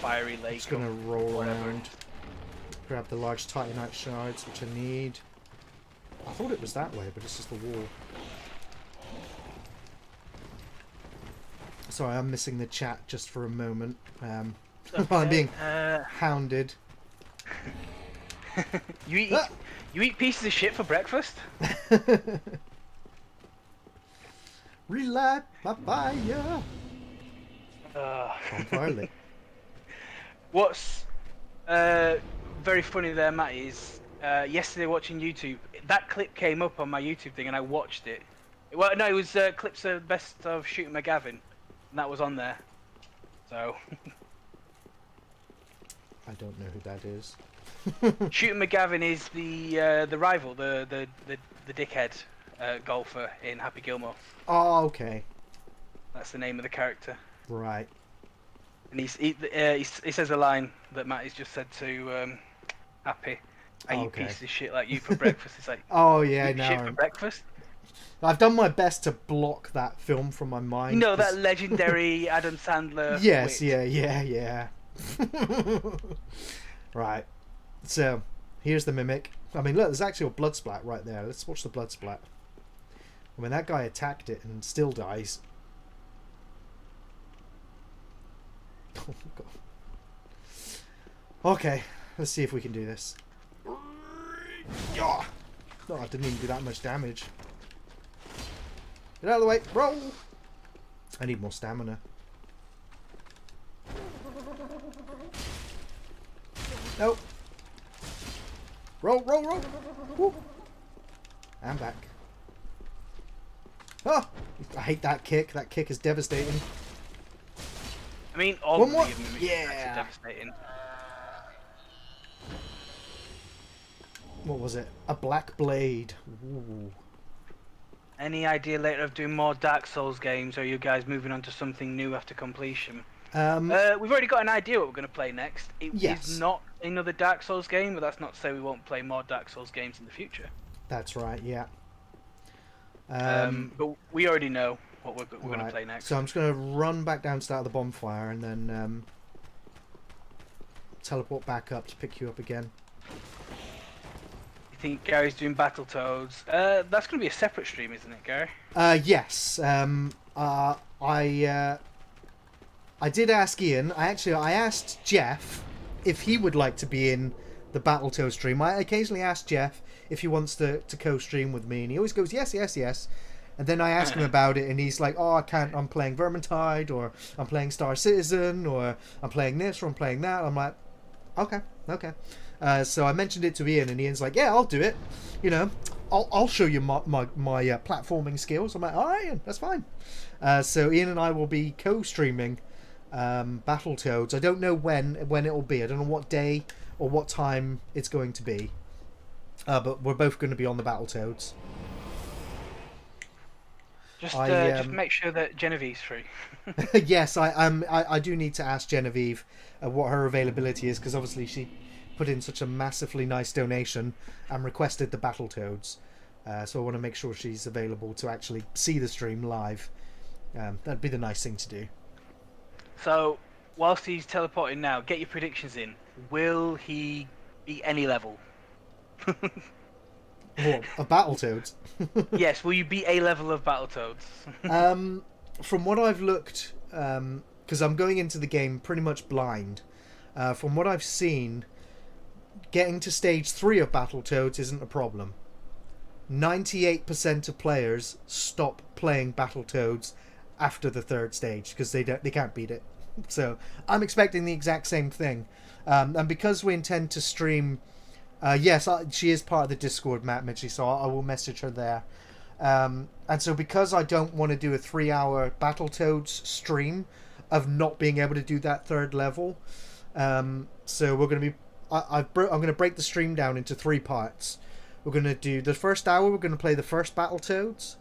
fiery lake. Just gonna roll around. Grab the large titanite shards, which I need. I thought it was that way, but it's just the wall. Sorry, I'm missing the chat just for a moment. Okay. I'm being hounded. You eat pieces of shit for breakfast? Relight my fire. Bonfire. What's very funny there, Matt, is yesterday watching YouTube, that clip came up on my YouTube thing and I watched it. Well, no, it was clips of best of Shooting McGavin, and that was on there. So. I don't know who that is. Shooting McGavin is the rival, the dickhead golfer in Happy Gilmore. Oh, okay. That's the name of the character. Right. And he says a line that Matt has just said to Happy. I eat pieces of shit like you for breakfast. It's like, oh yeah, you eat shit for breakfast. I've done my best to block that film from my mind. You know that legendary Adam Sandler. Yes, wit. yeah. Right. So here's the mimic. I mean, look, there's actually a blood splat right there. Let's watch the blood splat. I mean, that guy attacked it and still dies. Oh god. Okay, let's see if we can do this. Oh, I didn't even do that much damage. Get out of the way. Roll! I need more stamina. Nope. Roll. Woo. I'm back. Oh! I hate that kick. That kick is devastating. I mean, all One more. of them are Yeah. devastating. What was it? A black blade. Ooh. Any idea later of doing more Dark Souls games, or are you guys moving on to something new after completion? We've already got an idea what we're going to play next. It is not another Dark Souls game, but that's not to say we won't play more Dark Souls games in the future. That's right, yeah. But we already know what we're going to play next. So I'm just going to run back down to start the bonfire and then teleport back up to pick you up again. You think Gary's doing Battletoads? That's going to be a separate stream, isn't it, Gary? Yes. I did ask Ian. I asked Jeff if he would like to be in the Battletoads stream. I occasionally ask Jeff if he wants to co-stream with me, and he always goes yes. And then I ask him about it, and he's like, "Oh, I can't. I'm playing Vermintide, or I'm playing Star Citizen, or I'm playing this, or I'm playing that." I'm like, "Okay." So I mentioned it to Ian, and Ian's like, "Yeah, I'll do it. You know, I'll show you my platforming skills." I'm like, "All right, Ian, that's fine." So Ian and I will be co-streaming Battletoads. I don't know when it will be. I don't know what day or what time it's going to be. But we're both going to be on the Battletoads. Just make sure that Genevieve's free. Yes, I do need to ask Genevieve what her availability is, because obviously she put in such a massively nice donation and requested the Battletoads. So I want to make sure she's available to actually see the stream live. That'd be the nice thing to do. So, whilst he's teleporting now, get your predictions in. Will he beat any level? What, a Battletoads? Yes, will you beat a level of Battletoads? From what I've looked, because I'm going into the game pretty much blind, from what I've seen, getting to stage 3 of Battletoads isn't a problem. 98% of players stop playing Battletoads after the 3rd stage because they can't beat it. So I'm expecting the exact same thing. And because we intend to stream, yes, she is part of the Discord, Matt Mitchell, so I will message her there. And so because I don't want to do a 3-hour Battletoads stream of not being able to do that third level, so we're going to be... I'm going to break the stream down into 3 parts. We're going to do the first hour, we're going to play the first Battletoads.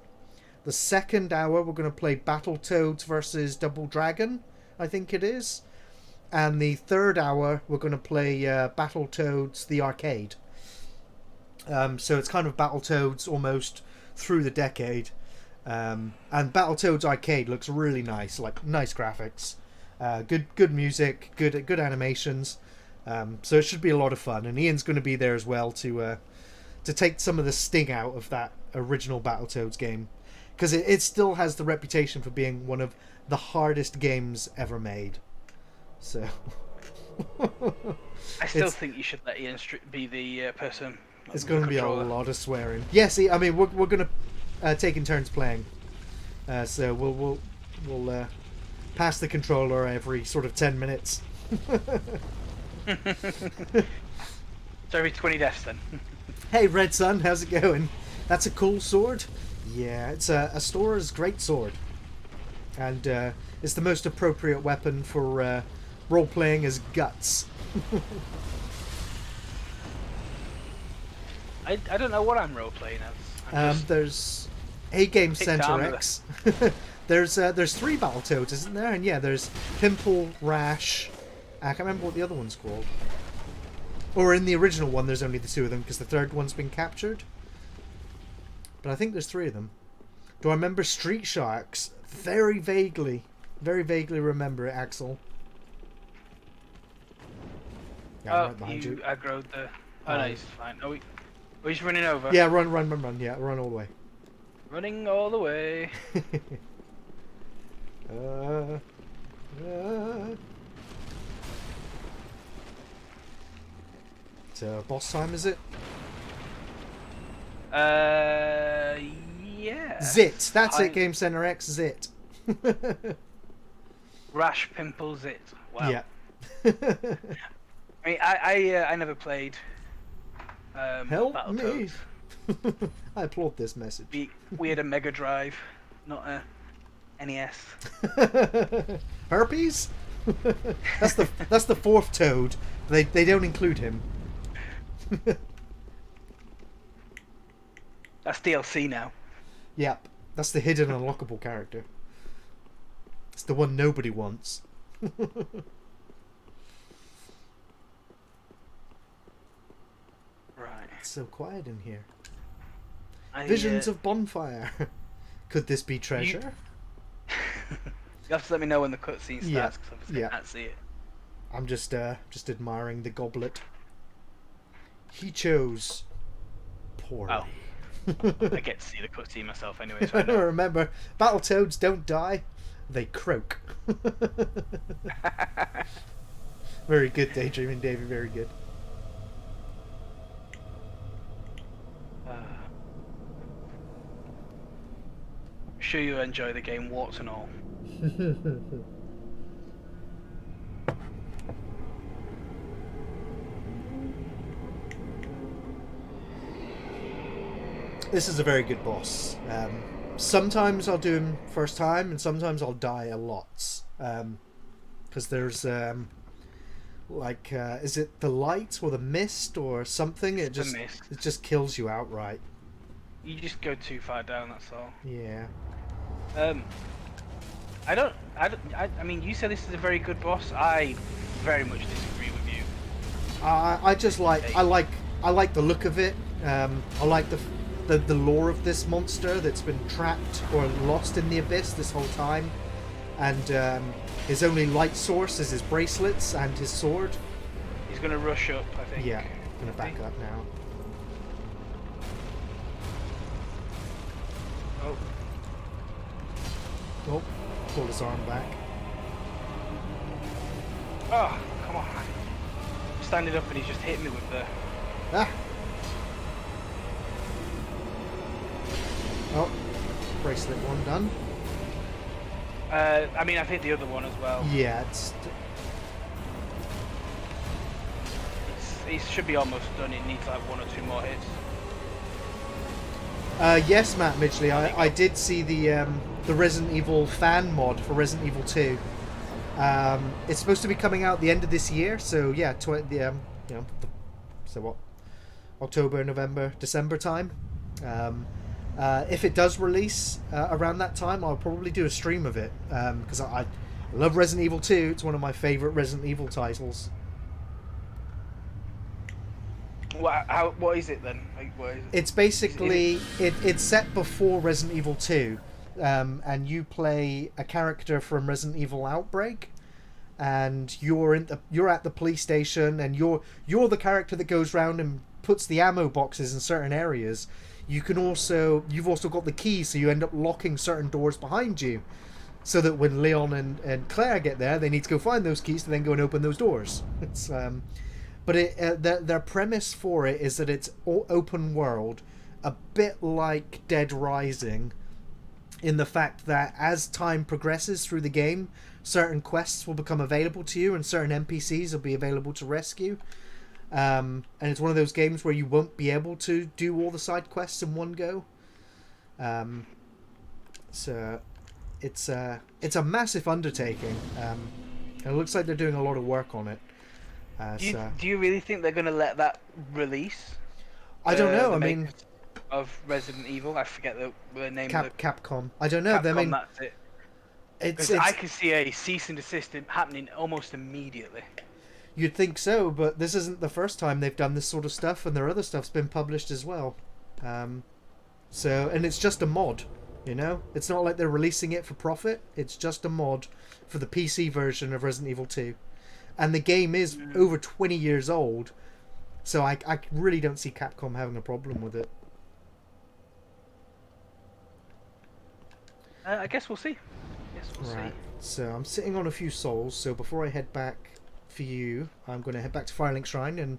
The second hour, we're going to play Battletoads versus Double Dragon, I think it is. And the third hour, we're going to play Battletoads the arcade. So it's kind of Battletoads almost through the decade. And Battletoads arcade looks really nice, like nice graphics, good music, good animations. So it should be a lot of fun. And Ian's going to be there as well to take some of the sting out of that original Battletoads game. Because it still has the reputation for being one of the hardest games ever made. So... I still think you should let Ian be the person. It's going to be a lot of swearing. Yes, I mean, we're going to take in turns playing. So we'll pass the controller every sort of 10 minutes. So every 20 deaths then. Hey Red Sun, how's it going? That's a cool sword. Yeah, it's a Stora's great sword, and it's the most appropriate weapon for role playing as Guts. I don't know what I'm role playing as. There's A Game Center X. There's 3 Battletoads, isn't there? And yeah, there's Pimple, Rash. I can't remember what the other one's called. Or in the original one, there's only the 2 of them because the third one's been captured. But I think there's 3 of them. Do I remember Street Sharks? Very vaguely remember it, Axel. Yeah, oh, right behind you aggroed the... Oh, no, it's fine. Are we just running over? Yeah, run. Yeah, run all the way. Running all the way. So, boss time, is it? Yeah. Zit. That's it, Game Center X. Zit. Rash, Pimple, Zit. Wow. Yeah. I mean, I never played. Help Battletoads. me. I applaud this message. We had a Mega Drive, not a NES. Herpes? That's the 4th Toad. They don't include him. That's DLC now. Yep, that's the hidden unlockable character. It's the one nobody wants. Right. It's so quiet in here. Visions of bonfire. Could this be treasure? You have to let me know when the cutscene starts, because obviously I can't see it. I'm just admiring the goblet. He chose poorly. Oh. I get to see the cutscene myself anyway, so I know. Remember, Battletoads don't die, they croak. Very good, Daydreaming Davey, very good. I'm sure you enjoy the game, warts and all. This is a very good boss. Sometimes I'll do him first time, and sometimes I'll die a lot. Because there's is it the light or the mist or something? It just kills you outright. You just go too far down, that's all. Yeah. I mean, you said this is a very good boss. I very much disagree with you. I like the look of it. I like the lore of this monster that's been trapped or lost in the abyss this whole time, and his only light source is his bracelets and his sword. He's gonna rush up, I think. Yeah, gonna back up now. Oh, pulled his arm back. Oh, come on. I'm standing up and he's just hit me with the... Ah! Oh, bracelet one done. I mean, I think the other one as well. Yeah, It should be almost done. It needs like 1 or 2 more hits. yes, Matt Midgley, I did see the Resident Evil fan mod for Resident Evil 2. It's supposed to be coming out the end of this year, so yeah, so what, October, November, December time. If it does release around that time, I'll probably do a stream of it, because I love Resident Evil 2. It's one of my favourite Resident Evil titles. What is it then? Like, what is it? It's basically it's set before Resident Evil 2, and you play a character from Resident Evil Outbreak, and you're at the police station, and you're the character that goes around and puts the ammo boxes in certain areas. You've also got the key, so you end up locking certain doors behind you, so that when Leon and Claire get there, they need to go find those keys to then go and open those doors. It's but their premise for it is that it's all open world, a bit like Dead Rising, in the fact that as time progresses through the game, certain quests will become available to you and certain NPCs will be available to rescue. And it's one of those games where you won't be able to do all the side quests in one go. So it's a massive undertaking. And it looks like they're doing a lot of work on it. Do you really think they're going to let that release? I don't know. I mean, of Resident Evil, I forget the name. Capcom. I don't know. Capcom, I mean, that's it. It's I can see a cease and desist happening almost immediately. You'd think so, but this isn't the first time they've done this sort of stuff, and their other stuff's been published as well. And it's just a mod, you know? It's not like they're releasing it for profit. It's just a mod for the PC version of Resident Evil 2. And the game is over 20 years old, so I really don't see Capcom having a problem with it. I guess we'll see. Right. So I'm sitting on a few souls, so before I head back for you, I'm going to head back to Firelink Shrine and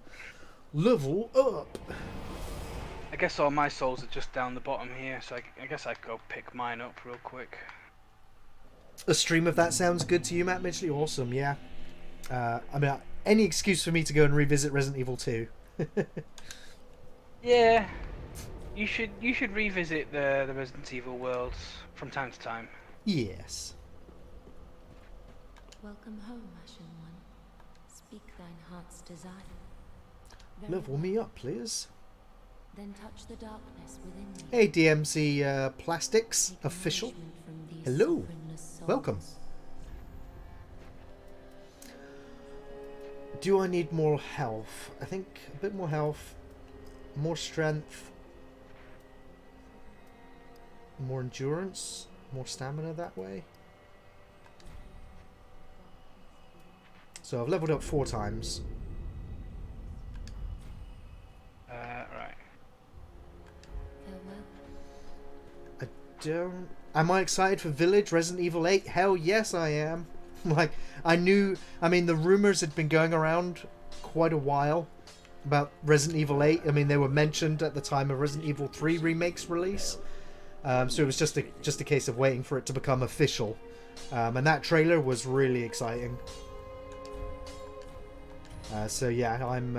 level up. I guess all my souls are just down the bottom here, so I guess I could go pick mine up real quick. A stream of that sounds good to you, Matt Midgley? Awesome, yeah. I mean, any excuse for me to go and revisit Resident Evil 2. Yeah, you should revisit the Resident Evil worlds from time to time. Yes. Welcome home, Ashen One. Speak thine heart's desire. Level me up, please. Then touch the darkness within me. Hey, DMZ Plastics official. Hello. Welcome. Do I need more health? I think a bit more health, more strength, more endurance, more stamina that way. So I've leveled up 4 times. Right. Farewell. Am I excited for Village Resident Evil 8? Hell yes I am. Like, I mean, the rumors had been going around quite a while about Resident Evil 8. I mean, they were mentioned at the time of Resident Evil 3 Remake's release. So it was just a case of waiting for it to become official. And that trailer was really exciting. So yeah, I'm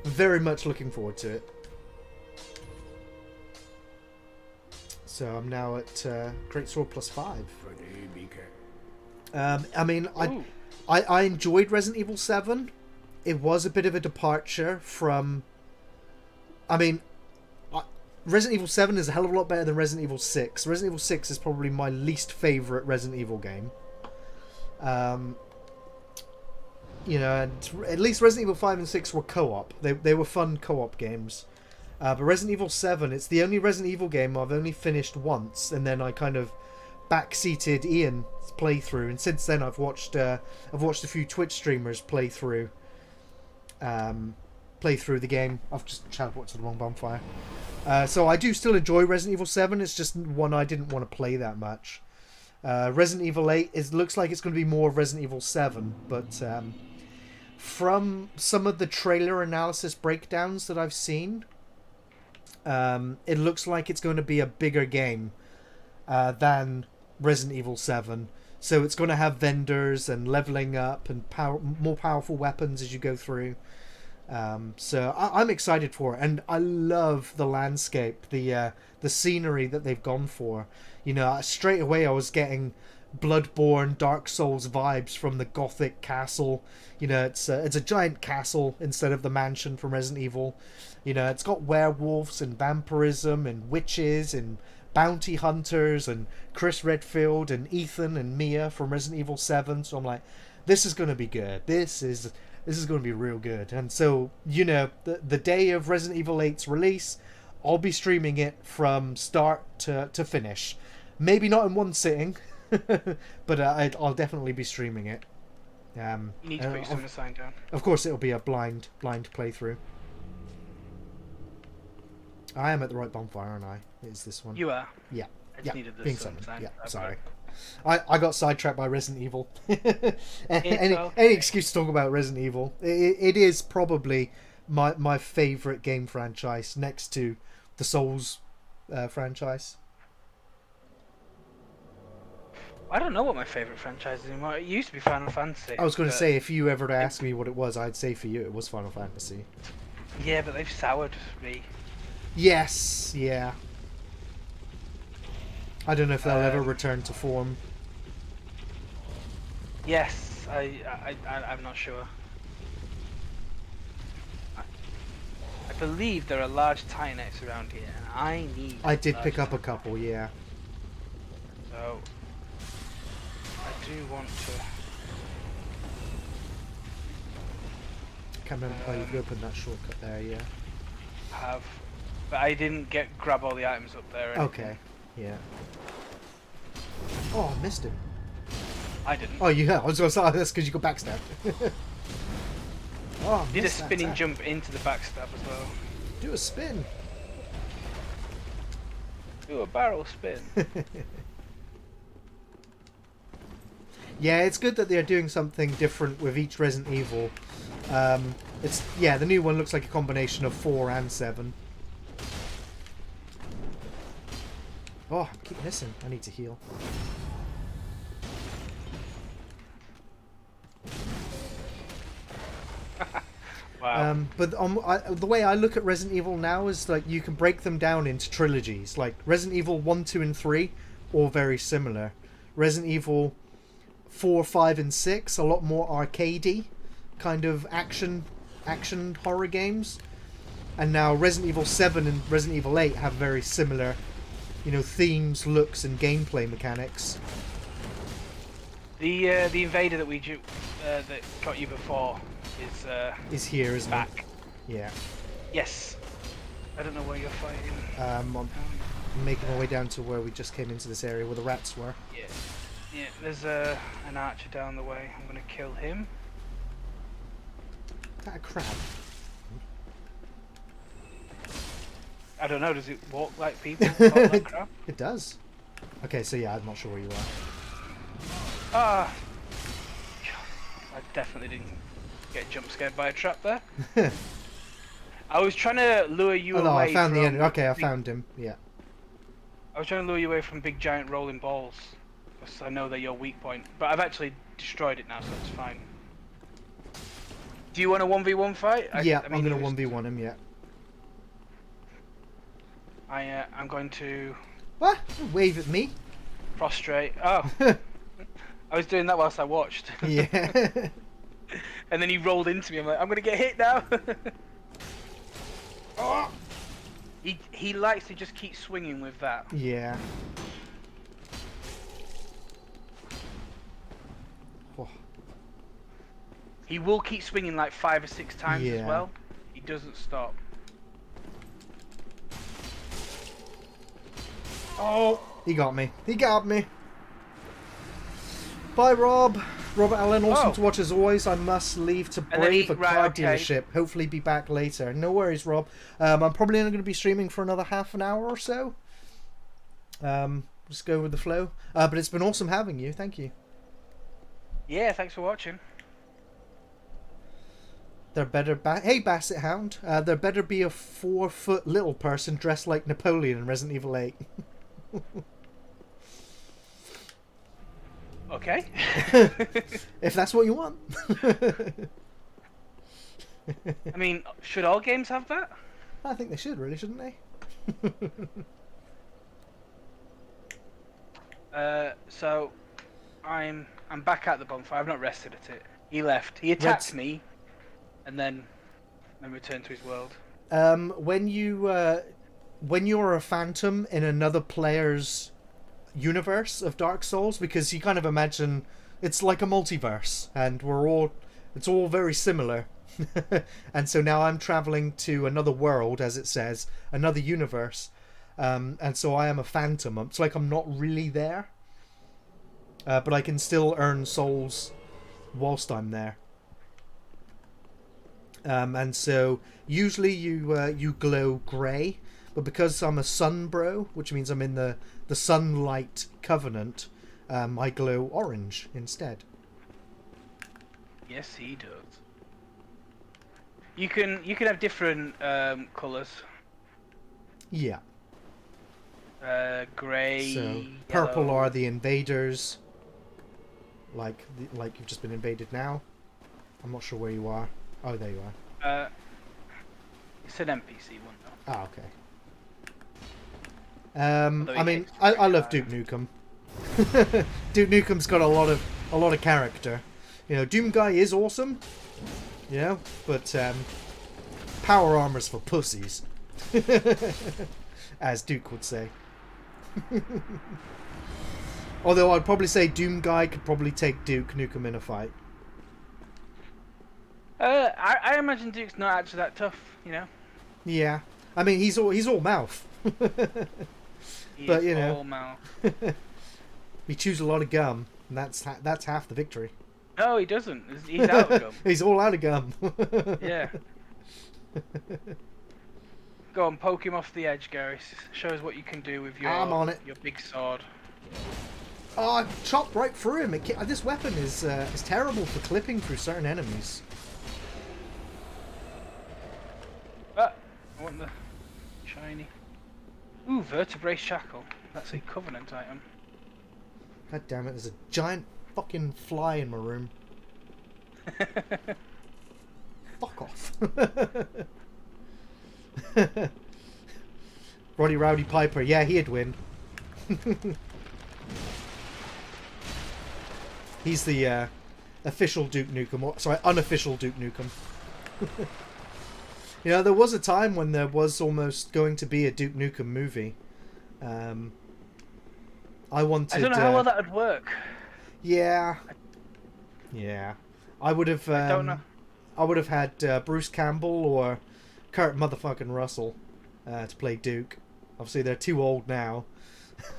very much looking forward to it. So I'm now at Great Sword +5. I mean, I enjoyed Resident Evil 7. It was a bit of a departure from... I mean, Resident Evil 7 is a hell of a lot better than Resident Evil 6. Resident Evil 6 is probably my least favourite Resident Evil game. You know, and at least Resident Evil 5 and 6 were co-op. They were fun co-op games. But Resident Evil 7, it's the only Resident Evil game I've only finished once, and then I kind of backseated Ian's playthrough, and since then I've watched a few Twitch streamers play through the game. I've just teleported to the wrong bonfire. So I do still enjoy Resident Evil 7. It's just one I didn't want to play that much. Resident Evil 8 looks like it's going to be more of Resident Evil 7, but from some of the trailer analysis breakdowns that I've seen, it looks like it's going to be a bigger game than Resident Evil 7. So it's going to have vendors and leveling up and more powerful weapons as you go through. So I'm excited for it, and I love the landscape, the scenery that they've gone for. You know, straight away I was getting Bloodborne, Dark Souls vibes from the Gothic castle. You know, it's a giant castle instead of the mansion from Resident Evil. You know, it's got werewolves and vampirism and witches and bounty hunters and Chris Redfield and Ethan and Mia from Resident Evil 7. So I'm like, this is going to be good. This is going to be real good. And so, you know, the day of Resident Evil 8's release, I'll be streaming it from start to finish. Maybe not in one sitting, but I'll definitely be streaming it. You need to put your summon sign down. Of course, it'll be a blind playthrough. I am at the right bonfire, aren't I? Is this one? You are. Yeah. I just needed the being summon sign. Yeah, sorry. I got sidetracked by Resident Evil. Any excuse to talk about Resident Evil. It is probably my favourite game franchise next to the Souls franchise. I don't know what my favourite franchise is anymore. It used to be Final Fantasy. I was going to say, if you ever asked me what it was, I'd say for you it was Final Fantasy. Yeah, but they've soured me. Yes, yeah. I don't know if they'll ever return to form. Yes, I'm not sure. I believe there are large Titanex around here, and I need. I did pick up a couple, yeah. So I do want to. Can't remember how you opened that shortcut there, yeah. But I didn't grab all the items up there. Okay, yeah. Oh, I missed him. I didn't. Oh, yeah. I was going to say that's because you got backstabbed. Oh, did a spinning jump into the backstab as well. Do a spin. Do a barrel spin. Yeah, it's good that they're doing something different with each Resident Evil. The new one looks like a combination of 4 and 7. Oh, I keep missing. I need to heal. Wow. But the way I look at Resident Evil now is like you can break them down into trilogies. Like Resident Evil 1, 2, and 3, all very similar. Resident Evil 4, 5, and 6, a lot more arcadey kind of action horror games. And now Resident Evil 7 and Resident Evil 8 have very similar, you know, themes, looks, and gameplay mechanics. The invader that that got you before is here, isn't back. It? Yeah. Yes. I don't know where you're fighting. I'm making my way down to where we just came into this area where the rats were. Yeah. Yeah. There's an archer down the way. I'm gonna kill him. Is that a crab? I don't know. Does it walk like people? Walk like crab? It does. Okay, so yeah, I'm not sure where you are. Ah. I definitely didn't get jump scared by a trap there. I was trying to lure you away. I found from the end. Okay, I found him. Yeah. I was trying to lure you away from big giant rolling balls, because I know they're your weak point. But I've actually destroyed it now, so it's fine. Do you want a 1v1 fight? I'm going to 1v1 him. Yeah. I'm going to. What? Wave at me. Prostrate. Oh. I was doing that whilst I watched. Yeah. And then he rolled into me. I'm like, I'm gonna get hit now. Oh. He likes to just keep swinging with that. Yeah. Oh. He will keep swinging like 5 or 6 times as well. He doesn't stop. Oh, he got me. He got me. Bye, Rob. Robert Allen, awesome to watch as always. I must leave to brave a car dealership. Hopefully be back later. No worries, Rob. I'm probably only going to be streaming for another half an hour or so. Just go with the flow. But it's been awesome having you. Thank you. Yeah, thanks for watching. There better hey, Basset Hound. There better be a 4-foot little person dressed like Napoleon in Resident Evil 8. Okay. If that's what you want. I mean, should all games have that? I think they should, really, shouldn't they? So I'm back at the bonfire. I've not rested at it. He left. He attacked me, and then returned to his world. When you're a phantom in another player's universe of Dark Souls, because you kind of imagine it's like a multiverse, and it's all very similar. And so now I'm traveling to another world, as it says, another universe, and so I am a phantom. It's like I'm not really there, but I can still earn souls whilst I'm there. And so usually you glow grey, but because I'm a sun bro, which means I'm in the sunlight covenant, I glow orange instead. Yes, he does. You can have different colours. Yeah. Grey. So purple yellow. are the invaders. Like you've just been invaded now. I'm not sure where you are. Oh, there you are. It's an NPC one though. Ah, okay. I mean, I love Duke Nukem. Duke Nukem's got a lot of character. You know, Doom Guy is awesome. You know, but power armor's for pussies, as Duke would say. Although I'd probably say Doom Guy could probably take Duke Nukem in a fight. I imagine Duke's not actually that tough, you know. Yeah, I mean he's all mouth. But you know, all mouth. he chews a lot of gum, and that's half the victory. No, he doesn't. He's out of gum. He's all out of gum. Yeah. Go on, poke him off the edge, Gary. Show us what you can do with I'm on it. Your big sword. Oh, I chopped right through him. This weapon is terrible for clipping through certain enemies. Ah, I want the shiny. Ooh, vertebrae shackle. That's a covenant item. God damn it! There's a giant fucking fly in my room. Fuck off. Roddy Rowdy Piper, yeah, he'd win. He's the official Duke Nukem, or, sorry, unofficial Duke Nukem. You know, there was a time when there was almost going to be a Duke Nukem movie. I wanted. I don't know how well that would work. Yeah. Yeah. I would have. I don't know. I would have had Bruce Campbell or Kurt motherfucking Russell to play Duke. Obviously, they're too old now,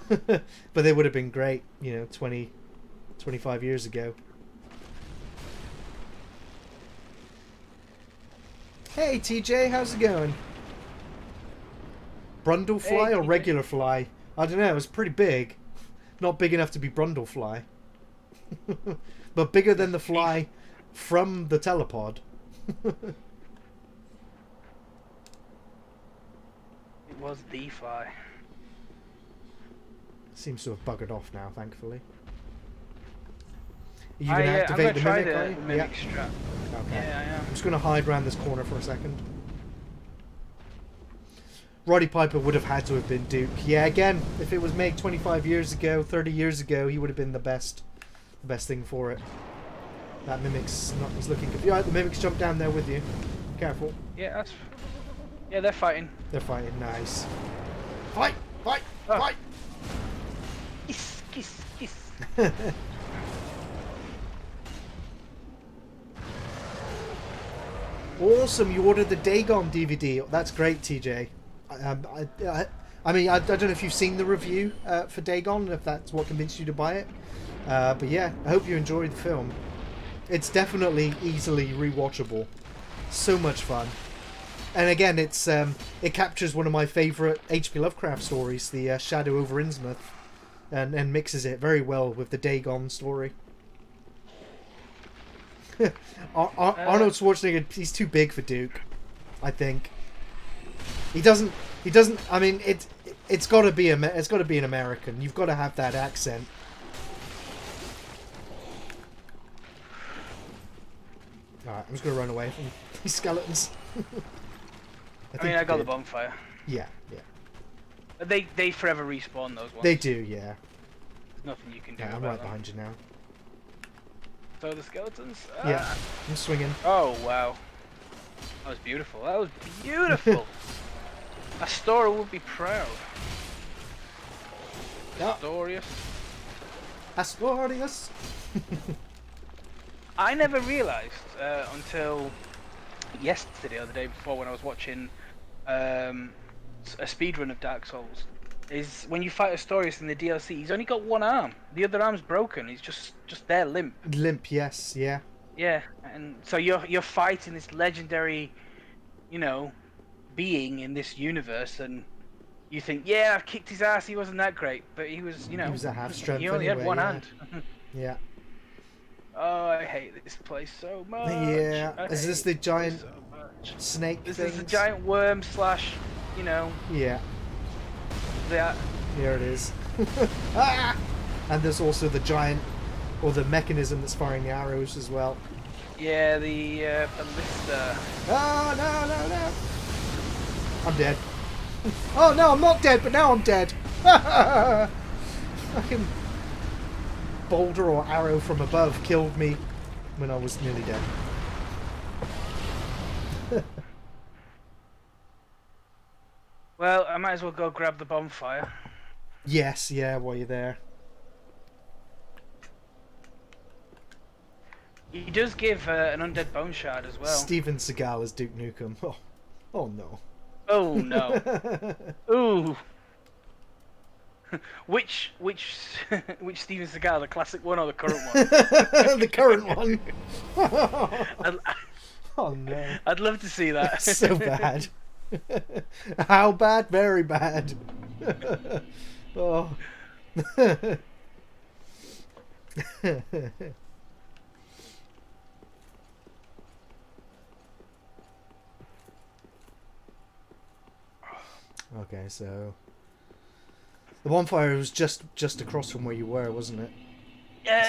but they would have been great. You know, 25 years ago. Hey TJ, how's it going? Brundlefly or TJ. regular fly? I don't know. It was pretty big. Not big enough to be Brundlefly, but bigger than the fly from the telepod. It was the fly. Seems to have buggered off now, thankfully. Are you I'm going to activate the try mimic? Are the you? mimic strap. Okay. Yeah, I am. I'm just going to hide around this corner for a second. Roddy Piper would have had to have been Duke. Yeah, again, if it was made 25 years ago, 30 years ago, he would have been the best thing for it. That mimic's not. He's looking confused. Alright, the mimics jump down there with you. Careful. Yeah, yeah, they're fighting. They're fighting. Nice. Fight! Fight! Oh. Fight! Kiss, kiss, kiss. Awesome! You ordered the Dagon DVD. That's great, TJ. I mean, I don't know if you've seen the review for Dagon, if that's what convinced you to buy it. But yeah, I hope you enjoyed the film. It's definitely easily rewatchable. So much fun. And again, it captures one of my favourite H.P. Lovecraft stories, the Shadow over Innsmouth, and mixes it very well with the Dagon story. Arnold Schwarzenegger, he's too big for Duke, I think. He doesn't. I mean, it's got to be an American. You've got to have that accent. I'm just gonna run away from these skeletons. I mean, I got the bonfire. Yeah, yeah. They forever respawn those ones. They do, yeah. There's nothing you can do Yeah, I'm about right them. behind you now. So the skeletons? Yeah, I'm swinging. Oh, wow. That was beautiful. That was beautiful. Astora would be proud. Yeah. Astorius. Astorius. I never realised until yesterday or the day before when I was watching a speedrun of Dark Souls, is when you fight Astorius in the DLC, he's only got one arm. The other arm's broken. He's just there limp. Limp, yes, yeah. Yeah, and so you're fighting this legendary, you know, being in this universe, and you think, yeah, I've kicked his ass. He wasn't that great, but he was, you know, He was a half strength. he only anyway, had one yeah. hand. Yeah. Oh, I hate this place so much. Yeah. Is this the giant snake This things? is a giant worm slash, you know, Yeah. that. Here it is. Ah! And there's also the giant, or the mechanism that's firing the arrows as well. Yeah, the ballista. Oh, no, no, no. I'm dead. Oh, no, I'm not dead, but now I'm dead. Fucking boulder or arrow from above killed me when I was nearly dead. Well, I might as well go grab the bonfire. Yes, yeah, while you're there. He does give an undead bone shard as well. Steven Seagal as Duke Nukem. Oh, oh no. Oh no. Ooh. Which Steven Seagal, the classic one or the current one? The current one. I'd, Oh no. I'd love to see that. It's so bad. How bad? Very bad. Oh. Okay, so the bonfire was just across from where you were, wasn't it?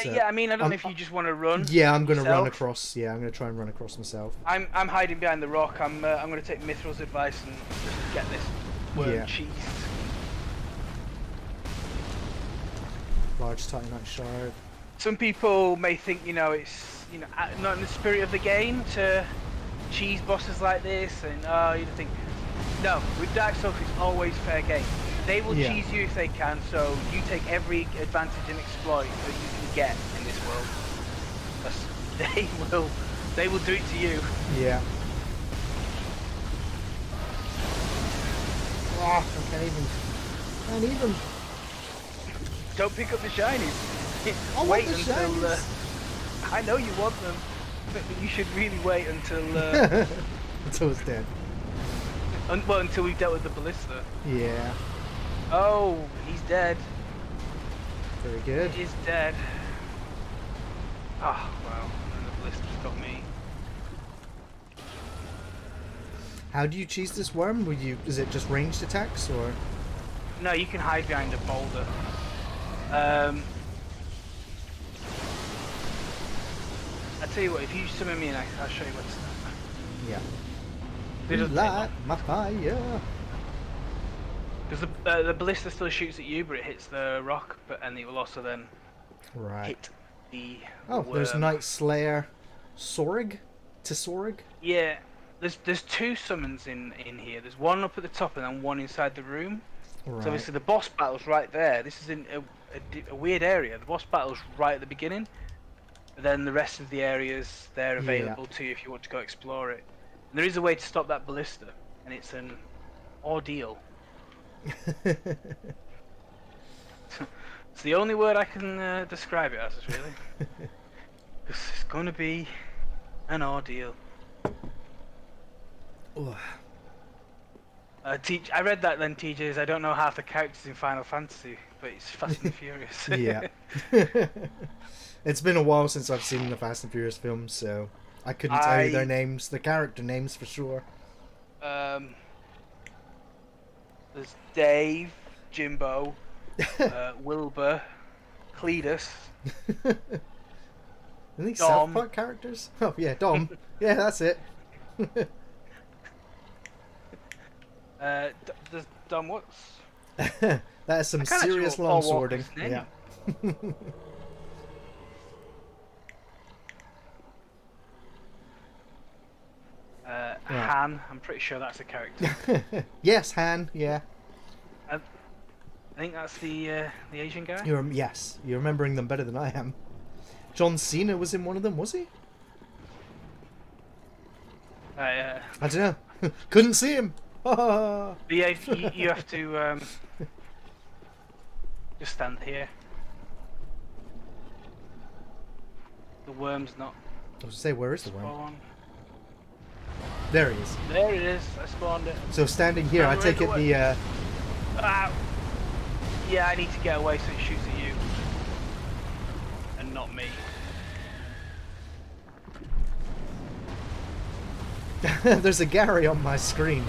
So, yeah. I mean, I don't know if you just want to run. Yeah, I'm gonna run yourself. across. Yeah, I'm gonna try and run across myself. I'm hiding behind the rock. I'm gonna take Mithril's advice and just get this worm Yeah. cheesed. Large titanite shard. Some people may think, you know, it's, you know, not in the spirit of the game to cheese bosses like this, and you think, no, with Dark Souls it's always fair game. They will Yeah. cheese you if they can, so you take every advantage and exploit that you can get in this world. 'Cause they will do it to you. Yeah. Oh, I can't even. Don't pick up the shinies. I want Wait the until. shinies. I know you want them, but you should really wait until. Until it's dead. Well, until we've dealt with the ballista. Yeah. Oh, he's dead. Very good. He's dead. Oh, wow. And the ballista's got me. How do you cheese this worm? Is it just ranged attacks or? No, you can hide behind a boulder. I tell you what, if you summon me, I'll show you what's. Yeah. It doesn't take Light my fire. Because the ballista still shoots at you, but it hits the rock, and it will also then Right. hit the Oh, there's worm. Night Slayer, Sorig, Sorig. Yeah, there's two summons in here. There's one up at the top and then one inside the room. Right. So obviously the boss battle's right there. This is in a weird area. The boss battle's right at the beginning. But then the rest of the areas, they're available to you if you want to go explore it. And there is a way to stop that ballista, and it's an ordeal. It's the only word I can describe it as, really. 'Cause it's going to be an ordeal. Ugh. I read that then, TJs. I don't know half the characters in Final Fantasy, but it's Fast and Furious. Yeah. It's been a while since I've seen the Fast and Furious films, so I couldn't tell you their names, the character names for sure. There's Dave, Jimbo, Wilbur, Cletus. Are these South Dom. Park characters? Oh yeah, Dom. Yeah, that's it. Does Dom what's? That is some I can't actually serious recall long swording. Walker's name. Yeah. Han, I'm pretty sure that's a character. Yes, Han. Yeah. I think that's the Asian guy. Yes, you're remembering them better than I am. John Cena was in one of them, was he? I don't know. Couldn't see him. But yeah, you have to just stand here. The worm's not. I was to say, where is the worm? spawned. There he is. There it is. I spawned it. So standing here, I take it the. Ah! Yeah, I need to get away so it shoots at you, and not me. There's a Gary on my screen.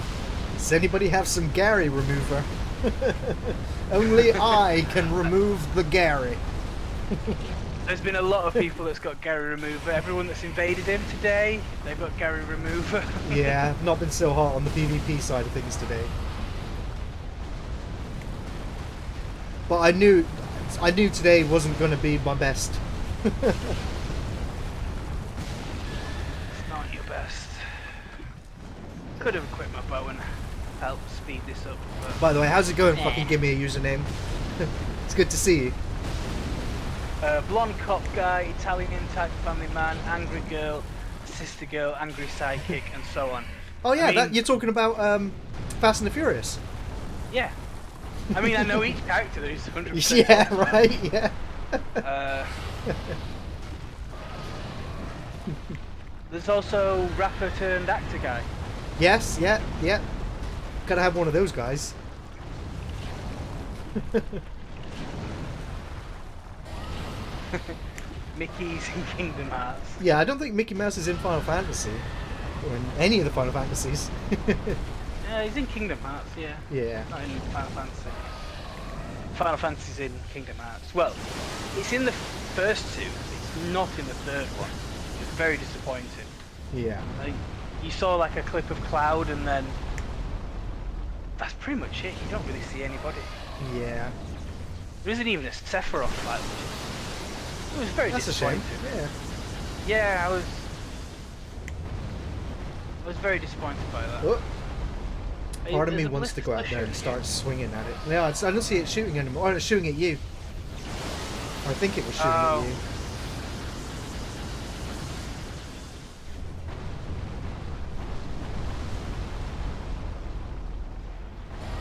Does anybody have some Gary remover? Only I can remove the Gary. There's been a lot of people that's got Gary remover. Everyone that's invaded him today, they've got Gary remover. Yeah, not been so hot on the PvP side of things today. But I knew today wasn't going to be my best. It's not your best. Could have equipped my bow and helped speed this up. But By the way, how's it going? Fucking give me a username. It's good to see you. blonde cop guy, Italian type family man, angry girl, sister girl, angry sidekick, and so on. Oh yeah, I mean, you're talking about Fast and the Furious. Yeah. I mean, I know each character. There's 100%. Yeah, right. Yeah. There's also rapper turned actor guy. Yes. Yeah. Yeah. Gotta have one of those guys. Mickey's in Kingdom Hearts. Yeah, I don't think Mickey Mouse is in Final Fantasy or in any of the Final Fantasies. Yeah, he's in Kingdom Hearts. Yeah. Yeah. Not in Final Fantasy. Final Fantasy's in Kingdom Hearts. Well, it's in the first two. It's not in the third one. It's very disappointing. Yeah. Like, you saw like a clip of Cloud, and then that's pretty much it. You don't really see anybody. Yeah. There isn't even a Sephiroth fight. It was very That's a shame. disappointing. Yeah. Yeah, I was very disappointed by that. Oh. Part of There's me a wants to go out ballistic there and issue. start swinging at it. No, I don't see it shooting anymore. Oh, it's shooting at you. I think it was shooting at you.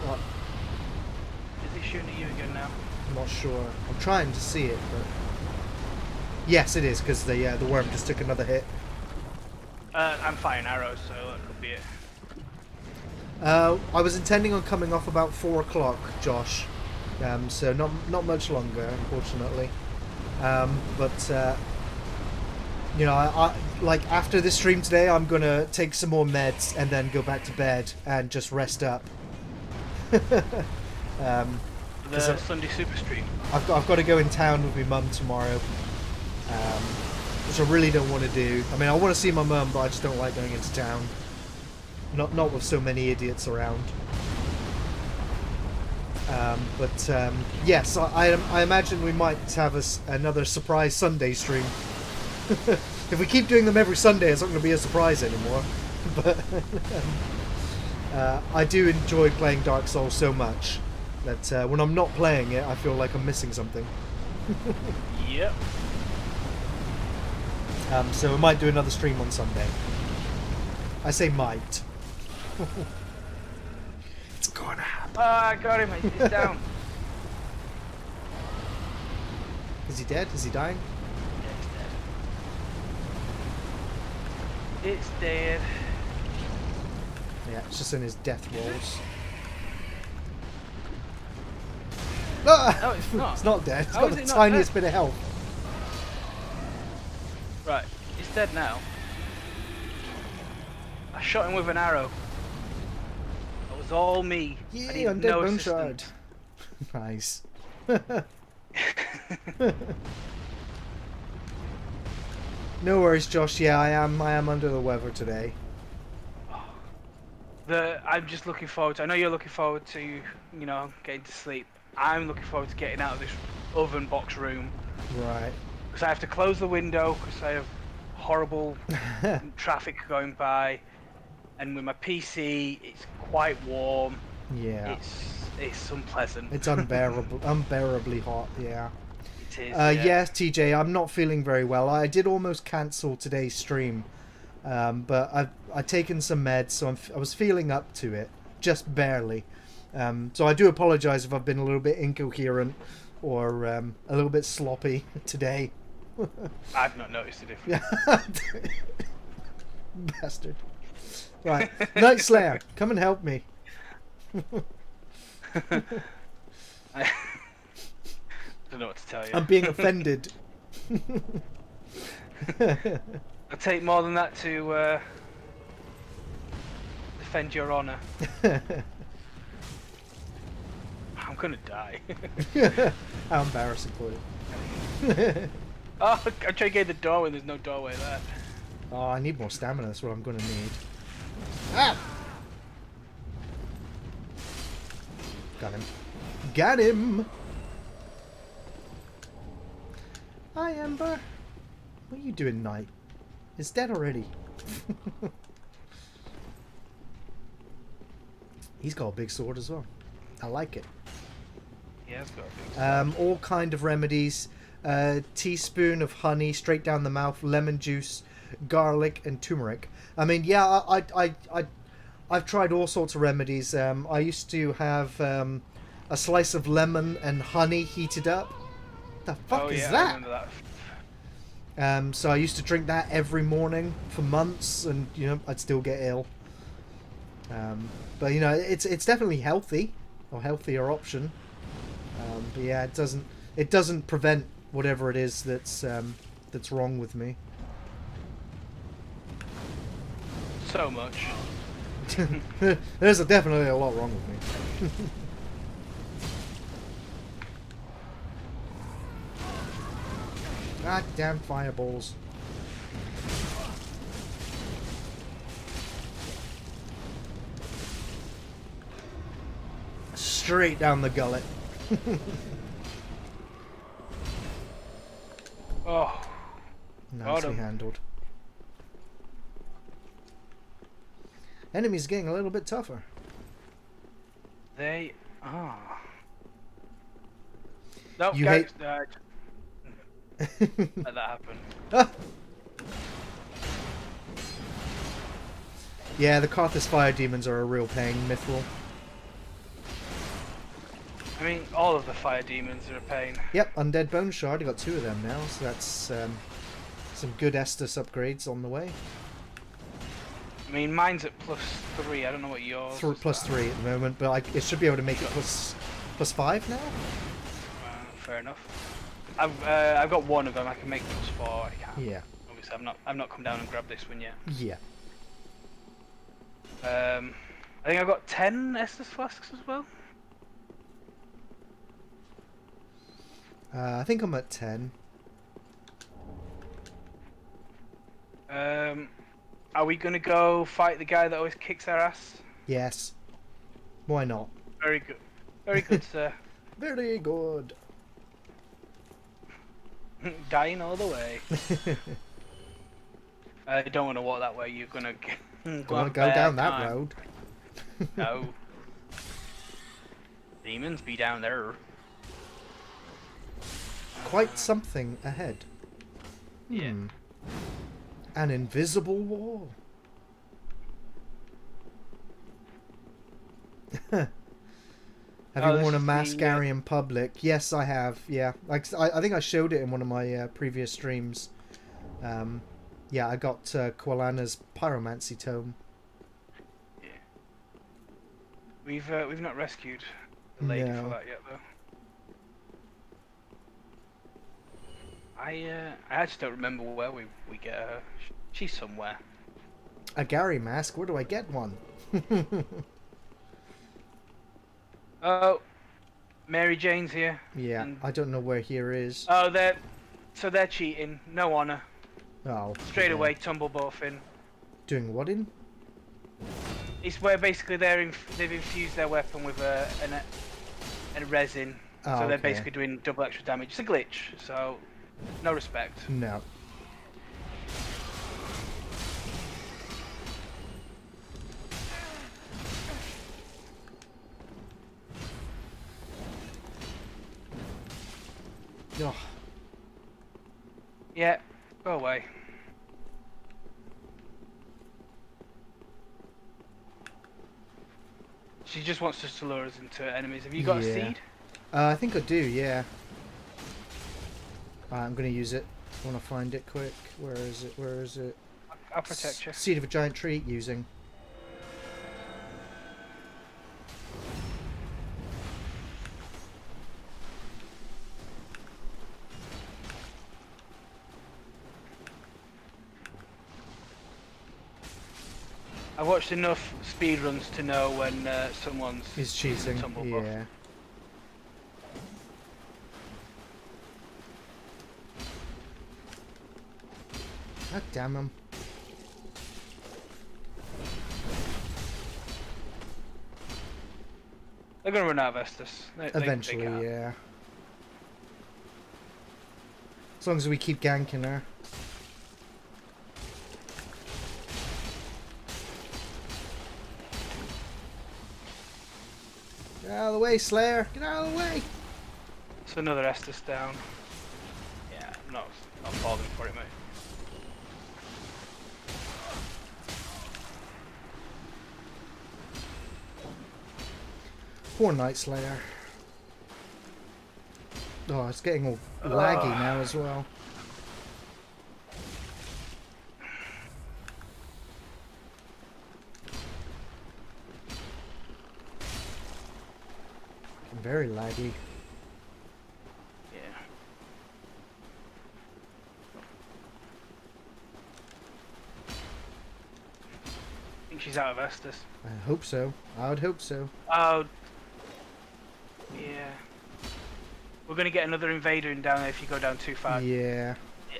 What? Is it shooting at you again now? I'm not sure. I'm trying to see it, but yes, it is because the worm just took another hit. I'm firing arrows, so that could be it. I was intending on coming off about 4 o'clock, Josh. So not much longer, unfortunately. But you know, I like after this stream today, I'm gonna take some more meds and then go back to bed and just rest up. The Sunday Super Stream. I've got to go in town with my mum tomorrow, which I really don't want to do. I mean, I want to see my mum, but I just don't like going into town. Not with so many idiots around. Yes, I imagine we might have another surprise Sunday stream. If we keep doing them every Sunday, it's not going to be a surprise anymore. But I do enjoy playing Dark Souls so much that when I'm not playing it, I feel like I'm missing something. Yep. So we might do another stream on Sunday. I say might. It's gonna happen. Ah, I got him. He's down. Is he dead? Is he dying? Yeah, he's dead. It's dead. Yeah, it's just in his death rolls. Ah! No, it's not. It's not dead. It's How got is the it not tiniest dead? bit of health. Right, it's dead now. I shot him with an arrow. It was all me. I Yeah, needed undead no bone shard. assistance. Nice. No worries, Josh. Yeah, I am under the weather today. I'm just looking forward to. I know you're looking forward to, getting to sleep. I'm looking forward to getting out of this oven box room. Right. Because I have to close the window because I have horrible traffic going by, and with my PC, it's quite warm. Yeah. It's unpleasant. It's unbearably hot. Yeah. It is. Yeah. Yes, TJ. I'm not feeling very well. I did almost cancel today's stream, but I've taken some meds, so I was feeling up to it, just barely. So I do apologise if I've been a little bit incoherent or a little bit sloppy today. I've not noticed the difference. Bastard. Right, Night Slayer, come and help me. I don't know what to tell you. I'm being offended. I'll take more than that to defend your honour. I'm gonna die. How embarrassing for you. Oh, I'm trying to get the door when there's no doorway there. Oh, I need more stamina. That's what I'm gonna need. Ah! Got him. Got him! Hi, Ember. What are you doing, Knight? It's dead already. He's got a big sword as well. I like it. He has got a big sword. All kind of remedies. Teaspoon of honey straight down the mouth, lemon juice, garlic, and turmeric. I mean, yeah, I've tried all sorts of remedies. I used to have a slice of lemon and honey heated up. The fuck is I that? remember that. So I used to drink that every morning for months, and I'd still get ill. But it's definitely healthy, or healthier option. But yeah, it doesn't prevent whatever it is that's wrong with me. So much. There's definitely a lot wrong with me. God damn fireballs. Straight down the gullet. Oh. Nicely handled. Enemies getting a little bit tougher. They are. No, You guys, hate- let that happen. Ah! Yeah, the Karthus fire demons are a real pain, Mithril. I mean, all of the fire demons are a pain. Yep, Undead Bone Shard, I got 2 of them now, so that's some good Estus upgrades on the way. I mean, mine's at +3. I don't know what yours is. +3 at the moment, but it should be able to make it +5 now? Fair enough. I've got 1 of them. I can make +4. I can't. Yeah. Obviously, I've not come down and grabbed this one yet. Yeah. I think I've got 10 Estus flasks as well. I think I'm at 10. Are we gonna go fight the guy that always kicks our ass? Yes. Why not? Very good. Very good, sir. Very good. Dying all the way. I don't want to walk that way. You're gonna Go down that road. No. Demons be down there. Quite something ahead. Yeah. An invisible wall. Have you worn a mask area in public? Yes, I have. Yeah, I think I showed it in one of my previous streams. Yeah, I got Koalana's pyromancy tome. Yeah. We've not rescued the lady for that yet, though. I actually don't remember where we get her. She's somewhere. A Gary mask? Where do I get one? Oh, Mary Jane's here. Yeah, And... I don't know where here is. Oh, they're cheating. No honor. Oh. Straight yeah. away, tumble buffing. Doing what in? It's where basically they've infused their weapon with a resin, Oh, so they're okay. basically doing double extra damage. It's a glitch, so no respect. No. Oh. Yeah, go away. She just wants us to lure us into enemies. Have you got a Yeah. seed? I think I do, yeah. I'm going to use it. I want to find it quick. Where is it? Where is it? I'll protect you. Seed of a giant tree, using. I watched enough speedruns to know when someone's He's cheating, tumble buff. yeah. God damn him. They're gonna run out of Estus. Eventually, yeah. As long as we keep ganking her. Get out of the way, Slayer! Get out of the way! It's another Estus down. Yeah, not falling for it, mate. Poor Night Slayer. Oh, it's getting all laggy now as well. Very laggy. Yeah. I think she's out of Estus. I hope so. I would hope so. Oh. Yeah. We're gonna get another invader in down there if you go down too far. Yeah.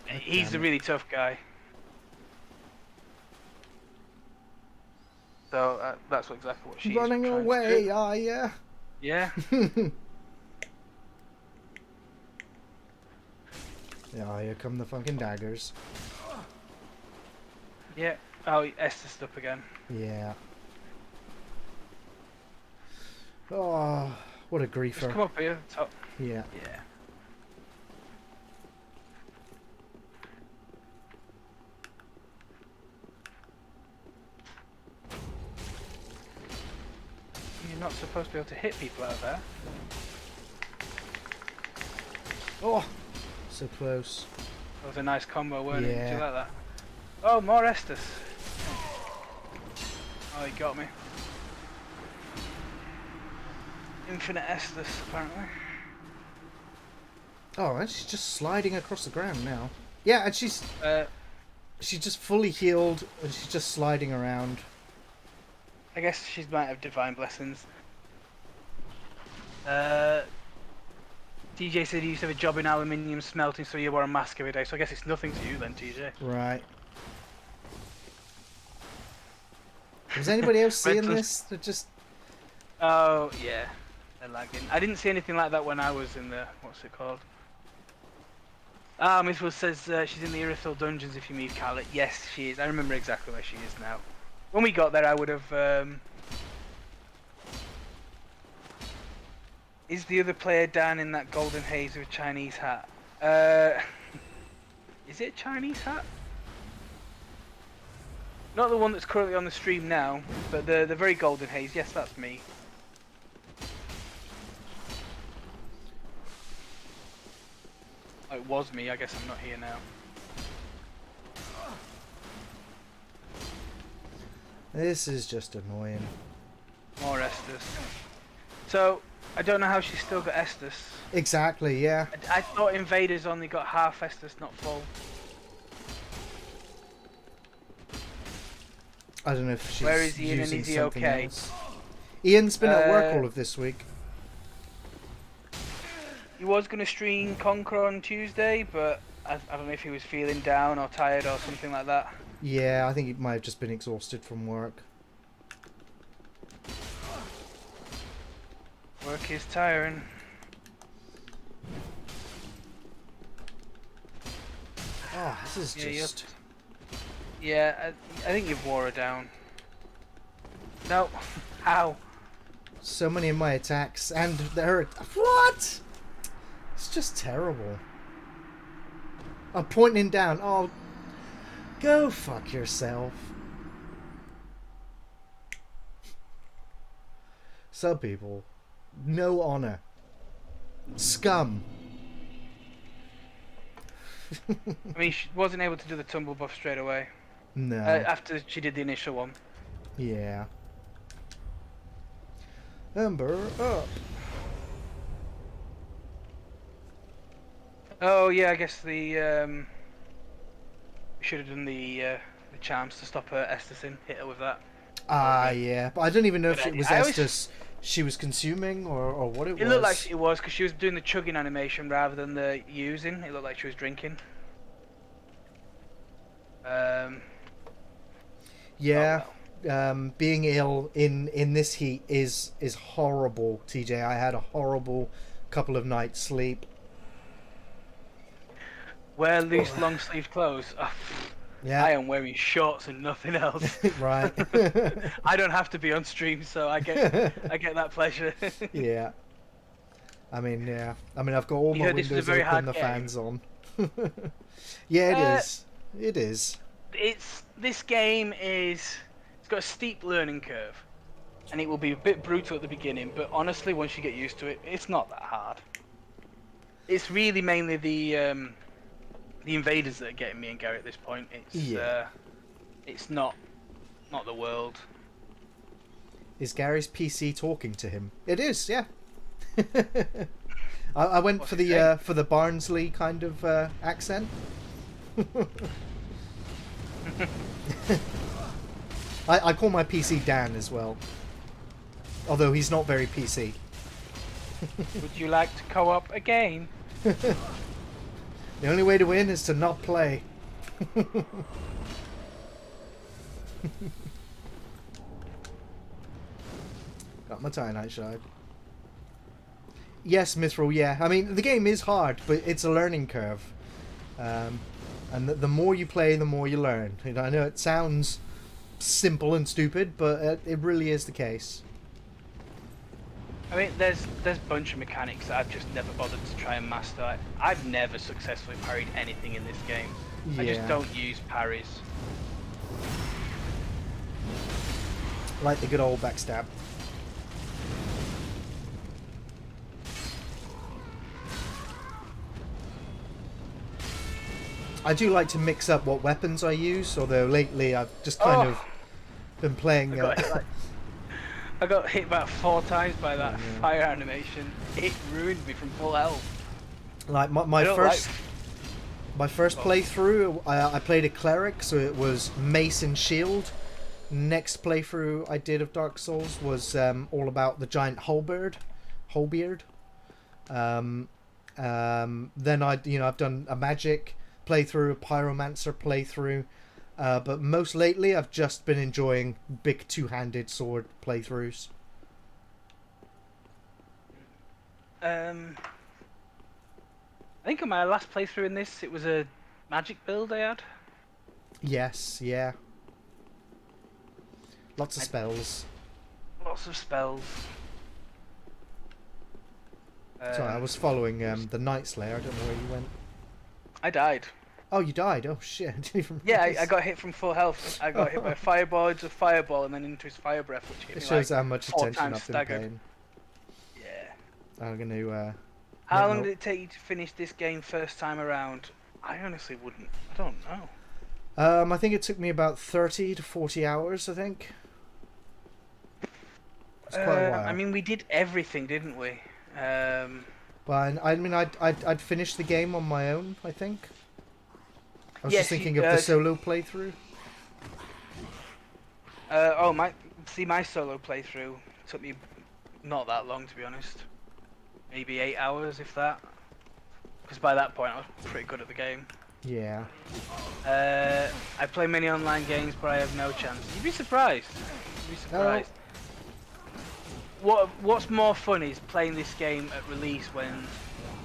He's a really tough guy. So that's exactly what she's Running trying to away, do. are ya? Yeah. Yeah, here come the fucking daggers. Yeah. Oh, Estes up again. Yeah. Oh, what a Just griefer. come up here, top. Yeah. Yeah. You're not supposed to be able to hit people out there. Oh, so close. That was a nice combo, weren't it? Did Yeah. you like that? Oh, more Estes. Oh, he got me. Infinite Estes, apparently. Oh, and she's just sliding across the ground now. Yeah, and she's just fully healed and she's just sliding around. I guess she might have divine blessings. TJ said he used to have a job in aluminium smelting, so you wore a mask every day. So I guess it's nothing to you then, TJ. Right. Was anybody else seeing this? They're just... Oh yeah, they're lagging. I didn't see anything like that when I was in the what's it called? Ah, Miss Will says she's in the Irithil dungeons if you meet Khaled. Yes, she is. I remember exactly where she is now. When we got there, I would have. Is the other player down in that golden haze with a Chinese hat? Is it a Chinese hat? Not the one that's currently on the stream now, but the very golden haze. Yes, that's me. Oh, it was me. I guess I'm not here now. This is just annoying. More Estus. So I don't know how she's still got Estus. Exactly, yeah. I thought Invaders only got half Estus, not full. I don't know if she's Where is Ian and using is he something okay? else. Ian's been at work all of this week. He was going to stream Conquer on Tuesday, but I don't know if he was feeling down or tired or something like that. Yeah, I think he might have just been exhausted from work. Work is tiring. Oh, this is Yeah, just... Yeah, I think you've wore her down. No. How? So many of my attacks, and they're... What? It's just terrible. I'm pointing down. Oh, go fuck yourself. Some people. No honor. Scum. I mean, she wasn't able to do the tumble buff straight away. No. After she did the initial one. Yeah. Ember up. Oh yeah, I guess the should have done the charms to stop her Estus in. Hit her with that. Ah, yeah. But I don't even know if Good it was idea. I always- Estus she was consuming or what it was. It looked like it was because she was doing the chugging animation rather than the using. It looked like she was drinking. Yeah. Oh, Being ill in this heat is horrible, TJ. I had a horrible couple of nights sleep. Wear loose long sleeve clothes. Oh, Yeah. I am wearing shorts and nothing else. Right. I don't have to be on stream, so I get that pleasure. Yeah. I mean, yeah. I mean, I've got all You my heard this is a windows very open, hard the game. fans on. Yeah, it is. It is. This game it's got a steep learning curve, and it will be a bit brutal at the beginning. But honestly, once you get used to it, it's not that hard. It's really mainly the invaders that are getting me and Gary at this point. It's not the world. Is Gary's PC talking to him? It is, yeah. I went What's for he saying? the Barnsley kind of accent. I call my PC Dan as well, although he's not very PC. Would you like to co-op again? The only way to win is to not play. Got my Titanite shard. Yes, Mithril, yeah. I mean, the game is hard, but it's a learning curve. And the more you play, the more you learn. You know, I know it sounds simple and stupid, but it really is the case. I mean, there's a bunch of mechanics that I've just never bothered to try and master. I've never successfully parried anything in this game. I just Yeah. don't use parries. Like the good old backstab. I do like to mix up what weapons I use, although lately I've just kind of been playing... I got hit about 4 times by that fire animation. It ruined me from full health. Like my my first playthrough, I played a cleric, so it was mace and shield. Next playthrough I did of Dark Souls was all about the giant Holbeard. Then I've done a magic playthrough, a pyromancer playthrough, but most lately I've just been enjoying big two-handed sword playthroughs. I think on my last playthrough in this, it was a magic build I had. Yes, yeah. Lots of spells. Lots of spells. Sorry, I was following the Night Slayer. I don't know where you went. I died. Oh, you died? Oh shit! I didn't even Yeah, I realize. got hit from full health. I got hit by a fireball, a fireball, and then into his fire breath, which hit It me shows like how much 4 attention times I've been staggered. paying. Yeah. I'm gonna. How make long note. did it take you to finish this game first time around? I honestly wouldn't. I don't know. I think it took me about 30 to 40 hours. I think. It's quite a while. I mean, we did everything, didn't we? But I mean, I'd finished the game on my own. I think. I was Yes, just thinking of the solo playthrough. My solo playthrough took me not that long, to be honest. Maybe 8 hours, if that. Because by that point, I was pretty good at the game. Yeah. I play many online games, but I have no chance. You'd be surprised. You'd be surprised. What's more fun is playing this game at release when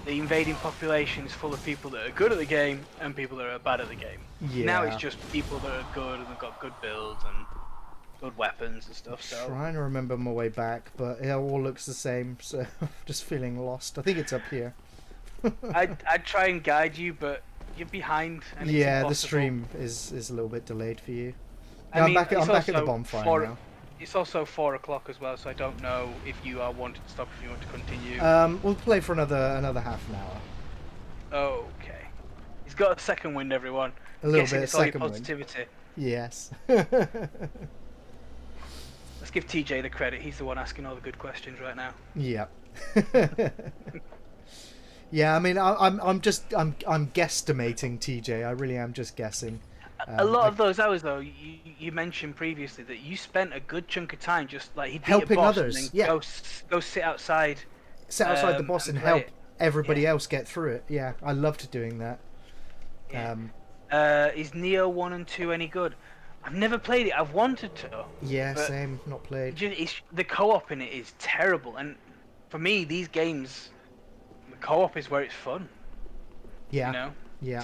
the invading population is full of people that are good at the game and people that are bad at the game. Yeah. Now it's just people that are good and have got good builds and good weapons and stuff. So Trying to remember my way back, but it all looks the same, so just feeling lost. I think it's up here. I'd try and guide you, but you're behind. And it's Yeah, the impossible. stream is a little bit delayed for you. I No, mean, I'm back at the also bonfire now. It's also 4 o'clock as well, so I don't know if you are wanting to stop, if you want to continue. We'll play for another half an hour. Okay. He's got a second wind, everyone. A little Guessing bit it's all your second wind. positivity. Yes. Let's give TJ the credit. He's the one asking all the good questions right now. Yeah. Yeah, I mean, I'm guesstimating TJ. I really am just guessing. A lot of those hours, though, you mentioned previously that you spent a good chunk of time just like he'd beat Helping a boss others, and then yeah. go sit outside. Sit outside the boss and play help it. everybody Yeah. else get through it. Yeah, I loved doing that. Yeah. Is Neo 1 and 2 any good? I've never played it. I've wanted to. Yeah, but same. Not played. the co-op in it is terrible, and for me, these games, the co-op is where it's fun. Yeah. You know. Yeah.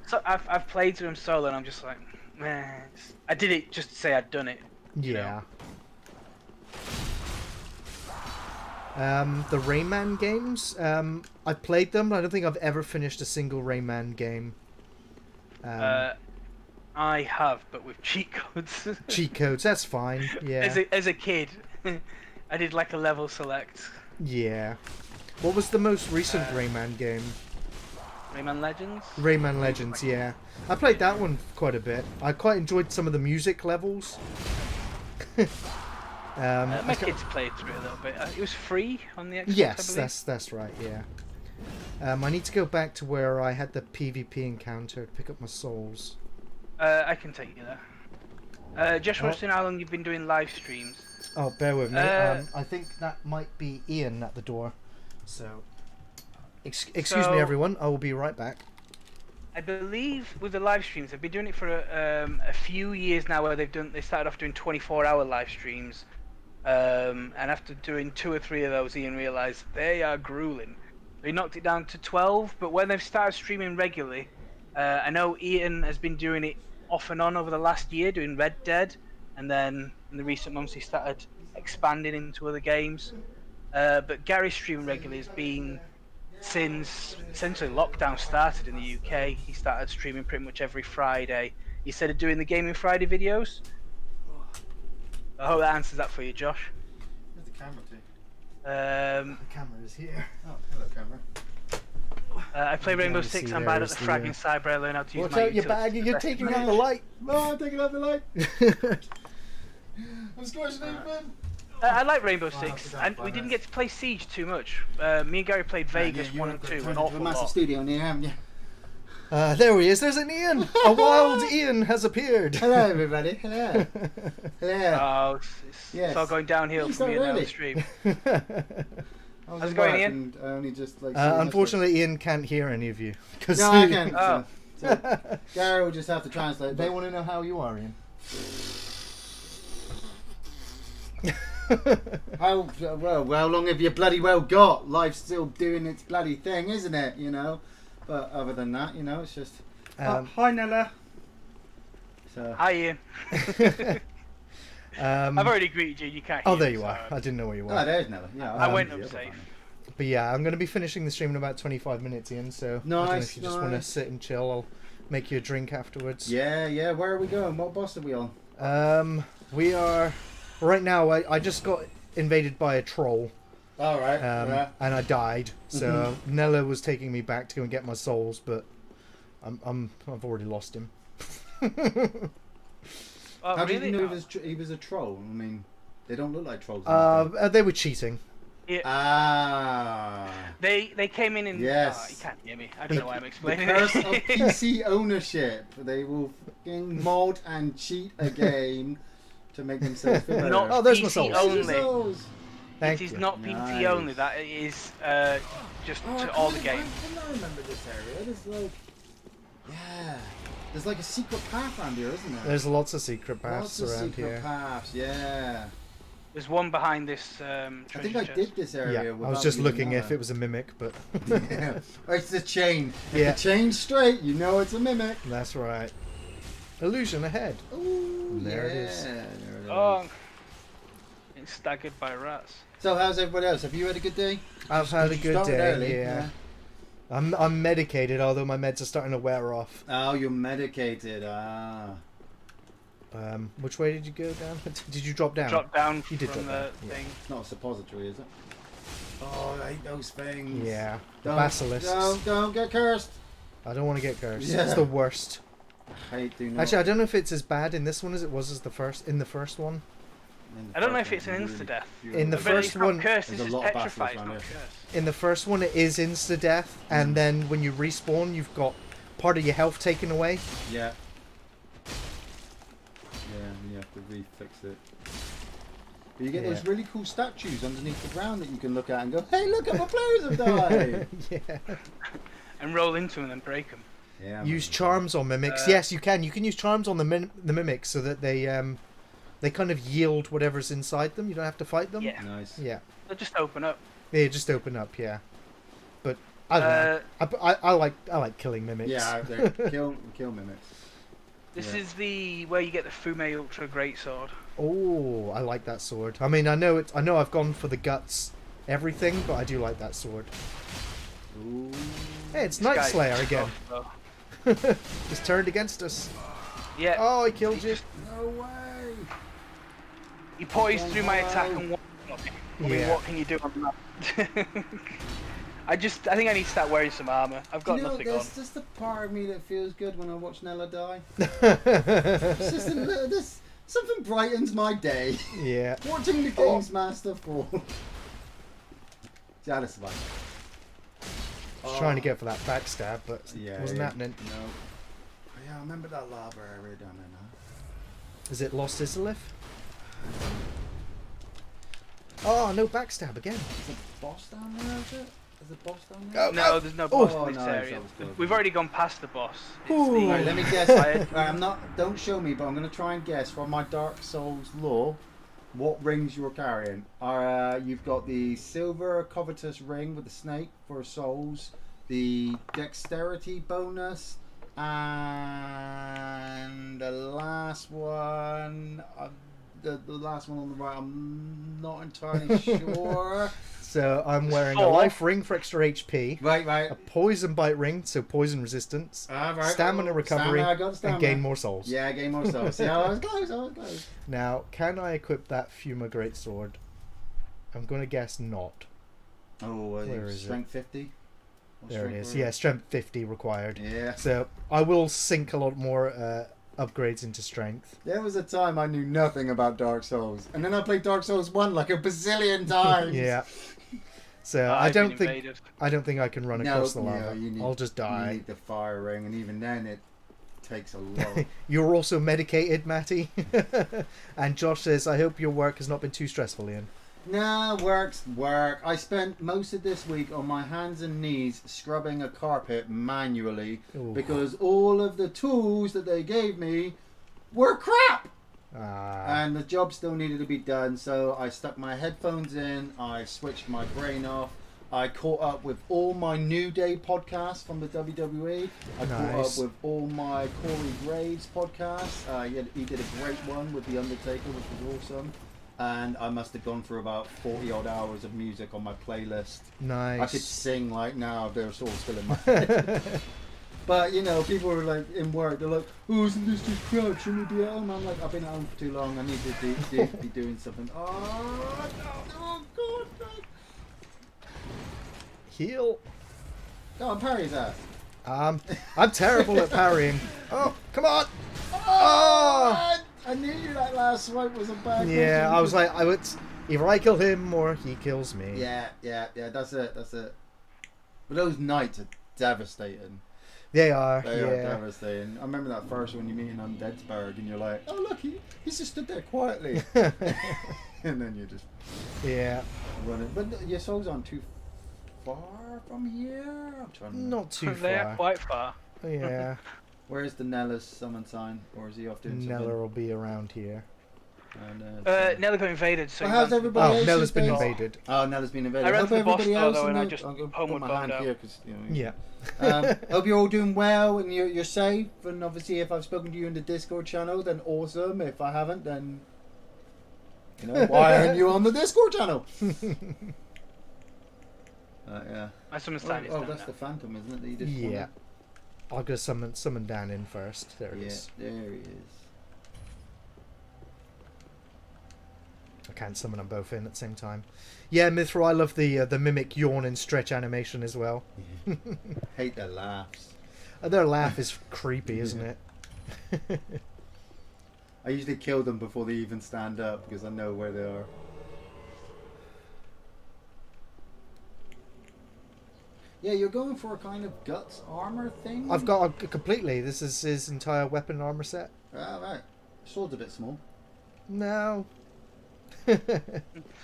So I've played through them solo, and I'm just like, man, I did it just to say I'd done it. Yeah. The Rayman games, I've played them, but I don't think I've ever finished a single Rayman game. I have, but with cheat codes. Cheat codes, that's fine. Yeah. As a kid, I did like a level select. Yeah. What was the most recent Rayman game? Rayman Legends. Rayman Legends, yeah. I played that one quite a bit. I quite enjoyed some of the music levels. My kids played through it a little bit. It was free on the Xbox. Yes, I believe. that's right, yeah. I need to go back to where I had the PvP encounter to pick up my souls. I can take you there. Just wondering how long you've been doing live streams. Oh, bear with me. I think that might be Ian at the door. So, excuse me, everyone. I will be right back. I believe with the live streams, they've been doing it for a few years now. Where they started off doing 24-hour live streams, and after doing 2 or 3 of those, Ian realised they are grueling. They knocked it down to 12, but when they've started streaming regularly, I know Ian has been doing it off and on over the last year, doing Red Dead, and then in the recent months he started expanding into other games. But Gary's streaming regularly has been since essentially lockdown started in the UK. He started streaming pretty much every Friday. Instead of doing the Gaming Friday videos. I hope that answers that for you, Josh. Where's the camera to? The camera is here. Oh, hello, camera. I play Rainbow to Six. see I'm there bad at is the the, fragging cyber. I learn how to use Watch my out, your utilities bag! to the You're best of taking my out the ability. light! No, I'm taking out the light. I'm squashing it, man. I like Rainbow Wow, Six, that's and fun, we didn't that's- get to play Siege too much. Me and Gary played Vegas 1 and 2 an awful a massive lot. studio in here, haven't you? There he is. There's an Ian. A wild Ian has appeared. Hello, everybody. Hello. Hello. Oh, Yes. it's all going downhill It's for me not now on the really. stream. I was How's it in going, work Ian? and I only just like. Unfortunately, Ian can't hear any of you. Cause No, I can. Oh. So Gary will just have to translate. They want to know how you are, Ian. How long have you bloody well got? Life's still doing its bloody thing, isn't it? You know. But other than that, you know, it's just. Hi, Nella. So. Hi, Ian. I've already greeted you. You can't hear Oh, there me, you so are. I didn't know where you were. Oh, there's Nella. Yeah. I went the up other safe. one. But yeah, I'm going to be finishing the stream in about 25 minutes, Ian. So I don't know if you just want to Nice. sit and chill. I'll make you a drink afterwards. Yeah, yeah. Where are we going? What boss are we on? We are right now. I just got invaded by a troll, All right. Yeah. and I died. So Nella was taking me back to go and get my souls, but I've already lost him. Oh, How really? did you know Oh. he was a troll? I mean, they don't look like trolls. They were cheating. They came in and Yes. oh, you can't hear me. I don't know why I'm The explaining curse of it. PC ownership. They will fucking mod and cheat a game to make themselves feel better. Not Oh, there's my PC souls. only. Souls. Thank It is you. not PC Nice. only. That it is just Oh, to I all the can't games. remember this area. It's like Yeah. There's like a secret path around here, isn't there? There's lots of secret paths Lots of around secret here. paths, yeah. There's one behind this I treasure think I chest. did this area. Yeah, I without was just even looking if knowing. it was a mimic, but Yeah. It's the chain. If Yeah. the chain's straight, you know it's a mimic. that's right. Illusion ahead. Ooh, There it is. there it is. Oh, getting staggered by rats. So how's everybody else? Have you had a good day? I've had a You good started day. early, Yeah. I'm medicated, although my meds are starting to wear off. Oh, you're medicated. Ah. Which way did you go down? Did you drop down? Drop down You did from drop the down, yeah. thing. It's not a suppository, is it? Oh, I hate those things. Yeah. The Don't, basilisks. don't get cursed. I don't want to get cursed. Yeah. It's the worst. I hate doing that. Actually, I don't know if it's as bad in this one as it was as the first one. I don't know if it's an insta-death. In the But first it's not one- cursed, There's it's a just lot of petrified, it's basilisks not around cursed. In the first one, it is insta-death, and then when you respawn, you've got part of your health taken away. Yeah. Yeah, and you have to refix it. But you get those Yeah. really cool statues underneath the ground that you can look at and go, hey, look, my players have died. Yeah. And roll into them and break them. Yeah, Use charms on mimics. Yes, you can. You can use charms on the mimics so that they kind of yield whatever's inside them. You don't have to fight them. Yeah. Nice. Yeah. They'll just open up. They just open up. Yeah. But I don't know. I like killing mimics. Yeah, kill mimics. This Yeah. is where you get the Fume Ultra Greatsword. Oh, I like that sword. I mean, I know I've gone for the guts, everything, but I do like that sword. Ooh. Hey, it's This Night guy's Slayer again. tough, Just turned against us. though. Yeah. Oh, I killed you. No way. He poised through my attack no. and one. I mean, Yeah. what can you do on that? I think I need to start wearing some armor. I've got nothing on. There's just a part of me that feels good when I watch Nella die. It's just this something brightens my day. Yeah. Watching the Games Master fall. Jealous of I was trying to go for that backstab, but it wasn't happening. No. Oh, yeah, I remember that lava area down there now. Is it Lost Isolith? Oh, no backstab again. Is the boss down there, is it? Is the boss down there? Oh, No, there's no boss Oh, in this nice, area. that was good. We've already gone past the boss. It's Ooh. the- Right, let me guess. Right. Right, I'm not. Don't show me, but I'm going to try and guess from my Dark Souls lore what rings you're carrying. You've got the silver covetous ring with the snake for souls, the dexterity bonus, and the last one. The last one on the right, I'm not entirely sure. So I'm wearing a Four. life ring for extra HP, Right. a poison bite ring, so poison resistance, Right. stamina recovery, Stamina, I got stamina. and gain more souls. Yeah, gain more souls. See, I was close. Now, can I equip that Fuma Greatsword? I'm going to guess not. Oh, Where is it? strength 50? Or There it strength is. for- Yeah, strength 50 required. Yeah. So I will sink a lot more upgrades into strength. There was a time I knew nothing about Dark Souls, and then I played Dark Souls 1 like a bazillion times. Yeah. So I've been I invaded. don't think I can run No, across the yeah, lava. you need- I'll just You die. need the fire ring, and even then it takes a lot. You're also medicated, Matty. And Josh says, I hope your work has not been too stressful, Ian. Nah, work. I spent most of this week on my hands and knees scrubbing a carpet manually Ooh. because all of the tools that they gave me were crap. And the job still needed to be done, so I stuck my headphones in, I switched my brain off, I caught up with all my New Day podcasts from the WWE, I caught up Nice. with all my Corey Graves podcasts, he did a great one with The Undertaker, which was awesome, and I must have gone through about 40 odd hours of music on my playlist. Nice. I could sing like now, they're all still in my head. But, you know, people were like, in work, they're like, oh, isn't this just crap? Shouldn't we be at home? I'm like, I've been at home for too long. I need to be doing something. Oh, no, God, no. Heal. Go on, parry his ass. I'm terrible at parrying. Oh, come on. Oh! I knew that last swipe was a bad Yeah, question. I was like, either I kill him or he kills me. Yeah, that's it. But those nights are devastating. They are. They are Yeah. devastating. I remember that first one you meet in Undeadsburg and you're like, oh, look, he's just stood there quietly. And then you just Yeah. run it. But your souls aren't too far from here. I'm trying to Not too They are far. quite far. Yeah. Where's the Nella's summon sign? Or is he off doing Nella something? will be around here. Nella got invaded, so Well, he how's ran to the everybody Oh, else Nella's these been days? invaded. Oh, Nella's been invaded. I ran Hope to the boss everybody door, else though, in and I the- just I'm gonna put homeward my bombed hand out. here because Yeah. hope you're all doing well and you're safe. And obviously, if I've spoken to you in the Discord channel, then awesome. If I haven't, then why aren't you on the Discord channel? Yeah. My summon sign is Oh, down that's now. the Phantom, isn't it? That you just Yeah. I'll go summon Dan in first. There it Yeah, is. there he is. I can't summon them both in at the same time. Yeah, Mithra, I love the mimic yawn and stretch animation as well. Hate their laughs. Their laugh is creepy, isn't it? I usually kill them before they even stand up because I know where they are. Yeah, you're going for a kind of guts armor thing? I've got completely. This is his entire weapon armor set. Ah, right. Sword's a bit small. No.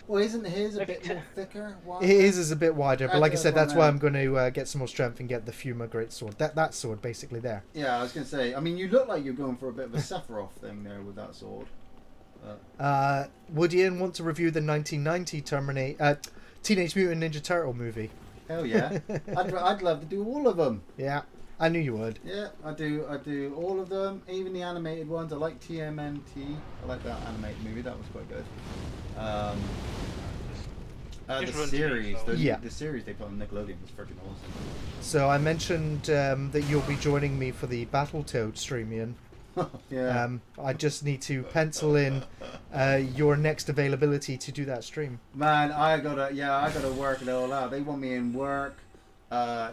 Well, isn't his a Look, bit more thicker? Wider? His is a bit wider, but like I That's said, what I that's why I'm meant. going to get some more strength and get the Fuma Great Sword. That sword basically there. Yeah, I was going to say, I mean, you look like you're going for a bit of a Sephiroth thing there with that sword. Would Ian want to review the 1990 Teenage Mutant Ninja Turtle movie? Hell yeah. I'd love to do all of them. Yeah, I knew you would. Yeah, I do all of them, even the animated ones. I like TMNT. I like that animated movie. That was quite good. The Just run series, to me, so- Yeah. the series they put on Nickelodeon was freaking awesome. So I mentioned that you'll be joining me for the Battletoads stream, Ian. Yeah. I just need to pencil in your next availability to do that stream. Man, I gotta work it all out. They want me in work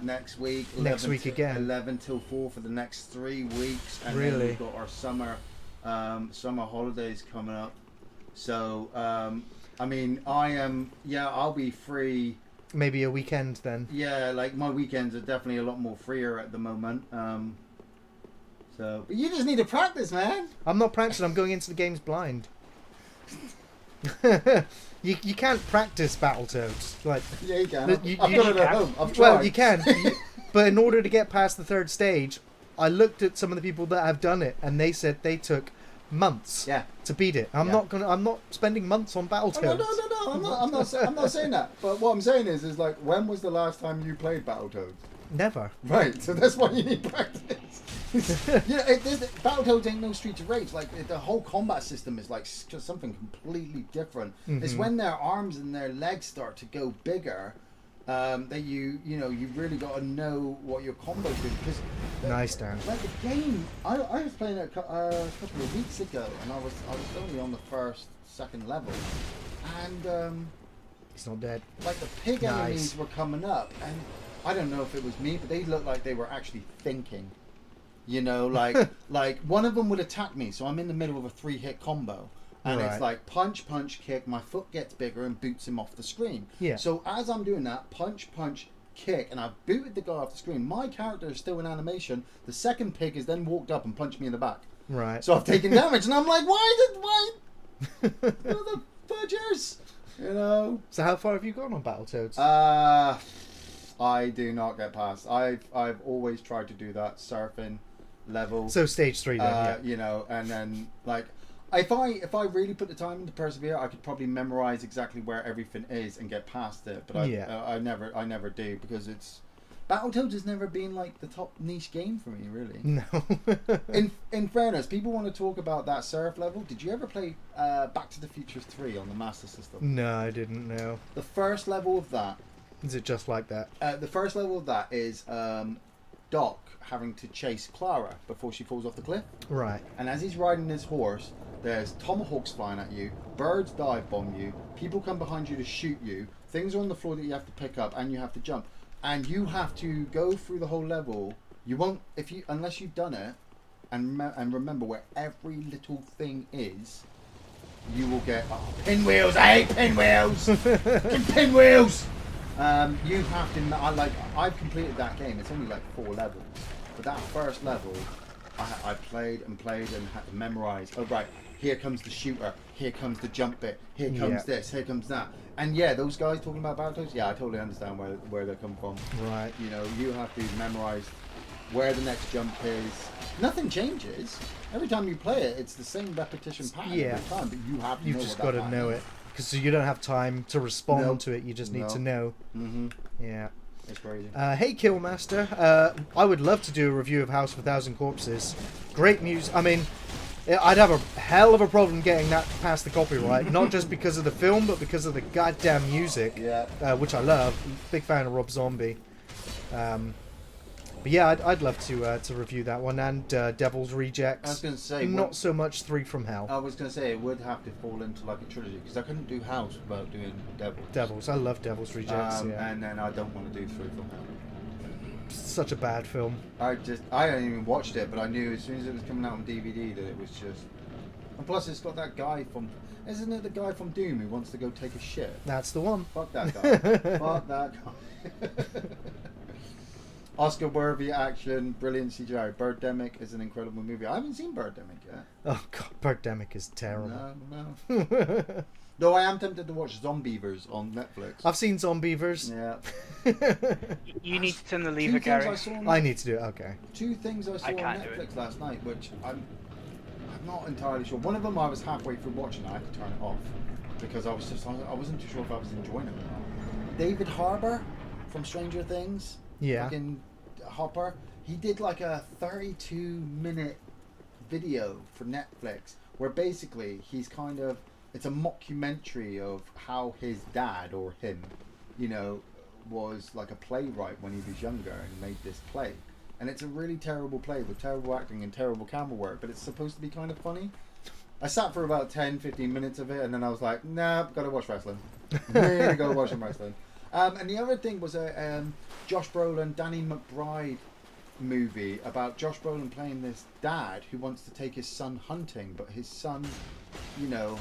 next week. Next week again. 11 till 4 for the next 3 weeks, and Really? then we've got our summer holidays coming up. So I mean, I'll be free. Maybe a weekend then. Yeah, like my weekends are definitely a lot more freer at the moment. But you just need to practice, man. I'm not practicing. I'm going into the games blind. you can't practice Battletoads. Like, Yeah, you can. You- I've you- got it at home. I've tried. well, you can, but in order to get past the third stage, I looked at some of the people that have done it, and they said they took months Yeah. to beat it. I'm not spending months on Battletoads. Oh, no. I'm not saying that. But what I'm saying is like, when was the last time you played Battletoads? Never. Right. So that's why you need practice. Battletoads ain't no Streets of Rage. Like the whole combat system is like just something completely different. It's when their arms and their legs start to go bigger that you really got to know what your combos do because. Nice, Dan. Like the game, I was playing it a couple of weeks ago, and I was only on the second level, and He's not dead. like the pig Nice. enemies were coming up, and I don't know if it was me, but they looked like they were actually thinking. Like one of them would attack me, so I'm in the middle of a 3-hit combo. And Right. it's like punch, punch, kick, my foot gets bigger and boots him off the screen. Yeah. So as I'm doing that, punch, punch, kick, and I've booted the guy off the screen, my character is still in animation. The second pig has then walked up and punched me in the back. Right. So I've taken damage, and I'm like, why the fudgers? So how far have you gone on Battletoads? I do not get past. I've always tried to do that surfing level. So stage 3 then, yeah. And then like if I really put the time into persevere, I could probably memorize exactly where everything is and get past it. But I never do because it's Battletoads has never been like the top niche game for me, really. No. In fairness, people want to talk about that surf level. Did you ever play Back to the Future 3 on the Master System? No, I didn't know. The first level of that. Is it just like that? The first level of that is Doc having to chase Clara before she falls off the cliff. Right. And as he's riding his horse, there's tomahawks flying at you, birds dive bomb you, people come behind you to shoot you, things are on the floor that you have to pick up, and you have to jump. And you have to go through the whole level. You won't, unless you've done it, and remember where every little thing is. You will get pinwheels. I hate pinwheels. Get pinwheels. You have to. I've completed that game. It's only like 4 levels, but that first level, I played and had to memorize. Oh right, here comes the shooter. Here comes the jump bit. Here comes this. Here comes that. And yeah, those guys talking about Battletoads. Yeah, I totally understand where they come from. Right. You have to memorize where the next jump is. Nothing changes. Every time you play it, it's the same repetition pattern every time, but you have to You've know just what got that to know pattern it. Because you don't have time to respond Nope. to it. You just need No. to know. Mm-hmm. Yeah. It's crazy. Hey, Killmaster. I would love to do a review of House of a Thousand Corpses. Great music. I mean, I'd have a hell of a problem getting that past the copyright. Not just because of the film, but because of the goddamn music. Yeah. Which I love. Big fan of Rob Zombie. But yeah, I'd love to review that one. And Devil's Rejects. I was going to say... Not so much Three from Hell. I was going to say it would have to fall into like a trilogy, because I couldn't do House without doing Devils. I love Devil's Rejects. Yeah. And then I don't want to do Three from Hell. Such a bad film. I hadn't even watched it, but I knew as soon as it was coming out on DVD that it was just... And plus it's got that guy from... Isn't it the guy from Doom who wants to go take a shit? That's the one. Fuck that guy. Fuck that guy. Oscar-worthy action, brilliant CGI. Birdemic is an incredible movie. I haven't seen Birdemic yet. Oh god, Birdemic is terrible. No. Though I am tempted to watch Zombievers on Netflix. I've seen Zombievers. Yeah. You need to turn the Two lever, things Gary. I saw on I need to do it. Okay. Two things I saw on can't do Netflix last night, which I'm not entirely sure. One of them I was halfway through watching, I had to turn it off because I wasn't too sure if I was enjoying it or not. David Harbour from Stranger Things. Yeah. Fucking Hopper. He did like a 32-minute video for Netflix where basically it's a mockumentary of how his dad or him, was like a playwright when he was younger and made this play. And it's a really terrible play with terrible acting and terrible camera work, but it's supposed to be kind of funny. I sat for about 10-15 minutes of it, and then I was like, nah, gotta watch wrestling. Really gotta watch some wrestling. And the other thing was a Josh Brolin, Danny McBride movie about Josh Brolin playing this dad who wants to take his son hunting, but his son,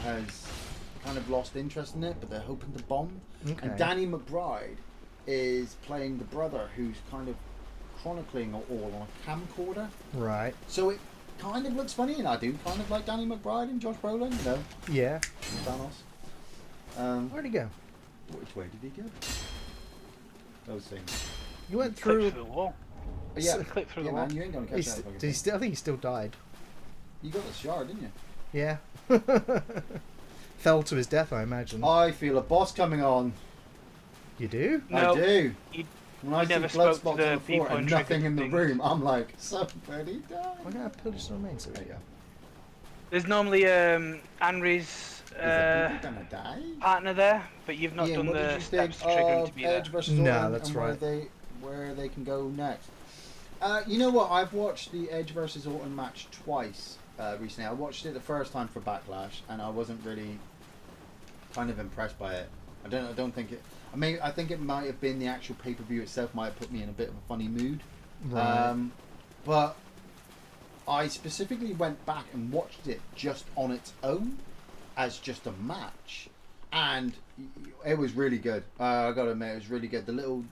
has kind of lost interest in it, but they're hoping to bond. Okay. And Danny McBride is playing the brother who's kind of chronicling it all on a camcorder. Right. So it kind of looks funny, and I do kind of like Danny McBride and Josh Brolin, Yeah. Thanos. Where'd he go? Which way did he go? Those things. You went Clip through. through the wall. But yeah, Clip through yeah, the wall. man, you ain't gonna catch that. Did he still? I think he still died. You got the shard, didn't you? Yeah. Fell to his death, I imagine. I feel a boss coming on. You do? No, I do. you- When I see never blood spoke to spots the on the floor people and in nothing in the things. room, I'm like, somebody died. Why can't I pillage some remains? There we go. There's normally Anri's Is the people gonna die? partner there, but you've not Ian, done what did the you think steps to trigger him to of be Edge there. versus No, Orton that's and right. where they can go next? You know what? I've watched the Edge versus Orton match twice recently. I watched it the first time for Backlash, and I wasn't really kind of impressed by it. I don't think it. I think it might have been the actual pay-per-view itself might have put me in a bit of a funny mood. Right. But I specifically went back and watched it just on its own as just a match, and it was really good. I gotta admit, it was really good. The little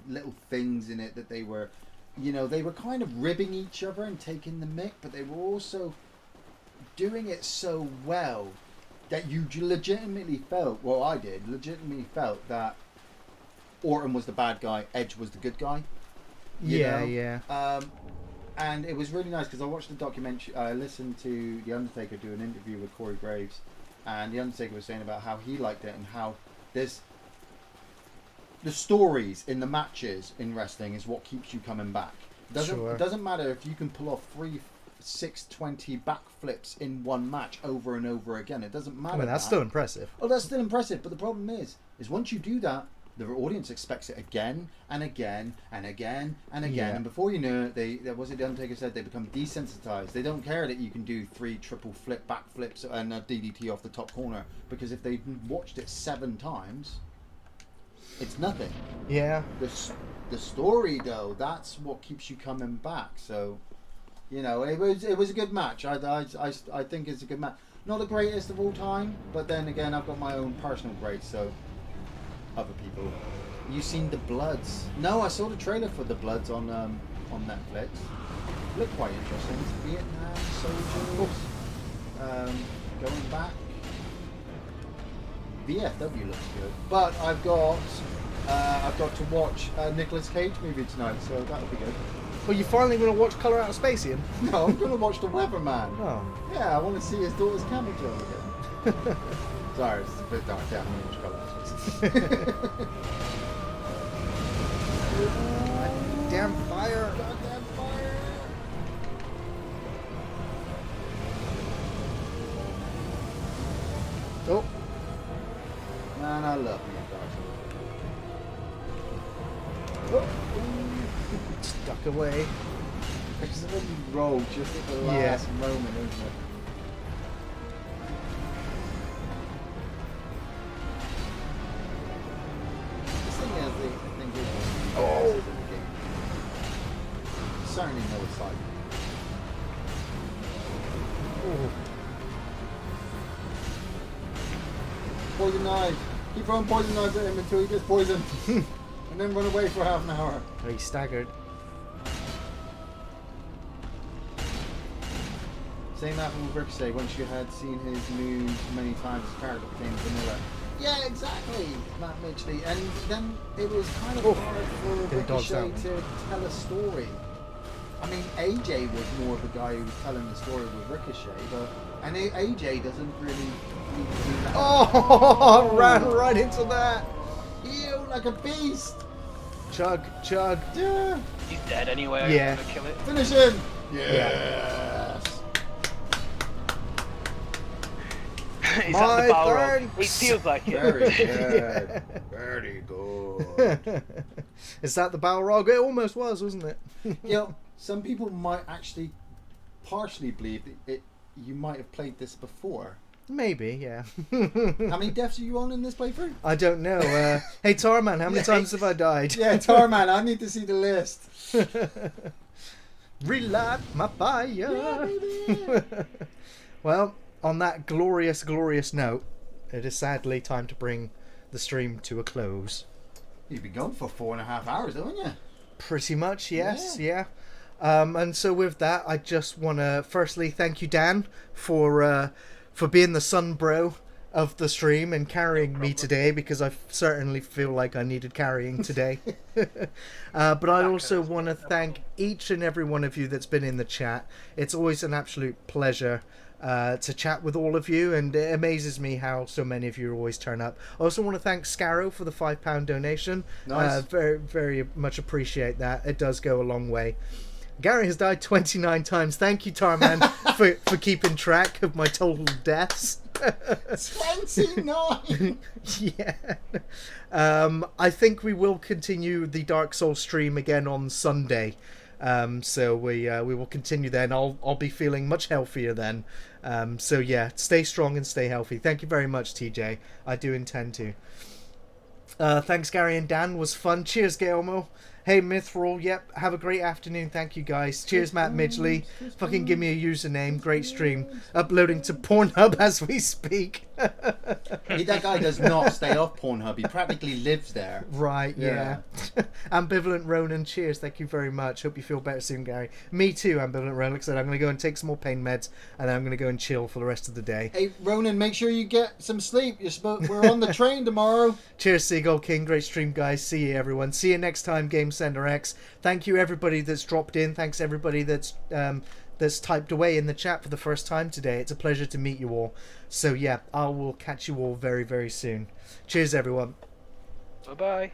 things in it that they were, they were kind of ribbing each other and taking the mick, but they were also doing it so well that you legitimately felt, well, I did, legitimately felt that Orton was the bad guy, Edge was the good guy. you know? Yeah. And it was really nice because I watched the documentary. I listened to The Undertaker do an interview with Corey Graves, and The Undertaker was saying about how he liked it and how the stories in the matches in wrestling is what keeps you coming back. It doesn't matter if you can pull off 3 620 backflips in one match over and over again. It doesn't matter. I mean, that's still impressive. Oh, that's still impressive. But the problem is once you do that, the audience expects it again and again and again and again. Yeah. And before you know it, the Undertaker said, they become desensitized. They don't care that you can do 3 triple flip backflips and a DDT off the top corner, because if they've watched it 7 times, it's nothing. Yeah. The story though, that's what keeps you coming back. So, it was a good match. I think it's a good match. Not the greatest of all time, but then again, I've got my own personal greats. So, other people. You seen The Bloods? No, I saw the trailer for The Bloods on Netflix. Looked quite interesting. It's Vietnam soldiers going back. VFW looks good. But I've got to watch a Nicolas Cage movie tonight, so that'll be good. Well, you finally going to watch Colour Out of Space, Ian? No, I'm going to watch The Weatherman. Oh. Yeah, I want to see his daughter's camel job again. Sorry, it's a bit dark. Yeah, I'm going to watch Colour Out of Space. Damn fire! Goddamn fire! Oh, Man, I love me a Dark Souls. Oh, stuck away. it's when you roll just at the last moment, isn't it? This thing has the, I think, in the game. Certainly no side. Oh. Poison knives. Keep throwing poison knives at him until he gets poisoned. And then run away for half an hour. Oh, he's staggered. Same happened with Ricochet once you had seen his moves many times, his character became vanilla. Yeah, exactly, Matt Midgley. And then it was kind of hard for Ricochet to tell a story. I mean, AJ was more of the guy who was telling the story with Ricochet, but AJ doesn't really need to do that. Oh, ran right into that. Ew, like a beast. Chug, chug. Yeah. He's dead anyway. Yeah. I'm gonna kill it. Finish him. Yeah. Yes. Is My that the Balrog? turn. It feels like it. Very good. Very good. Is that the Balrog? It almost was, wasn't it? You know, some people might actually partially believe that you might have played this before. Maybe, yeah. How many deaths are you on in this playthrough? I don't know. Hey, Tarman, how many times have I died? Yeah, Tarman, I need to see the list. Relight my fire. Yeah, baby. Well, on that glorious, glorious note, it is sadly time to bring the stream to a close. You've been gone for 4.5 hours, haven't you? Pretty much, yes, yeah. And so with that, I just want to firstly thank you, Dan, for being the sun bro of the stream and carrying me today, because I certainly feel like I needed carrying today. But I also want to thank each and every one of you that's been in the chat. It's always an absolute pleasure to chat with all of you, and it amazes me how so many of you always turn up. I also want to thank Scarrow for the £5 donation. Nice. Very, very much appreciate that. It does go a long way. Gary has died 29 times. Thank you, Tarman, for keeping track of my total deaths. 29! Yeah. I think we will continue the Dark Souls stream again on Sunday. So we will continue then. I'll be feeling much healthier then. So yeah, stay strong and stay healthy. Thank you very much, TJ. I do intend to. Thanks, Gary and Dan. Was fun. Cheers, Guillermo. Hey, Mithril. Yep. Have a great afternoon. Thank you, guys. Cheers, Matt Midgley. Fucking give me a username. Great stream. Uploading to Pornhub as we speak. That guy does not stay off Pornhub. He practically lives there. Right, yeah. Ambivalent Ronan, cheers. Thank you very much. Hope you feel better soon, Gary. Me too, Ambivalent Ronan. Like I said, I'm going to go and take some more pain meds, and then I'm going to go and chill for the rest of the day. Hey, Ronan, make sure you get some sleep. We're on the train tomorrow. Cheers, Seagull King. Great stream, guys. See you, everyone. See you next time, Game Center X. Thank you, everybody that's dropped in. Thanks, everybody that's typed away in the chat for the first time today. It's a pleasure to meet you all. So, yeah, I will catch you all very, very soon. Cheers, everyone. Bye-bye.